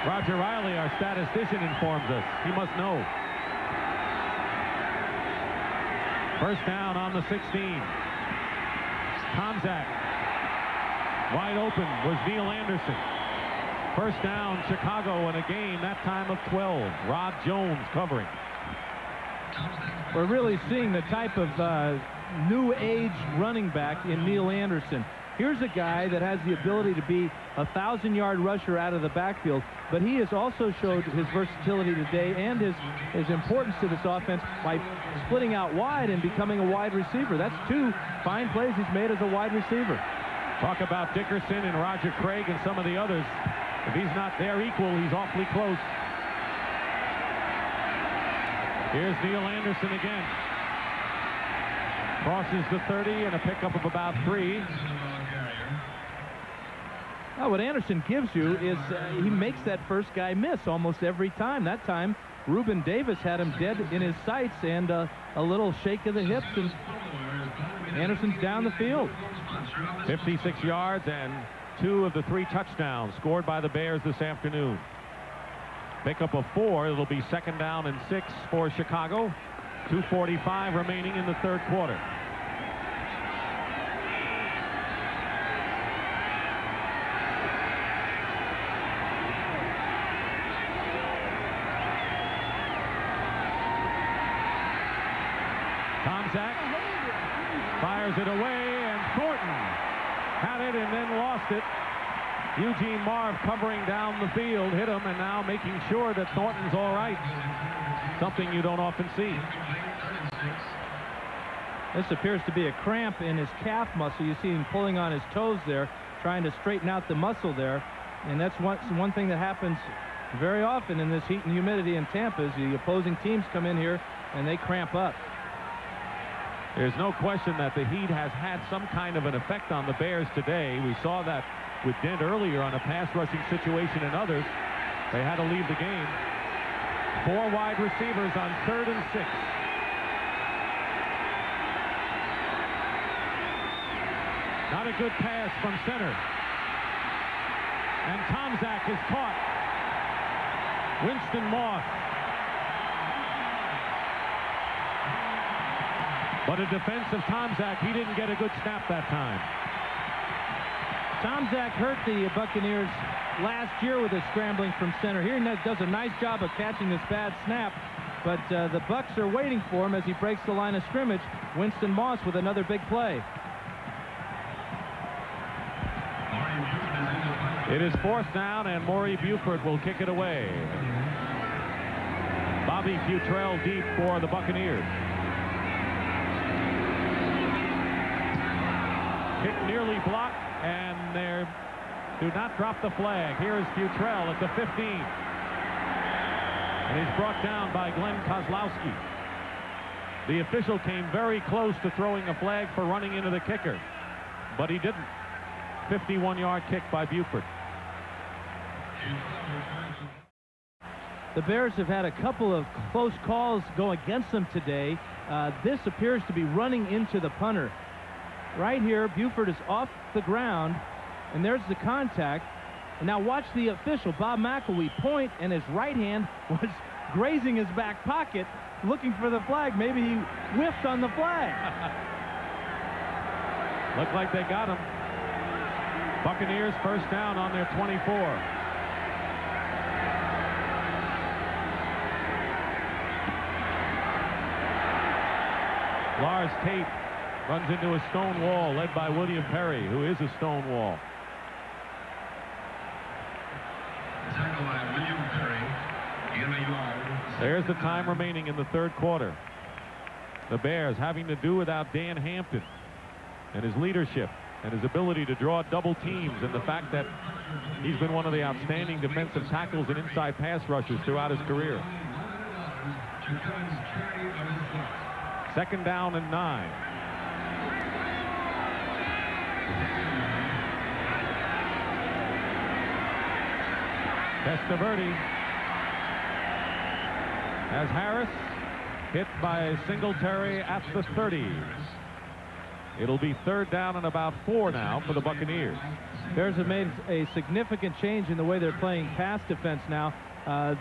Roger Riley, our statistician, informs us. He must know. First down on the 16. Tomzak. Wide open was Neil Anderson. First down, Chicago, in a game that time of 12. Rod Jones covering. We're really seeing the type of new age running back in Neil Anderson. Here's a guy that has the ability to be a 1,000-yard rusher out of the backfield, but he has also showed his versatility today and his importance to this offense by splitting out wide and becoming a wide receiver. That's 2 fine plays he's made as a wide receiver. Talk about Dickerson and Roger Craig and some of the others. If he's not their equal, he's awfully close. Here's Neil Anderson again. Crosses the 30 and a pickup of about 3. Now, what Anderson gives you is he makes that first guy miss almost every time. That time, Reuben Davis had him dead in his sights, and a little shake of the hips, and Anderson's down the field. 56 yards and 2 of the 3 touchdowns scored by the Bears this afternoon. Pickup of 4. It'll be second down and 6 for Chicago. 2:45 remaining in the third quarter. Tomzak fires it away, and Thornton had it and then lost it. Eugene Marv covering down the field, hit him, and now making sure that Thornton's all right. Something you don't often see. This appears to be a cramp in his calf muscle. You see him pulling on his toes there, trying to straighten out the muscle there. And that's one thing that happens very often in this heat and humidity in Tampa is the opposing teams come in here and they cramp up. There's no question that the heat has had some kind of an effect on the Bears today. We saw that with Dent earlier on a pass rushing situation and others. They had to leave the game. 4 wide receivers on 3rd and 6. Not a good pass from center. And Tomzak is caught. Winston Moss. But a defensive Tomczak, he didn't get a good snap that time. Tomczak hurt the Buccaneers last year with his scrambling from center. Here he does a nice job of catching this bad snap, but the Bucs are waiting for him as he breaks the line of scrimmage. Winston Moss with another big play. It is 4th down, and Maury Buford will kick it away. Bobby Futrell deep for the Buccaneers. Kick nearly blocked, and they do not drop the flag. Here is Futrell at the 15. And he's brought down by Glenn Kozlowski. The official came very close to throwing a flag for running into the kicker, but he didn't. 51-yard kick by Buford. The Bears have had a couple of close calls go against them today. This appears to be running into the punter. Right here, Buford is off the ground, and there's the contact. And now watch the official, Bob McElwee, point, and his right hand was grazing his back pocket, looking for the flag. Maybe he whiffed on the flag. Looked like they got him. Buccaneers 1st down on their 24. Lars Tate runs into a stone wall led by William Perry, who is a stone wall. Tackle by William Perry. There's the time remaining in the 3rd quarter. The Bears having to do without Dan Hampton and his leadership and his ability to draw double teams, and the fact that he's been one of the outstanding defensive tackles and inside pass rushers throughout his career. 2nd down and 9. Testaverde has Harris hit by Singletary at the 30. It'll be 3rd down and about 4 now for the Buccaneers. Bears have made a significant change in the way they're playing pass defense now.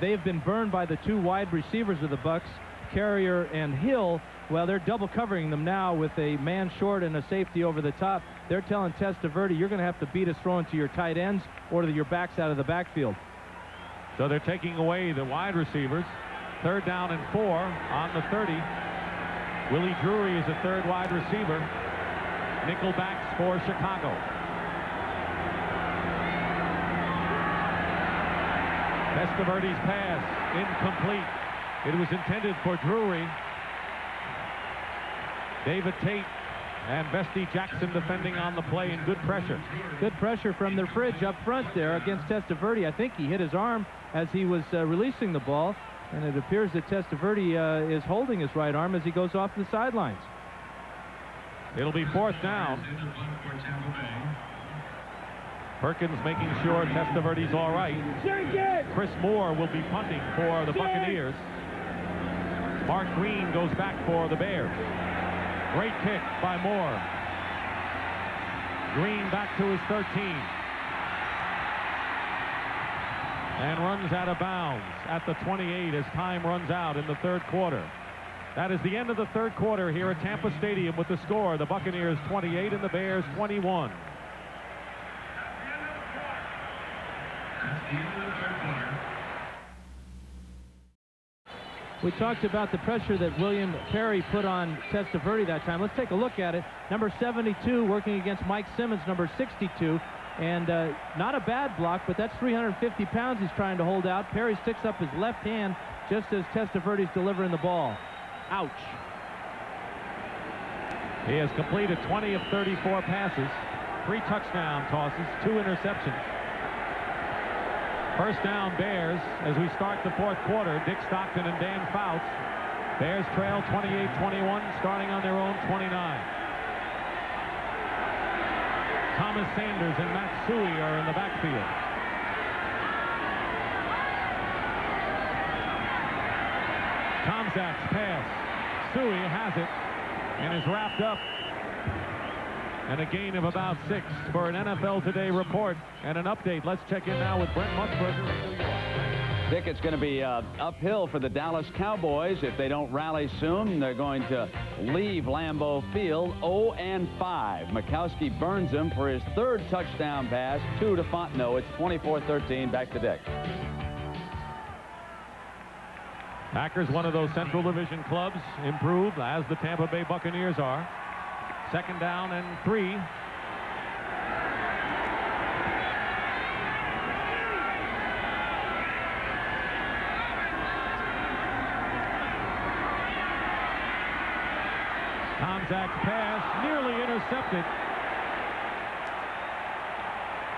They've been burned by the 2 wide receivers of the Bucs, Carrier and Hill. Well, they're double covering them now with a man short and a safety over the top. They're telling Testaverde, you're going to have to beat us throwing to your tight ends or to your backs out of the backfield. So they're taking away the wide receivers. 3rd down and 4 on the 30. Willie Drury is a 3rd wide receiver. Nickel backs for Chicago. Testaverde's pass incomplete. It was intended for Drury. David Tate and Bestie Jackson defending on the play, and good pressure. Good pressure from the fridge up front there against Testaverde. I think he hit his arm as he was releasing the ball, and it appears that Testaverde is holding his right arm as he goes off the sidelines. It'll be 4th down. Perkins making sure Testaverde's all right. Chris Moore will be punting for the Buccaneers. Mark Green goes back for the Bears. Great kick by Moore. Green back to his 13. And runs out of bounds at the 28 as time runs out in the 3rd quarter. That is the end of the 3rd quarter here at Tampa Stadium with the score, the Buccaneers 28 and the Bears 21. We talked about the pressure that William Perry put on Testaverde that time. Let's take a look at it. Number 72 working against Mike Simmons, number 62. And not a bad block, but that's 350 pounds he's trying to hold out. Perry sticks up his left hand just as Testaverde's delivering the ball. Ouch. He has completed 20 of 34 passes, 3 touchdown tosses, 2 interceptions. 1st down Bears as we start the 4th quarter. Dick Stockton and Dan Fouts. Bears trail 28-21, starting on their own 29. Thomas Sanders and Matt Suhey are in the backfield. Tomczak's pass. Suhey has it and is wrapped up. And a gain of about 6 for an NFL Today report and an update. Let's check in now with Brent Musburger in New York. Dick, it's going to be uphill for the Dallas Cowboys. If they don't rally soon, they're going to leave Lambeau Field 0-5. Mikowski burns him for his third touchdown pass, 2 to Fontenot. It's 24-13. Back to Dick. Packers, one of those Central Division clubs, improved as the Tampa Bay Buccaneers are. 2nd down and 3. Tomczak's pass nearly intercepted.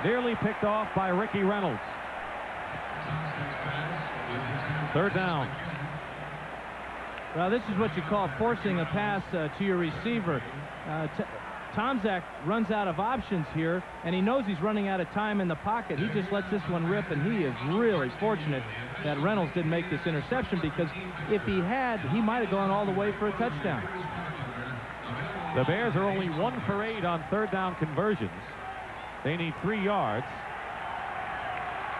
Nearly picked off by Ricky Reynolds. 3rd down. Well, this is what you call forcing a pass to your receiver. Tomczak runs out of options here, and he knows he's running out of time in the pocket. He just lets this one rip, and he is really fortunate that Reynolds didn't make this interception, because if he had, he might have gone all the way for a touchdown. The Bears are only 1 for 8 on 3rd down conversions. They need 3 yards.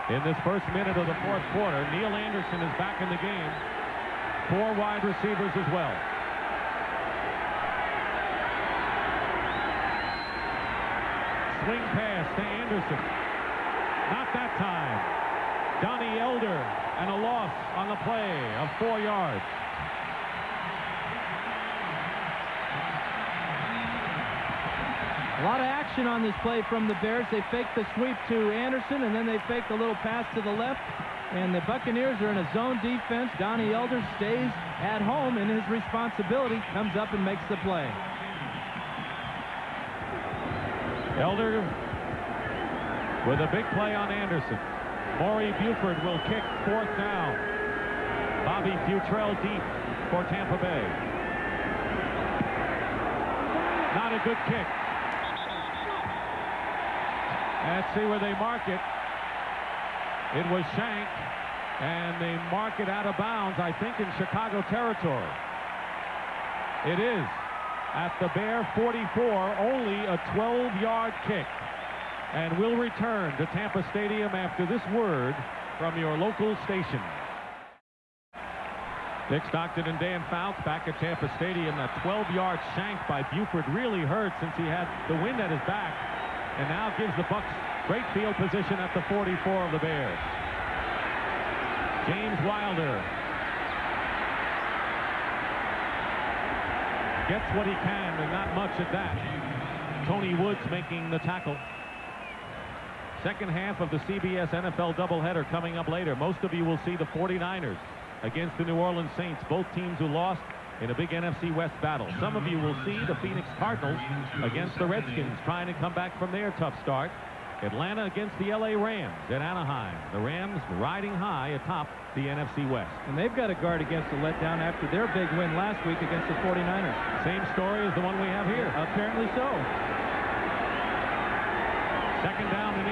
In this first minute of the 4th quarter, Neil Anderson is back in the game. 4 wide receivers as well. Swing pass to Anderson. Not that time. Donnie Elder, and a loss on the play of 4 yards. A lot of action on this play from the Bears. They faked the sweep to Anderson, and then they faked a little pass to the left. And the Buccaneers are in a zone defense. Donnie Elder stays at home in his responsibility, comes up and makes the play. Elder with a big play on Anderson. Maury Buford will kick 4th down. Bobby Futrell deep for Tampa Bay. Not a good kick. Let's see where they mark it. It was Shank, and they mark it out of bounds, I think, in Chicago territory. It is at the Bear 44, only a 12-yard kick, and will return to Tampa Stadium after this word from your local station. Dick Stockton and Dan Fouts back at Tampa Stadium. That 12-yard shank by Buford really hurt, since he had the wind at his back, and now gives the Bucs great field position at the 44 of the Bears. James Wilder gets what he can, and not much at that. Tony Woods making the tackle. Second half of the CBS NFL doubleheader coming up later. Most of you will see the 49ers against the New Orleans Saints, both teams who lost in a big NFC West battle. Some of you will see the Phoenix Cardinals against the Redskins, trying to come back from their tough start. Atlanta against the LA Rams at Anaheim. The Rams riding high atop the NFC West. And they've got to guard against the letdown after their big win last week against the 49ers. Same story as the one we have here. Apparently so. 2nd down and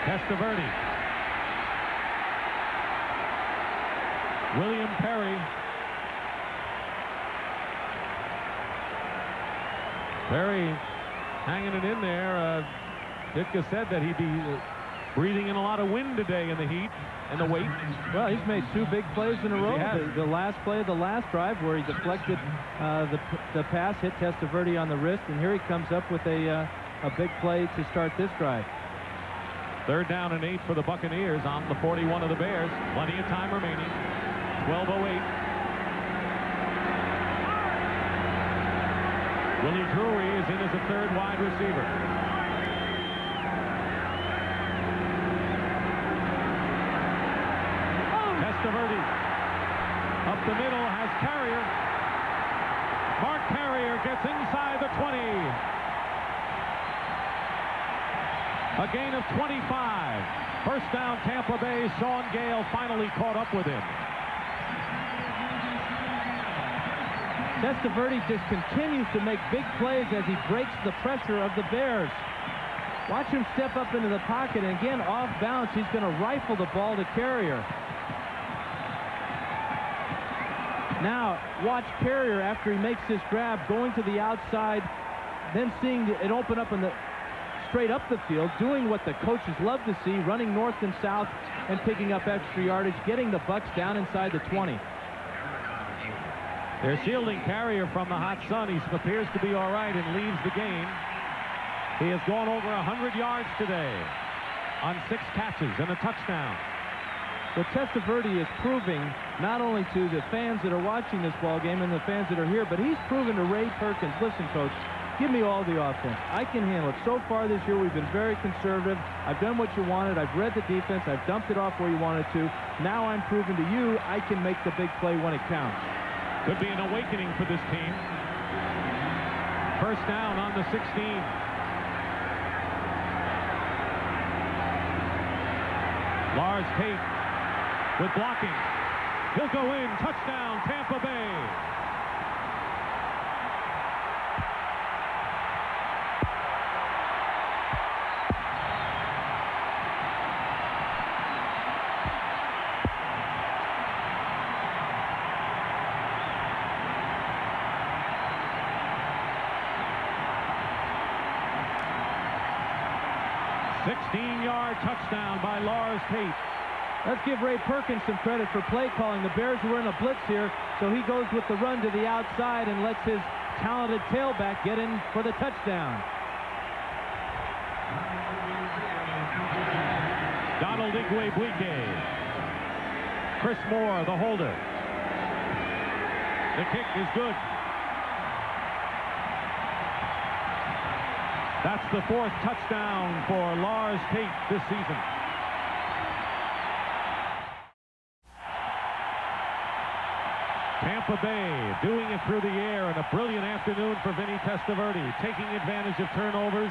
8. Testaverde. William Perry. Perry hanging it in there. Ditka said that he'd be breathing in a lot of wind today in the heat and the weight. Well, he's made 2 big plays in a row. The last play of the last drive, where he deflected the pass, hit Testaverde on the wrist, and here he comes up with a big play to start this drive. 3rd down and 8 for the Buccaneers on the 41 of the Bears. Plenty of time remaining. 12:08. Willie Drury is in as a 3rd wide receiver. Testaverde up the middle has Carrier. Mark Carrier gets inside the 20. A gain of 25. First down, Tampa Bay. Sean Gale finally caught up with him. Testaverde just continues to make big plays as he breaks the pressure of the Bears. Watch him step up into the pocket, and again, off balance, he's going to rifle the ball to Carrier. Now, watch Carrier after he makes this grab, going to the outside, then seeing it open up in the straight up the field, doing what the coaches love to see, running north and south and picking up extra yardage, getting the Bucs down inside the 20. Their shielding carrier from the hot sun, he appears to be all right and leaves the game. He has gone over 100 yards today on 6 catches and a touchdown. Well, Testaverde is proving not only to the fans that are watching this ball game and the fans that are here, but he's proven to Ray Perkins, listen, Coach, give me all the offense. I can handle it. So far this year, we've been very conservative. I've done what you wanted. I've read the defense. I've dumped it off where you wanted to. Now I'm proving to you I can make the big play when it counts. Could be an awakening for this team. First down on the 16. Lars Tate with blocking. He'll go in. Touchdown, Tampa Bay. Touchdown by Lars Tate. Let's give Ray Perkins some credit for play calling. The Bears were in a blitz here, so he goes with the run to the outside and lets his talented tailback get in for the touchdown. Donald Igwebuike. Chris Moore, the holder. The kick is good. That's the 4th touchdown for Lars Tate this season. Tampa Bay doing it through the air, and a brilliant afternoon for Vinny Testaverde, taking advantage of turnovers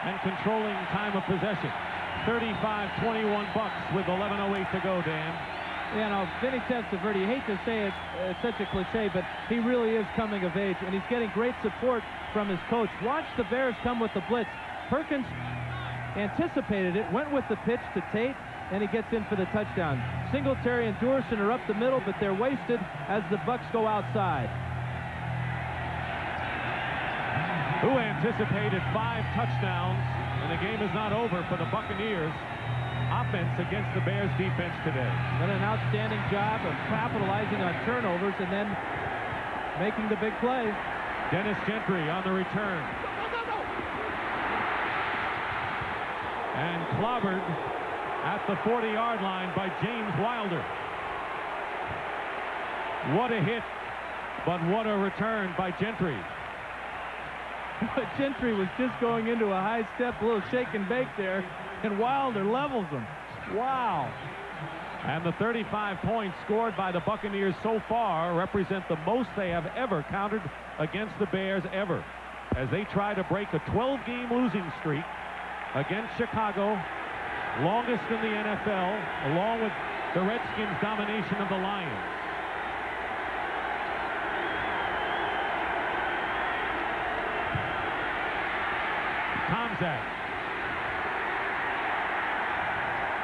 and controlling time of possession. 35-21 Bucs with 11:08 to go, Dan. You know, Vinny Testaverde, you hate to say it, it's such a cliche, but he really is coming of age, and he's getting great support from his coach. Watch the Bears come with the blitz. Perkins anticipated it, went with the pitch to Tate, and he gets in for the touchdown. Singletary and Doerson are up the middle, but they're wasted as the Bucs go outside. Who anticipated 5 touchdowns, and the game is not over for the Buccaneers offense against the Bears defense today. Done an outstanding job of capitalizing on turnovers and then making the big play. Dennis Gentry on the return. And clobbered at the 40-yard line by James Wilder. What a hit, but what a return by Gentry. But Gentry was just going into a high step, a little shake and bake there, and Wilder levels him. Wow. And the 35 points scored by the Buccaneers so far represent the most they have ever countered against the Bears ever, as they try to break a 12-game losing streak against Chicago, longest in the NFL, along with the Redskins' domination of the Lions. Tomczak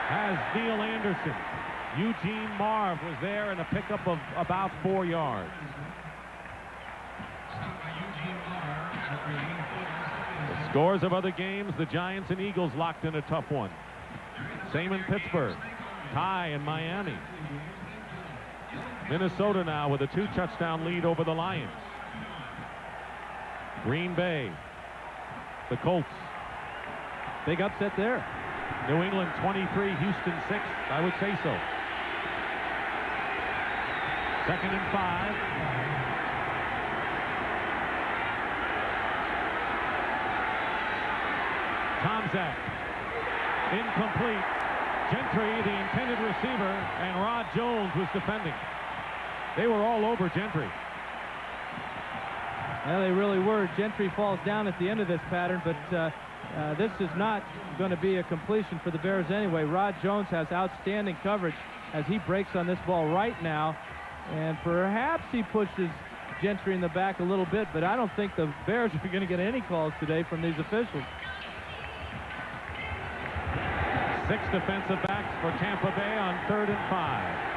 has Neil Anderson. Eugene Marv was there in a pickup of about 4 yards. The scores of other games, the Giants and Eagles locked in a tough one. Same in Pittsburgh. Tie in Miami. Minnesota now with a 2-touchdown lead over the Lions. Green Bay. The Colts. Big upset there. New England 23, Houston 6. I would say so. 2nd and 5. Tomczak. Incomplete. Gentry, the intended receiver, and Rod Jones was defending. They were all over Gentry. Yeah, they really were. Gentry falls down at the end of this pattern, but this is not going to be a completion for the Bears anyway. Rod Jones has outstanding coverage as he breaks on this ball right now, and perhaps he pushes Gentry in the back a little bit, but I don't think the Bears are going to get any calls today from these officials. 6 defensive backs for Tampa Bay on 3rd and 5.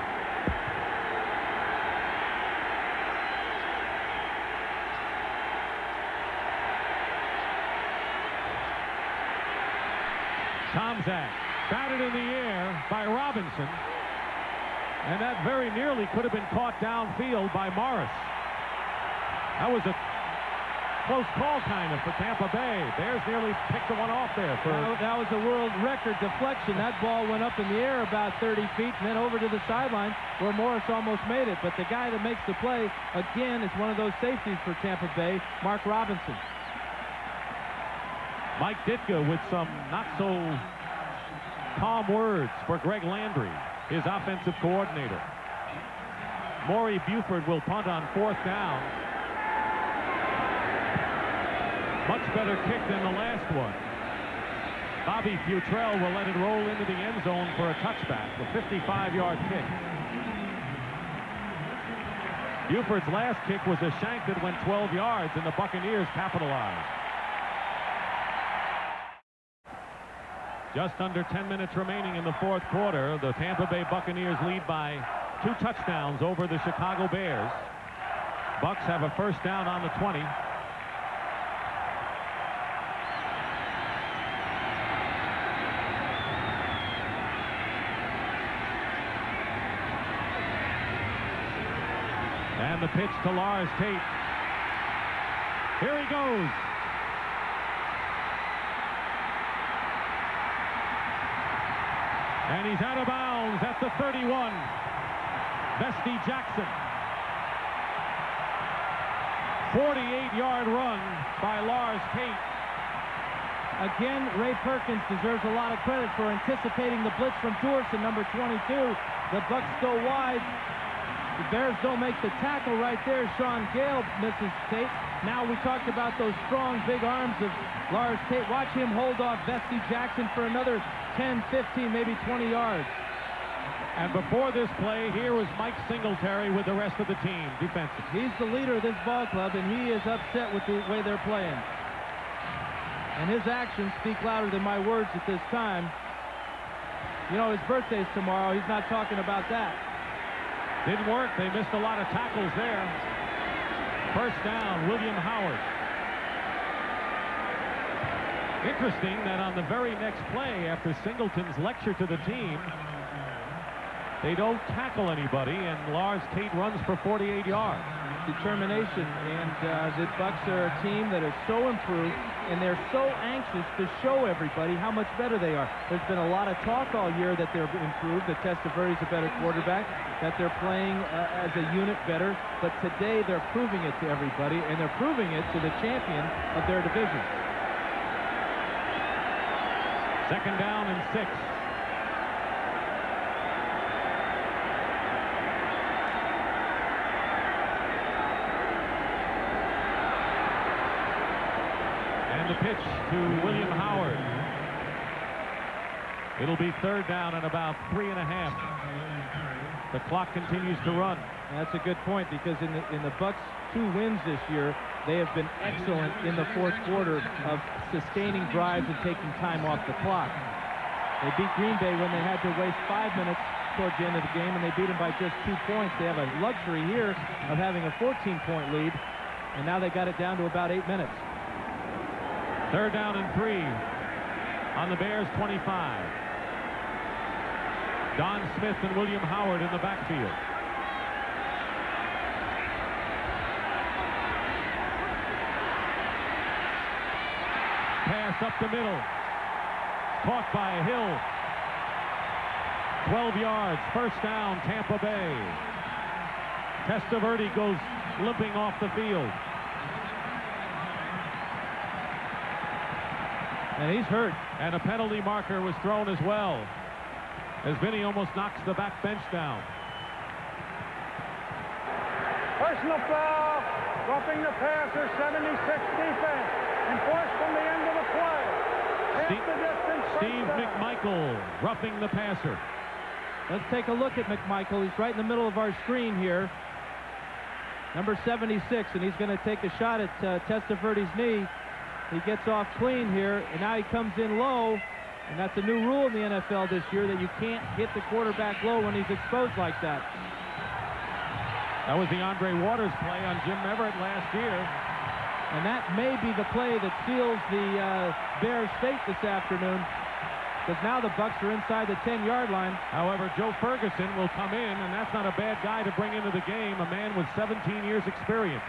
Tomczak batted in the air by Robinson. And that very nearly could have been caught downfield by Morris. That was a close call, kind of, for Tampa Bay. Bears nearly picked the one off there. That was a world record deflection. That ball went up in the air about 30 feet and then over to the sideline where Morris almost made it. But the guy that makes the play, again, is one of those safeties for Tampa Bay, Mark Robinson. Mike Ditka with some not-so calm words for Greg Landry, his offensive coordinator. Maury Buford will punt on 4th down. Much better kick than the last one. Bobby Futrell will let it roll into the end zone for a touchback, a 55-yard kick. Buford's last kick was a shank that went 12 yards, and the Buccaneers capitalized. Just under 10 minutes remaining in the 4th quarter. The Tampa Bay Buccaneers lead by 2 touchdowns over the Chicago Bears. Bucks have a first down on the 20. And the pitch to Lars Tate. Here he goes. And he's out of bounds at the 31. Vesty Jackson. 48-yard run by Lars Tate. Again, Ray Perkins deserves a lot of credit for anticipating the blitz from Doerson, number 22. The Bucks go wide. The Bears don't make the tackle right there. Sean Gale misses Tate. Now we talked about those strong, big arms of Lars Tate. Watch him hold off Vesty Jackson for another 10, 15, maybe 20 yards. And before this play, here was Mike Singletary with the rest of the team defensive. He's the leader of this ball club, and he is upset with the way they're playing. And his actions speak louder than my words at this time. You know, his birthday's tomorrow. He's not talking about that. Didn't work. They missed a lot of tackles there. First down, William Howard. Interesting that on the very next play, after Singleton's lecture to the team, they don't tackle anybody, and Lars Tate runs for 48 yards. Determination, and the Bucks are a team that is so improved, and they're so anxious to show everybody how much better they are. There's been a lot of talk all year that they're improved, that Testaverde's a better quarterback, that they're playing as a unit better, but today they're proving it to everybody, and they're proving it to the champion of their division. Second down and 6. The pitch to William Howard. It'll be third down and about 3.5. The clock continues to run. That's a good point, because in the Bucks' 2 wins this year, they have been excellent in the 4th quarter of sustaining drives and taking time off the clock. They beat Green Bay when they had to waste 5 minutes towards the end of the game, and they beat them by just 2 points. They have a luxury here of having a 14-point lead, and now they got it down to about 8 minutes. Third down and 3 on the Bears' 25. Don Smith and William Howard in the backfield. Pass up the middle. Caught by Hill. 12 yards. First down, Tampa Bay. Testaverde goes limping off the field. And he's hurt. And a penalty marker was thrown as well, as Vinny almost knocks the back bench down. Personal foul, roughing the passer, 76 defense, enforced from the end of the play. Steve McMichael roughing the passer. Let's take a look at McMichael. He's right in the middle of our screen here. Number 76, and he's going to take a shot at Testaverde's knee. He gets off clean here, and now he comes in low, and that's a new rule in the NFL this year, that you can't hit the quarterback low when he's exposed like that. That was the Andre Waters play on Jim Everett last year. And that may be the play that seals the Bears' fate this afternoon. because now the Bucs are inside the 10-yard line. However, Joe Ferguson will come in, and that's not a bad guy to bring into the game, a man with 17 years experience.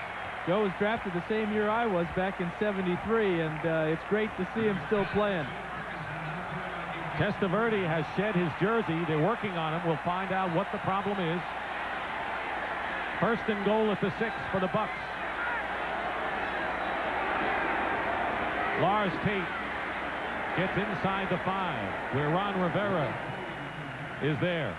Joe was drafted the same year I was, back in '73, and it's great to see him still playing. Testaverde has shed his jersey. They're working on him. We'll find out what the problem is. First and goal at the 6 for the Bucs. Lars Tate gets inside the 5, where Ron Rivera is there.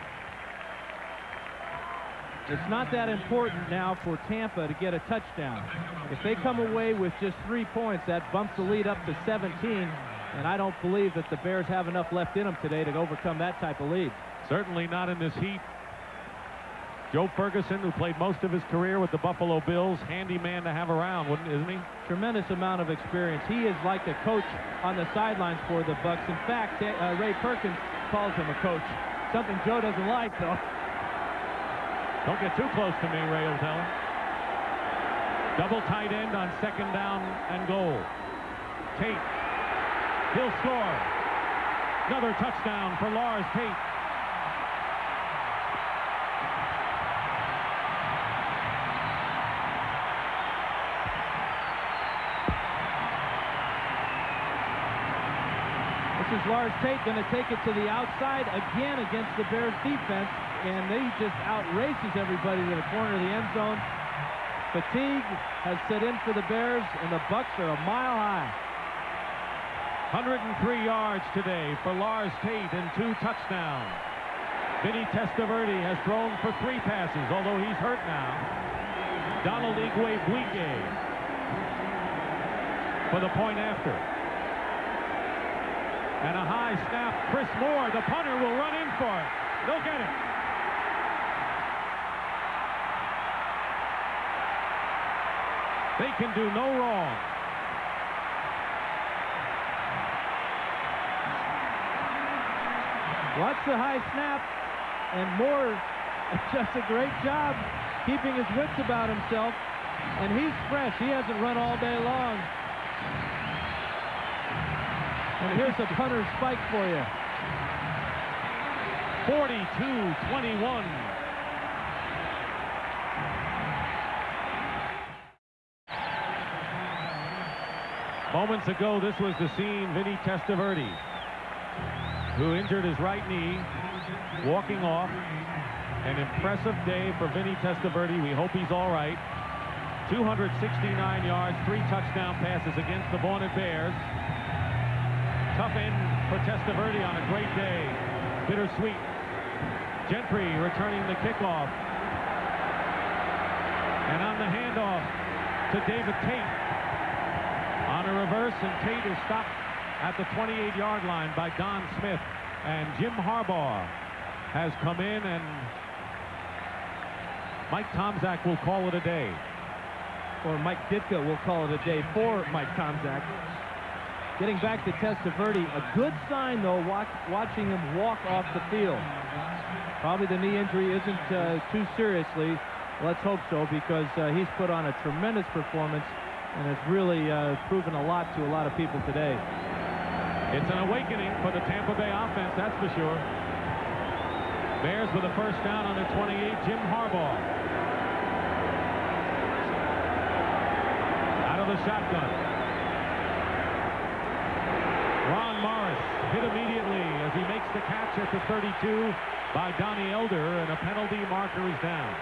It's not that important now for Tampa to get a touchdown. If they come away with just 3 points, that bumps the lead up to 17, and I don't believe that the Bears have enough left in them today to overcome that type of lead. Certainly not in this heat. Joe Ferguson, who played most of his career with the Buffalo Bills, handy man to have around, isn't he? Tremendous amount of experience. He is like a coach on the sidelines for the Bucs. In fact, Ray Perkins calls him a coach. Something Joe doesn't like, though. Don't get too close to me, Ray will tell him. Double tight end on 2nd down and goal. Tate. He'll score. Another touchdown for Lars Tate. This is Lars Tate going to take it to the outside again against the Bears defense, and they just outraces everybody to the corner of the end zone. Fatigue has set in for the Bears, and the Bucs are a mile high. 103 yards today for Lars Tate and 2 touchdowns. Vinny Testaverde has thrown for 3 passes, although he's hurt now. Donald Igwe-Buike for the point after. And a high snap. Chris Moore, the punter, will run in for it. They'll get it. They can do no wrong. Watch the high snap, and Moore does a great job keeping his wits about himself, and he's fresh. He hasn't run all day long. And here's a punter spike for you. 42-21. Moments ago, this was the scene. Vinny Testaverde, who injured his right knee, walking off. An impressive day for Vinny Testaverde. We hope he's all right. 269 yards, 3 touchdown passes against the vaunted Bears. Tough end for Testaverde on a great day. Bittersweet. Gentry returning the kickoff. And on the handoff to David Tate. On a reverse, and Tate is stopped at the 28-yard line by Don Smith. And Jim Harbaugh has come in, and Mike Tomczak will call it a day. Or Mike Ditka will call it a day for Mike Tomczak. Getting back to Testaverde, a good sign, though, watching him walk off the field. Probably the knee injury isn't too seriously. Let's hope so, because he's put on a tremendous performance and has really proven a lot to a lot of people today. It's an awakening for the Tampa Bay offense, that's for sure. Bears with a first down on the 28, Jim Harbaugh. Out of the shotgun. Ron Morris hit immediately as he makes the catch at the 32 by Donnie Elder, and a penalty marker is down.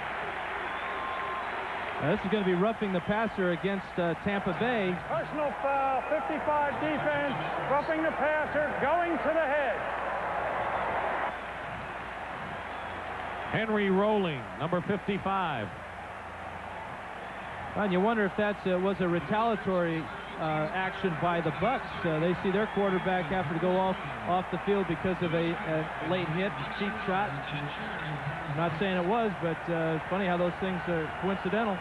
This is going to be roughing the passer against Tampa Bay. Personal foul, 55 defense, roughing the passer, going to the head. Henry Rolling, number 55. And you wonder if that was a retaliatory action by the Bucs. They see their quarterback having to go off the field because of a late hit, cheap shot. I'm not saying it was, but it's funny how those things are coincidental.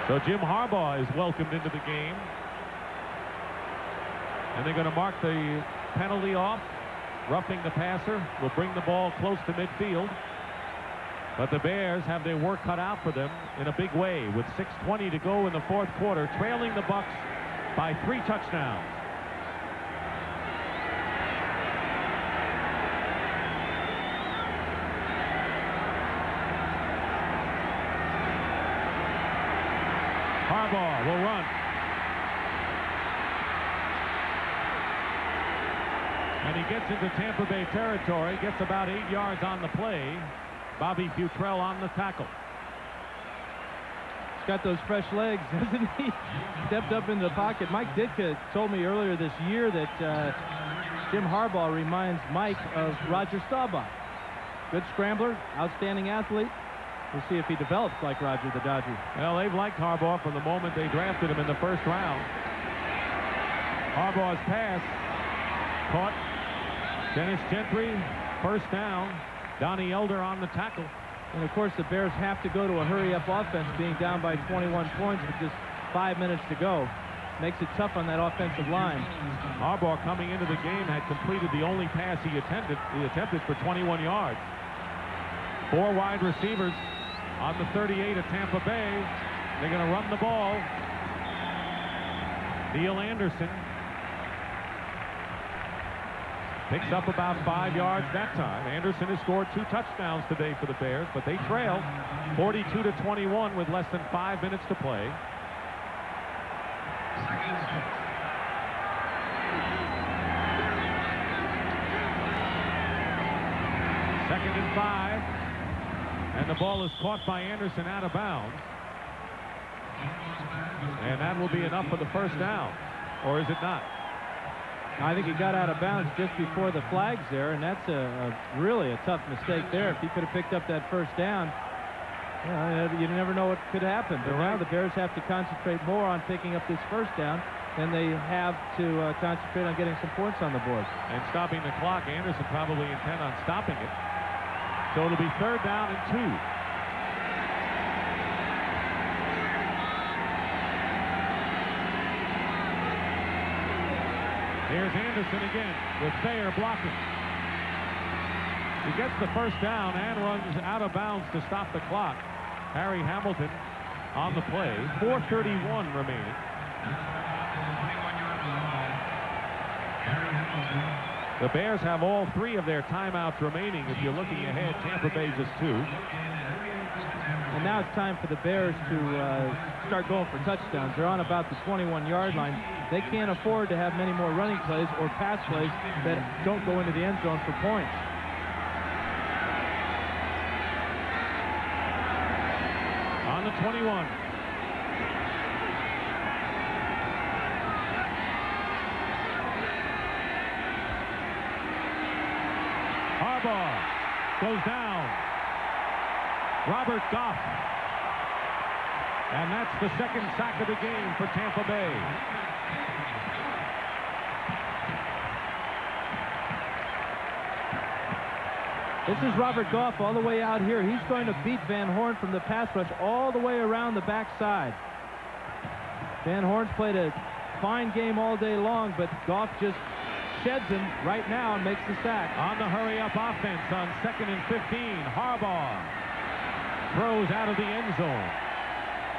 So Jim Harbaugh is welcomed into the game. And they're going to mark the penalty off. Roughing the passer will bring the ball close to midfield. But the Bears have their work cut out for them in a big way with 6:20 to go in the fourth quarter, trailing the Bucs by 3 touchdowns. Harbaugh will run. And he gets into Tampa Bay territory, gets about 8 yards on the play. Bobby Futrell on the tackle. He's got those fresh legs, hasn't he? Stepped up into the pocket. Mike Ditka told me earlier this year that Jim Harbaugh reminds Mike of Roger Staubach. Good scrambler, outstanding athlete. We'll see if he develops like Roger the Dodger. Well, they've liked Harbaugh from the moment they drafted him in the first round. Harbaugh's pass caught. Dennis Gentry, first down. Donnie Elder on the tackle. And of course, the Bears have to go to a hurry-up offense, being down by 21 points with just 5 minutes to go. Makes it tough on that offensive line. Harbaugh, coming into the game, had completed the only pass he attempted for 21 yards. 4 wide receivers on the 38 of Tampa Bay. They're going to run the ball. Neil Anderson picks up about 5 yards that time. Anderson has scored 2 touchdowns today for the Bears, but they trail 42-21 with less than 5 minutes to play. Second and 5. And the ball is caught by Anderson out of bounds. And that will be enough for the first down. Or is it not? I think he got out of bounds just before the flags there, and that's really a tough mistake there. If he could have picked up that first down, you never know what could happen. But now the Bears have to concentrate more on picking up this first down than they have to concentrate on getting some points on the board. And stopping the clock, Anderson probably intent on stopping it. So it'll be 3rd down and 2. Here's Anderson again with Thayer blocking. He gets the first down and runs out of bounds to stop the clock. Harry Hamilton on the play. 4:31 remaining. The Bears have all 3 of their timeouts remaining. If you're looking ahead, Tampa Bay just 2. And now it's time for the Bears to start going for touchdowns. They're on about the 21-yard line. They can't afford to have many more running plays or pass plays that don't go into the end zone for points. On the 21. Harbaugh goes down. Robert Goff. And that's the 2nd sack of the game for Tampa Bay. This is Robert Goff all the way out here. He's going to beat Van Horn from the pass rush all the way around the backside. Van Horn's played a fine game all day long, but Goff just sheds him right now and makes the sack. On the hurry-up offense on 2nd and 15, Harbaugh throws out of the end zone.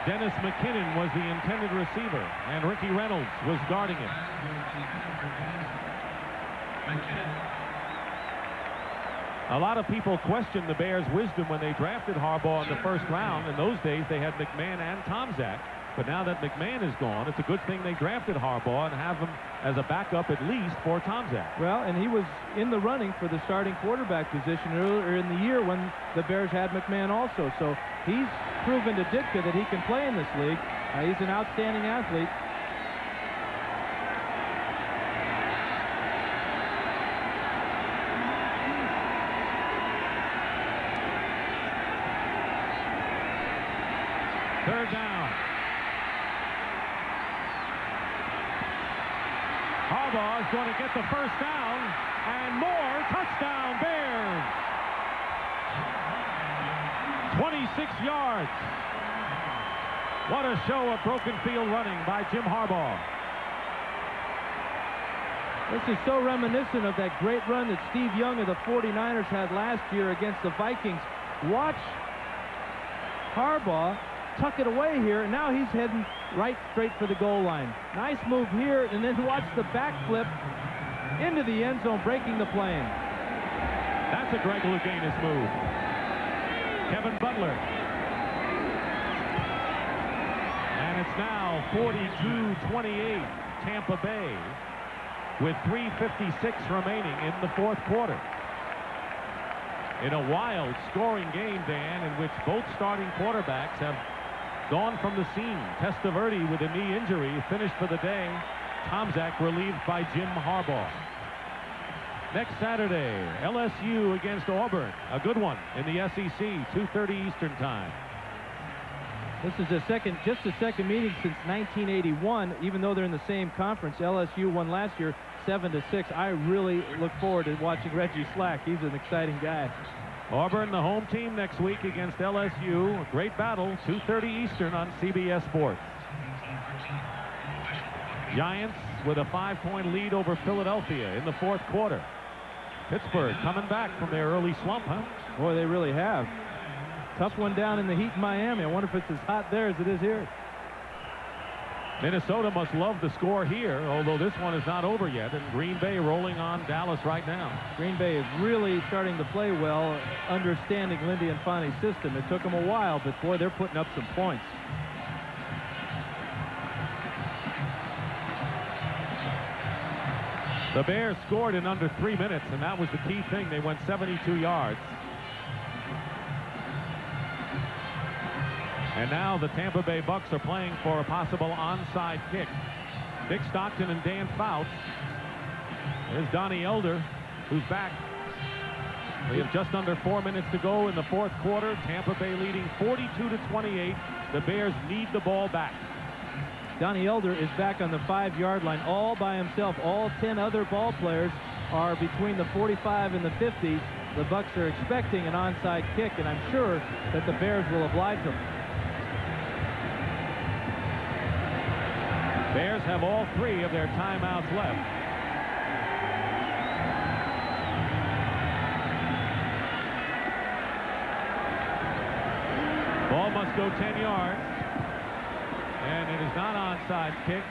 Dennis McKinnon was the intended receiver, and Ricky Reynolds was guarding him. A lot of people questioned the Bears' wisdom when they drafted Harbaugh in the first round. In those days, they had McMahon and Tomczak. But now that McMahon is gone, it's a good thing they drafted Harbaugh and have him as a backup at least for Tomczak. Well, and he was in the running for the starting quarterback position earlier in the year when the Bears had McMahon also. So he's proven to Ditka that he can play in this league. He's an outstanding athlete. Third down. Harbaugh is going to get the first down, and more. Touchdown, Bears. 26 yards. What a show of broken field running by Jim Harbaugh. This is so reminiscent of that great run that Steve Young of the 49ers had last year against the Vikings. Watch Harbaugh tuck it away here, and now he's heading right straight for the goal line. Nice move here, and then watch the backflip into the end zone, breaking the plane. That's a Greg Louganis move. Kevin Butler. And it's now 42-28 Tampa Bay with 3:56 remaining in the fourth quarter. In a wild scoring game, Dan, in which both starting quarterbacks have gone from the scene. Testaverde with a knee injury finished for the day. Tomczak relieved by Jim Harbaugh. Next Saturday, LSU against Auburn. A good one in the SEC, 2:30 Eastern time. This is just the second meeting since 1981. Even though they're in the same conference, LSU won last year 7-6. I really look forward to watching Reggie Slack. He's an exciting guy. Auburn, the home team next week against LSU. A great battle, 2:30 Eastern on CBS Sports. Giants with a 5-point lead over Philadelphia in the fourth quarter. Pittsburgh coming back from their early slump, huh? Boy, they really have. Tough one down in the heat in Miami. I wonder if it's as hot there as it is here. Minnesota must love the score here, although this one is not over yet, and Green Bay rolling on Dallas right now. Green Bay is really starting to play well, understanding Lindy Infante's system. It took them a while, but boy, they're putting up some points. The Bears scored in under 3 minutes, and that was the key thing. They went 72 yards. And now the Tampa Bay Bucks are playing for a possible onside kick. Dick Stockton and Dan Fouts. There's Donnie Elder, who's back. We have just under 4 minutes to go in the fourth quarter. Tampa Bay leading 42-28. The Bears need the ball back. Donnie Elder is back on the 5-yard line all by himself. All 10 other ball players are between the 45 and the 50. The Bucks are expecting an onside kick, and I'm sure that the Bears will oblige them. Bears have all 3 of their timeouts left. Ball must go 10 yards. And it is not onside kick.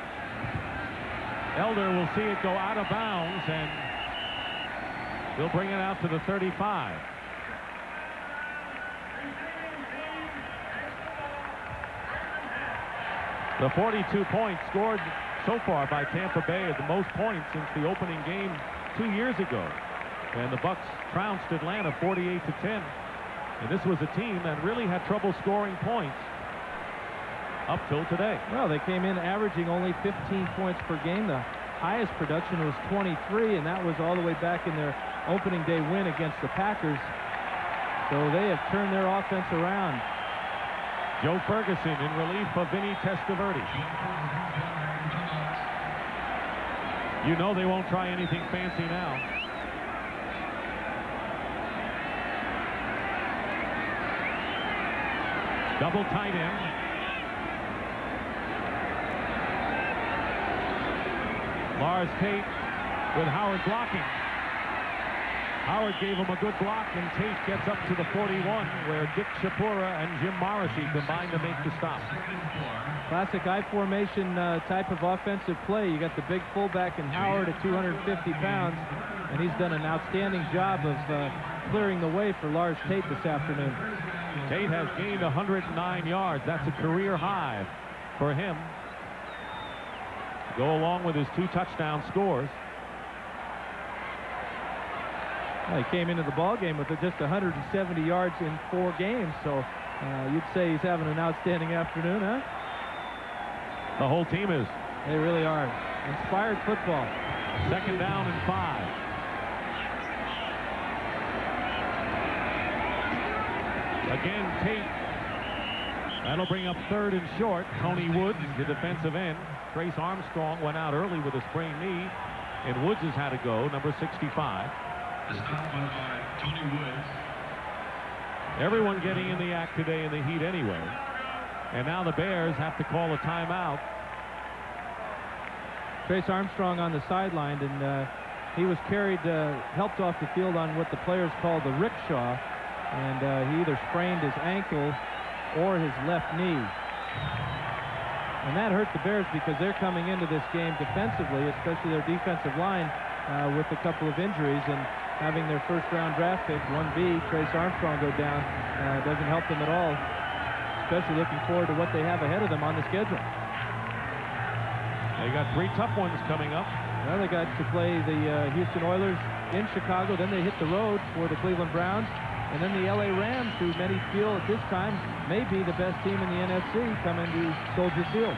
Elder will see it go out of bounds, and they'll bring it out to the 35. The 42 points scored so far by Tampa Bay are the most points since the opening game 2 years ago. And the Bucks trounced Atlanta 48-10. And this was a team that really had trouble scoring points up till today. Well, they came in averaging only 15 points per game. The highest production was 23, and that was all the way back in their opening day win against the Packers. So they have turned their offense around. Joe Ferguson in relief of Vinny Testaverde. You know they won't try anything fancy now. Double tight end. Lars Tate with Howard blocking. Howard gave him a good block, and Tate gets up to the 41, where Dick Shapura and Jim Morrissey combined to make the stop. Classic I formation type of offensive play. You got the big fullback in Howard at 250 pounds, and he's done an outstanding job of clearing the way for Lars Tate this afternoon. Tate has gained 109 yards. That's a career high for him. Go along with his 2 touchdown scores. Well, he came into the ball game with just 170 yards in 4 games, so you'd say he's having an outstanding afternoon, huh? The whole team is. They really are. Inspired football. 2nd down and 5. Again, Tate. That'll bring up 3rd and short. Tony Woods, the defensive end. Trace Armstrong went out early with a sprained knee, and Woods has had to go, number 65. The stop by Tony Woods. Everyone getting in the act today in the heat anyway. And now the Bears have to call a timeout. Trace Armstrong on the sideline, and he was carried, helped off the field on what the players call the rickshaw, and he either sprained his ankle or his left knee. And that hurt the Bears because they're coming into this game defensively, especially their defensive line, with a couple of injuries, and having their first-round draft pick, 1B, Trace Armstrong, go down doesn't help them at all, especially looking forward to what they have ahead of them on the schedule. They got 3 tough ones coming up. Well, they got to play the Houston Oilers in Chicago, then they hit the road for the Cleveland Browns, and then the LA Rams, who many feel at this time may be the best team in the NFC, come into Soldier Field.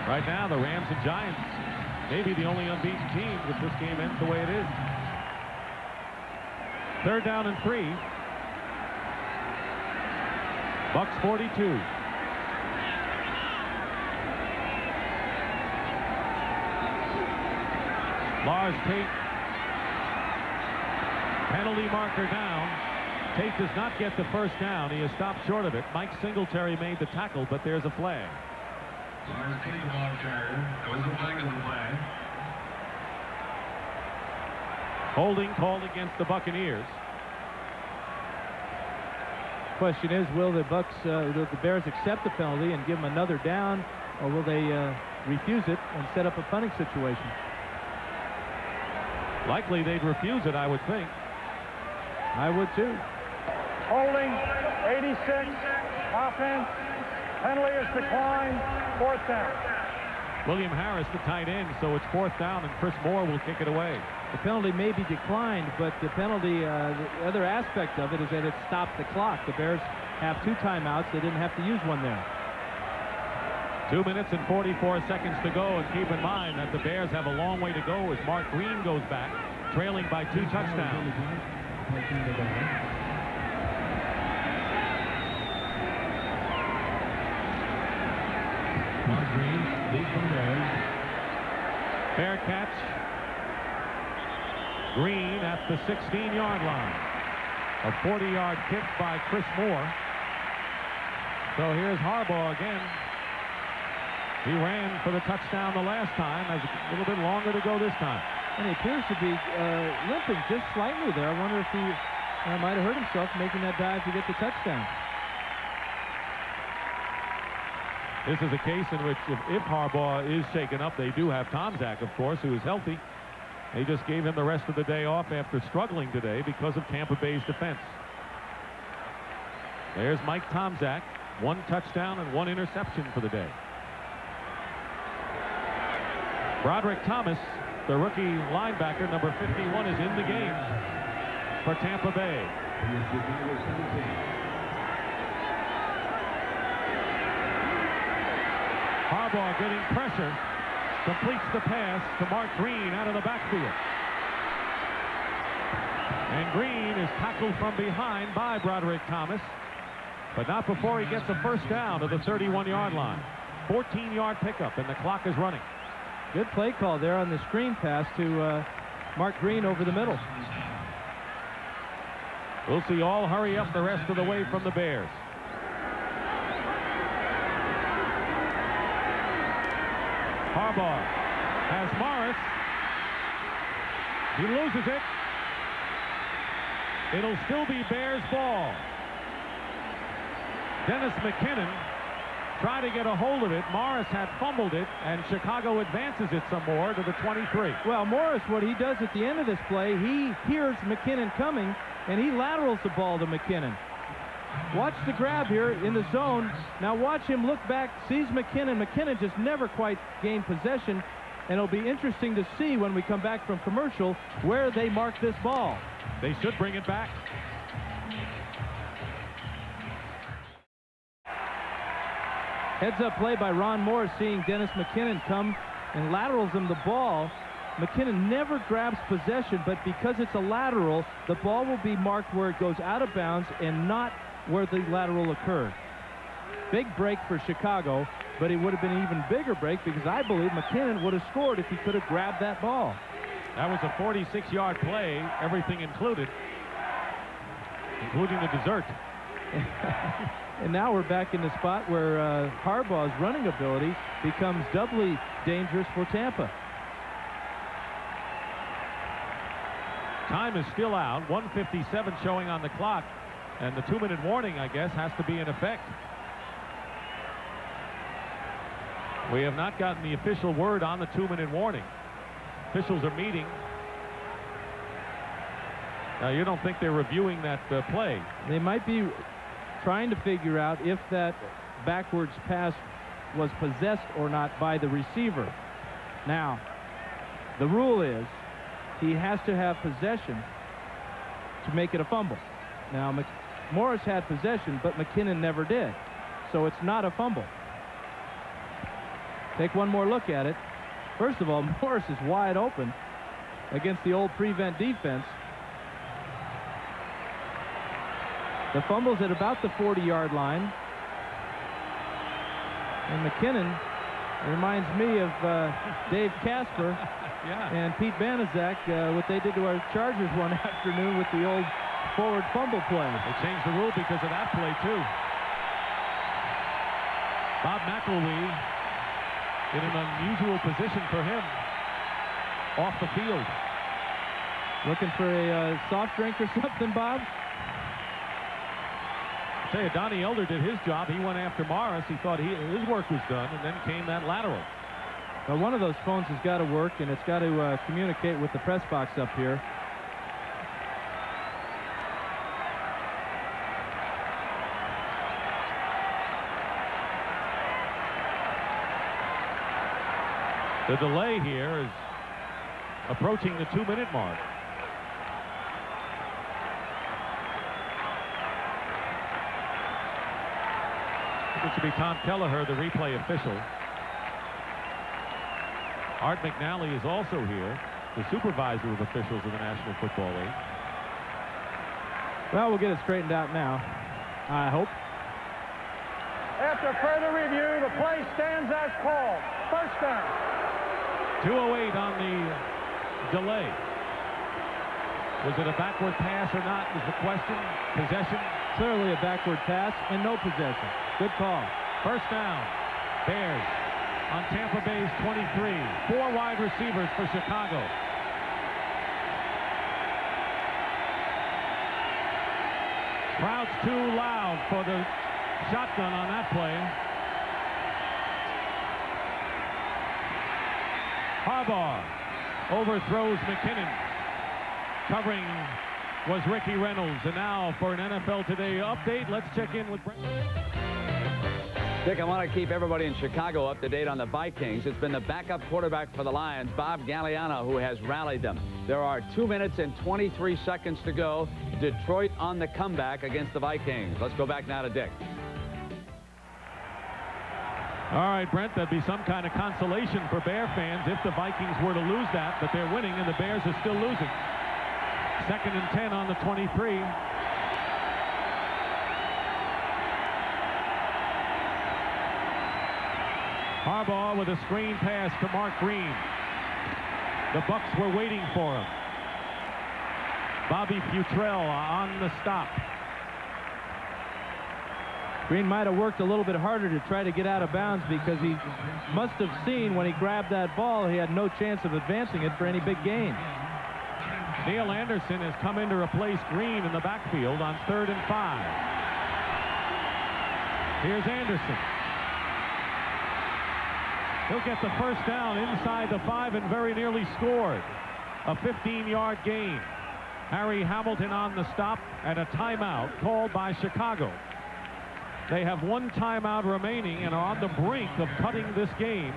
Right now, the Rams and Giants may be the only unbeaten teams if this game ends the way it is. 3rd down and 3. Bucks 42. Lars Tate, penalty marker down. Tate does not get the first down. He is stopped short of it. Mike Singletary made the tackle, but there's a flag. Lars Tate, the ball carrier. There was a flag on the flag. Holding called against the Buccaneers. Question is, will the Bears accept the penalty and give them another down, or will they refuse it and set up a punting situation? Likely they'd refuse it, I would think. I would too. Holding, 86, offense, penalty is declined, 4th down. William Harris, the tight end, so it's 4th down, and Chris Moore will kick it away. The penalty may be declined, but the penalty, the other aspect of it is that it stopped the clock. The Bears have 2 timeouts. They didn't have to use one there. 2 minutes and 44 seconds to go, and keep in mind that the Bears have a long way to go as Mark Green goes back, trailing by 2 touchdowns. Mark Green, lead from Bears. Fair catch. Green at the 16-yard line. A 40-yard kick by Chris Moore. So here's Harbaugh again. He ran for the touchdown the last time. Has a little bit longer to go this time. And he appears to be limping just slightly there. I wonder if he might have hurt himself making that dive to get the touchdown. This is a case in which if Harbaugh is shaken up, they do have Tomczak, of course, who is healthy. They just gave him the rest of the day off after struggling today because of Tampa Bay's defense. There's Mike Tomczak. 1 touchdown and 1 interception for the day. Broderick Thomas, the rookie linebacker, number 51, is in the game for Tampa Bay. Harbaugh getting pressure, completes the pass to Mark Green out of the backfield. And Green is tackled from behind by Broderick Thomas, but not before he gets a first down to the 31-yard line. 14-yard pickup, and the clock is running. Good play call there on the screen pass to Mark Green over the middle. We'll see all hurry up the rest of the way from the Bears. Harbaugh has Morris. He loses it. It'll still be Bears ball. Dennis McKinnon tried to get a hold of it. Morris had fumbled it, and Chicago advances it some more to the 23. Well, Morris, what he does at the end of this play, he hears McKinnon coming, and he laterals the ball to McKinnon. Watch the grab here in the zone. Now watch him look back, sees McKinnon. McKinnon just never quite gained possession, and it'll be interesting to see when we come back from commercial where they mark this ball. They should bring it back. Heads-up play by Ron Moore, seeing Dennis McKinnon come and laterals him the ball. McKinnon never grabs possession, but because it's a lateral, the ball will be marked where it goes out of bounds and not where the lateral occurred. Big break for Chicago, but it would have been an even bigger break because I believe McKinnon would have scored if he could have grabbed that ball. That was a 46-yard play, everything included, including the dessert. And now we're back in the spot where Harbaugh's running ability becomes doubly dangerous for Tampa. Time is still out. 1:57 showing on the clock. And the 2-minute warning, I guess, has to be in effect. We have not gotten the official word on the 2-minute warning. Officials are meeting. Now, you don't think they're reviewing that play? They might be trying to figure out if that backwards pass was possessed or not by the receiver. Now, the rule is he has to have possession to make it a fumble. Now, Morris had possession, but McKinnon never did. So it's not a fumble. Take one more look at it. First of all, Morris is wide open against the old prevent defense. The fumble's at about the 40-yard line. And McKinnon reminds me of Dave Casper and Pete Banaszak, what they did to our Chargers one afternoon with the old forward fumble play. They changed the rule because of that play, too. Bob McElwee in an unusual position for him off the field. Looking for a soft drink or something, Bob? I tell you, Donnie Elder did his job. He went after Morris. He thought his work was done, and then came that lateral. Well, one of those phones has got to work, and it's got to communicate with the press box up here. The delay here is approaching the 2-minute mark. It should be Tom Kelleher, the replay official. Art McNally is also here, the supervisor of officials of the National Football League. Well, we'll get it straightened out now, I hope. After further review, the play stands as called. First down. 2:08 on the delay. Was it a backward pass or not was the question. Possession? Clearly a backward pass and no possession. Good call. First down. Bears on Tampa Bay's 23. 4 wide receivers for Chicago. Crowd's too loud for the shotgun on that play. Harbaugh overthrows McKinnon. Covering was Ricky Reynolds. And now for an NFL Today update, let's check in with Brent. Dick, I want to keep everybody in Chicago up to date on the Vikings. It's been the backup quarterback for the Lions, Bob Galliano, who has rallied them. There are 2 minutes and 23 seconds to go. Detroit on the comeback against the Vikings. Let's go back now to Dick. All right, Brent, that'd be some kind of consolation for Bear fans if the Vikings were to lose that, but they're winning and the Bears are still losing. 2nd and 10 on the 23. Harbaugh with a screen pass to Mark Green. The Bucs were waiting for him. Bobby Futrell on the stop. Green might have worked a little bit harder to try to get out of bounds because he must have seen when he grabbed that ball he had no chance of advancing it for any big gain. Neil Anderson has come in to replace Green in the backfield on 3rd and 5. Here's Anderson. He'll get the first down inside the 5 and very nearly scored. A 15-yard gain. Harry Hamilton on the stop and a timeout called by Chicago. They have 1 timeout remaining and are on the brink of cutting this game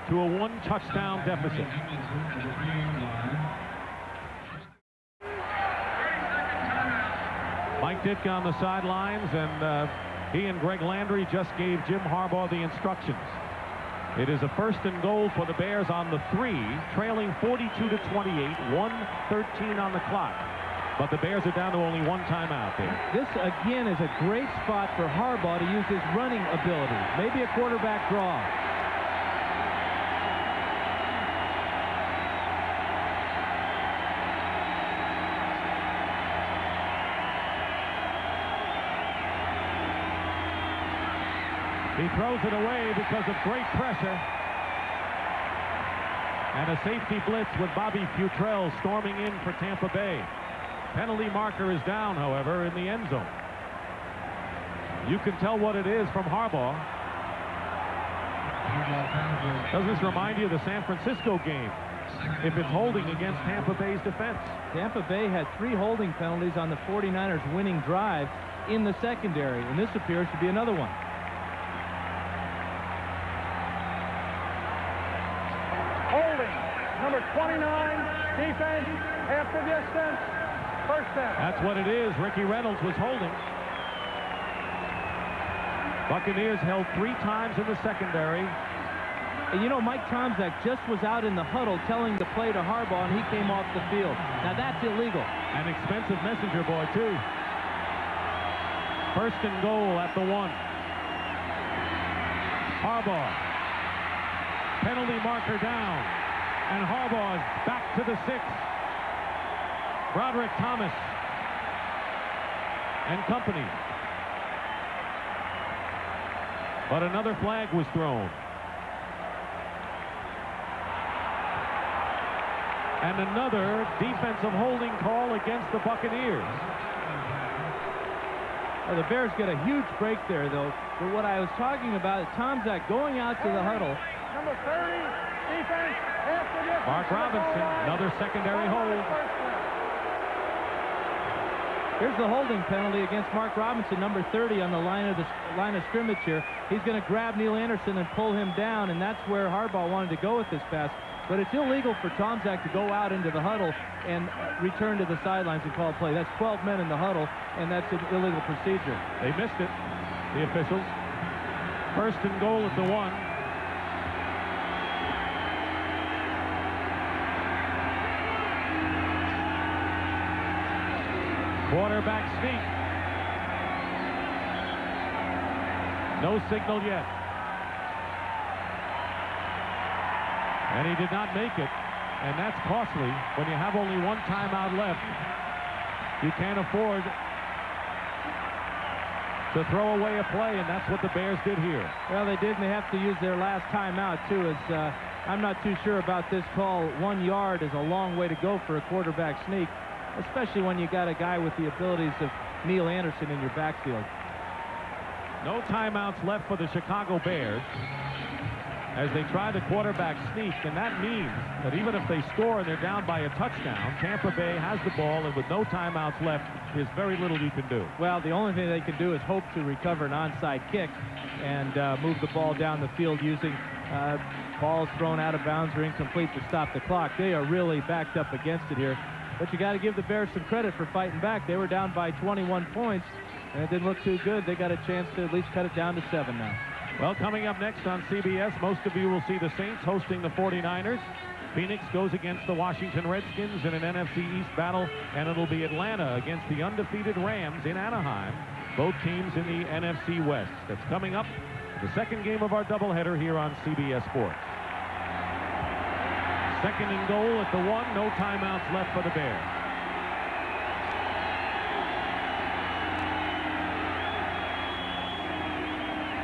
to a 1-touchdown deficit. Mike Ditka on the sidelines, and he and Greg Landry just gave Jim Harbaugh the instructions. It is a 1st and goal for the Bears on the 3, trailing 42-28, 1:13 on the clock. But the Bears are down to only 1 timeout there. This, again, is a great spot for Harbaugh to use his running ability. Maybe a quarterback draw. He throws it away because of great pressure. And a safety blitz with Bobby Futrell storming in for Tampa Bay. Penalty marker is down, however, in the end zone. You can tell what it is from Harbaugh. Does this remind you of the San Francisco game? If it's holding against Tampa Bay's defense. Tampa Bay had 3 holding penalties on the 49ers winning drive in the secondary, and this appears to be another one. Holding. Number 29, defense, half the distance, first down. That's what it is. Ricky Reynolds was holding. Buccaneers held 3 times in the secondary. And you know, Mike Tomczak just was out in the huddle telling the play to Harbaugh, and he came off the field. Now that's illegal. An expensive messenger boy, too. First and goal at the 1. Harbaugh. Penalty marker down. And Harbaugh's back to the 6. Broderick Thomas and company. But another flag was thrown. And another defensive holding call against the Buccaneers. Well, the Bears get a huge break there, though. But what I was talking about, Tomczak going out to the huddle. Number 30, defense, half the distance. Mark Robinson, another secondary hold. Here's the holding penalty against Mark Robinson, number 30 on the line of scrimmage here. He's going to grab Neil Anderson and pull him down, and that's where Harbaugh wanted to go with this pass. But it's illegal for Tomczak to go out into the huddle and return to the sidelines and call a play. That's 12 men in the huddle, and that's an illegal procedure. They missed it, the officials. First and goal at the 1. Quarterback sneak. No signal yet. And he did not make it. And that's costly when you have only 1 timeout left. You can't afford to throw away a play, and that's what the Bears did here. Well, they did, and they have to use their last timeout, too. I'm not too sure about this call. 1 yard is a long way to go for a quarterback sneak, especially when you got a guy with the abilities of Neil Anderson in your backfield. No timeouts left for the Chicago Bears as they try the quarterback sneak, and that means that even if they score and they're down by a touchdown, Tampa Bay has the ball, and with no timeouts left, there's very little you can do. Well, the only thing they can do is hope to recover an onside kick and move the ball down the field using balls thrown out of bounds or incomplete to stop the clock. They are really backed up against it here. But you got to give the Bears some credit for fighting back. They were down by 21 points, and it didn't look too good. They got a chance to at least cut it down to 7 now. Well, coming up next on CBS, most of you will see the Saints hosting the 49ers. Phoenix goes against the Washington Redskins in an NFC East battle, and it'll be Atlanta against the undefeated Rams in Anaheim. Both teams in the NFC West. That's coming up, the second game of our doubleheader here on CBS Sports. Second and goal at the 1. No timeouts left for the Bears.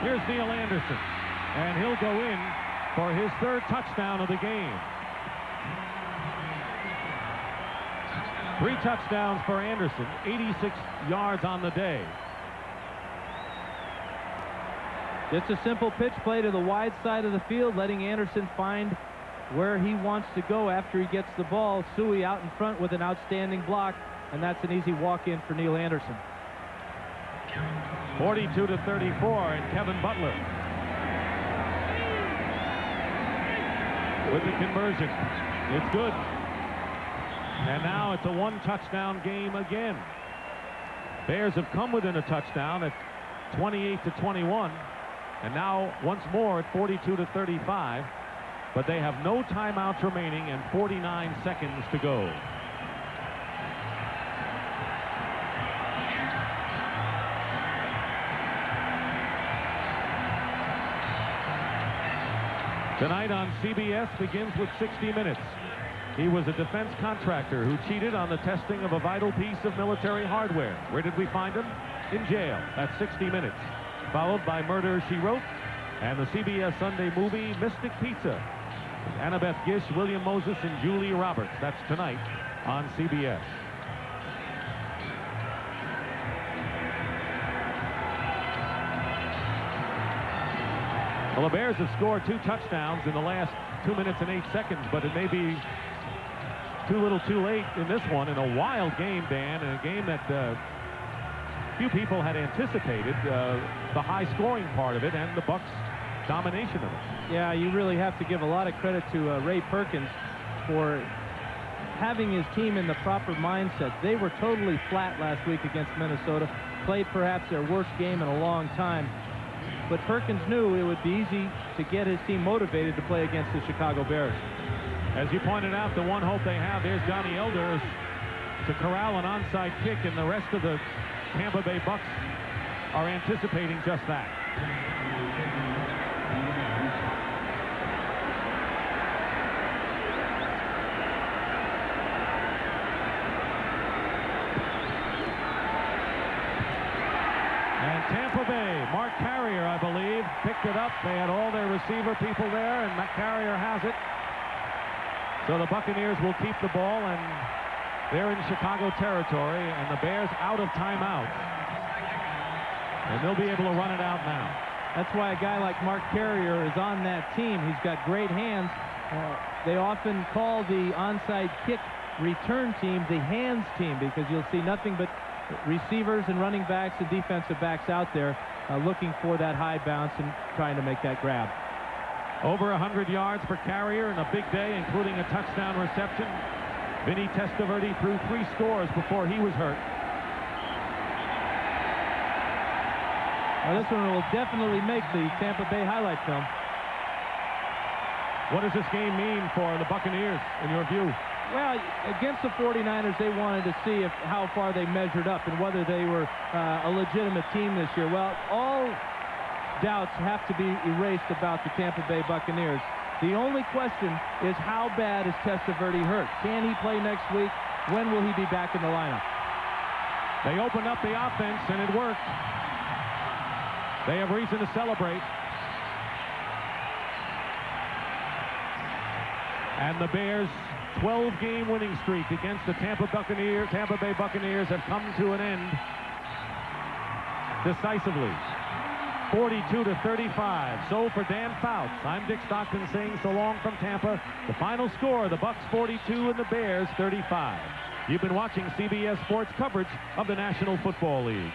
Here's Neil Anderson, and he'll go in for his 3rd touchdown of the game. 3 touchdowns for Anderson, 86 yards on the day. Just a simple pitch play to the wide side of the field, letting Anderson find where he wants to go after he gets the ball. Suey out in front with an outstanding block, and that's an easy walk-in for Neil Anderson. 42-34, and Kevin Butler with the conversion. It's good. And now it's a 1-touchdown game again. Bears have come within a touchdown at 28-21, and now once more at 42-35. But they have no timeouts remaining and 49 seconds to go. Tonight on CBS begins with 60 Minutes. He was a defense contractor who cheated on the testing of a vital piece of military hardware. Where did we find him? In jail. That's 60 Minutes. Followed by Murder, She Wrote, and the CBS Sunday movie Mystic Pizza. Annabeth Gish, William Moses, and Julie Roberts. That's tonight on CBS. Well, the Bears have scored 2 touchdowns in the last 2 minutes and 8 seconds, but it may be too little too late in this one, in a wild game, Dan, and a game that few people had anticipated, the high-scoring part of it and the Bucs' domination of it. Yeah, you really have to give a lot of credit to Ray Perkins for having his team in the proper mindset. They were totally flat last week against Minnesota, played perhaps their worst game in a long time. But Perkins knew it would be easy to get his team motivated to play against the Chicago Bears. As you pointed out, the one hope they have, there's Johnny Elder to corral an onside kick, and the rest of the Tampa Bay Bucs are anticipating just that. And Tampa Bay, Mark Carrier, I believe, picked it up. They had all their receiver people there, and Carrier has it. So the Buccaneers will keep the ball, and they're in Chicago territory, and the Bears out of timeout. And they'll be able to run it out now. That's why a guy like Mark Carrier is on that team. He's got great hands. They often call the onside kick return team the hands team, because you'll see nothing but receivers and running backs and defensive backs out there looking for that high bounce and trying to make that grab. Over 100 yards for Carrier in a big day, including a touchdown reception. Vinny Testaverde threw 3 scores before he was hurt. Well, this one will definitely make the Tampa Bay highlight film. What does this game mean for the Buccaneers, in your view? Well, against the 49ers, they wanted to see how far they measured up and whether they were a legitimate team this year. Well, all doubts have to be erased about the Tampa Bay Buccaneers. The only question is, how bad is Testaverde hurt? Can he play next week? When will he be back in the lineup? They opened up the offense, and it worked. They have reason to celebrate. And the Bears' 12-game winning streak against the Tampa Bay Buccaneers have come to an end decisively. 42-35. So for Dan Fouts, I'm Dick Stockton saying so long from Tampa. The final score, the Bucs 42 and the Bears 35. You've been watching CBS Sports coverage of the National Football League.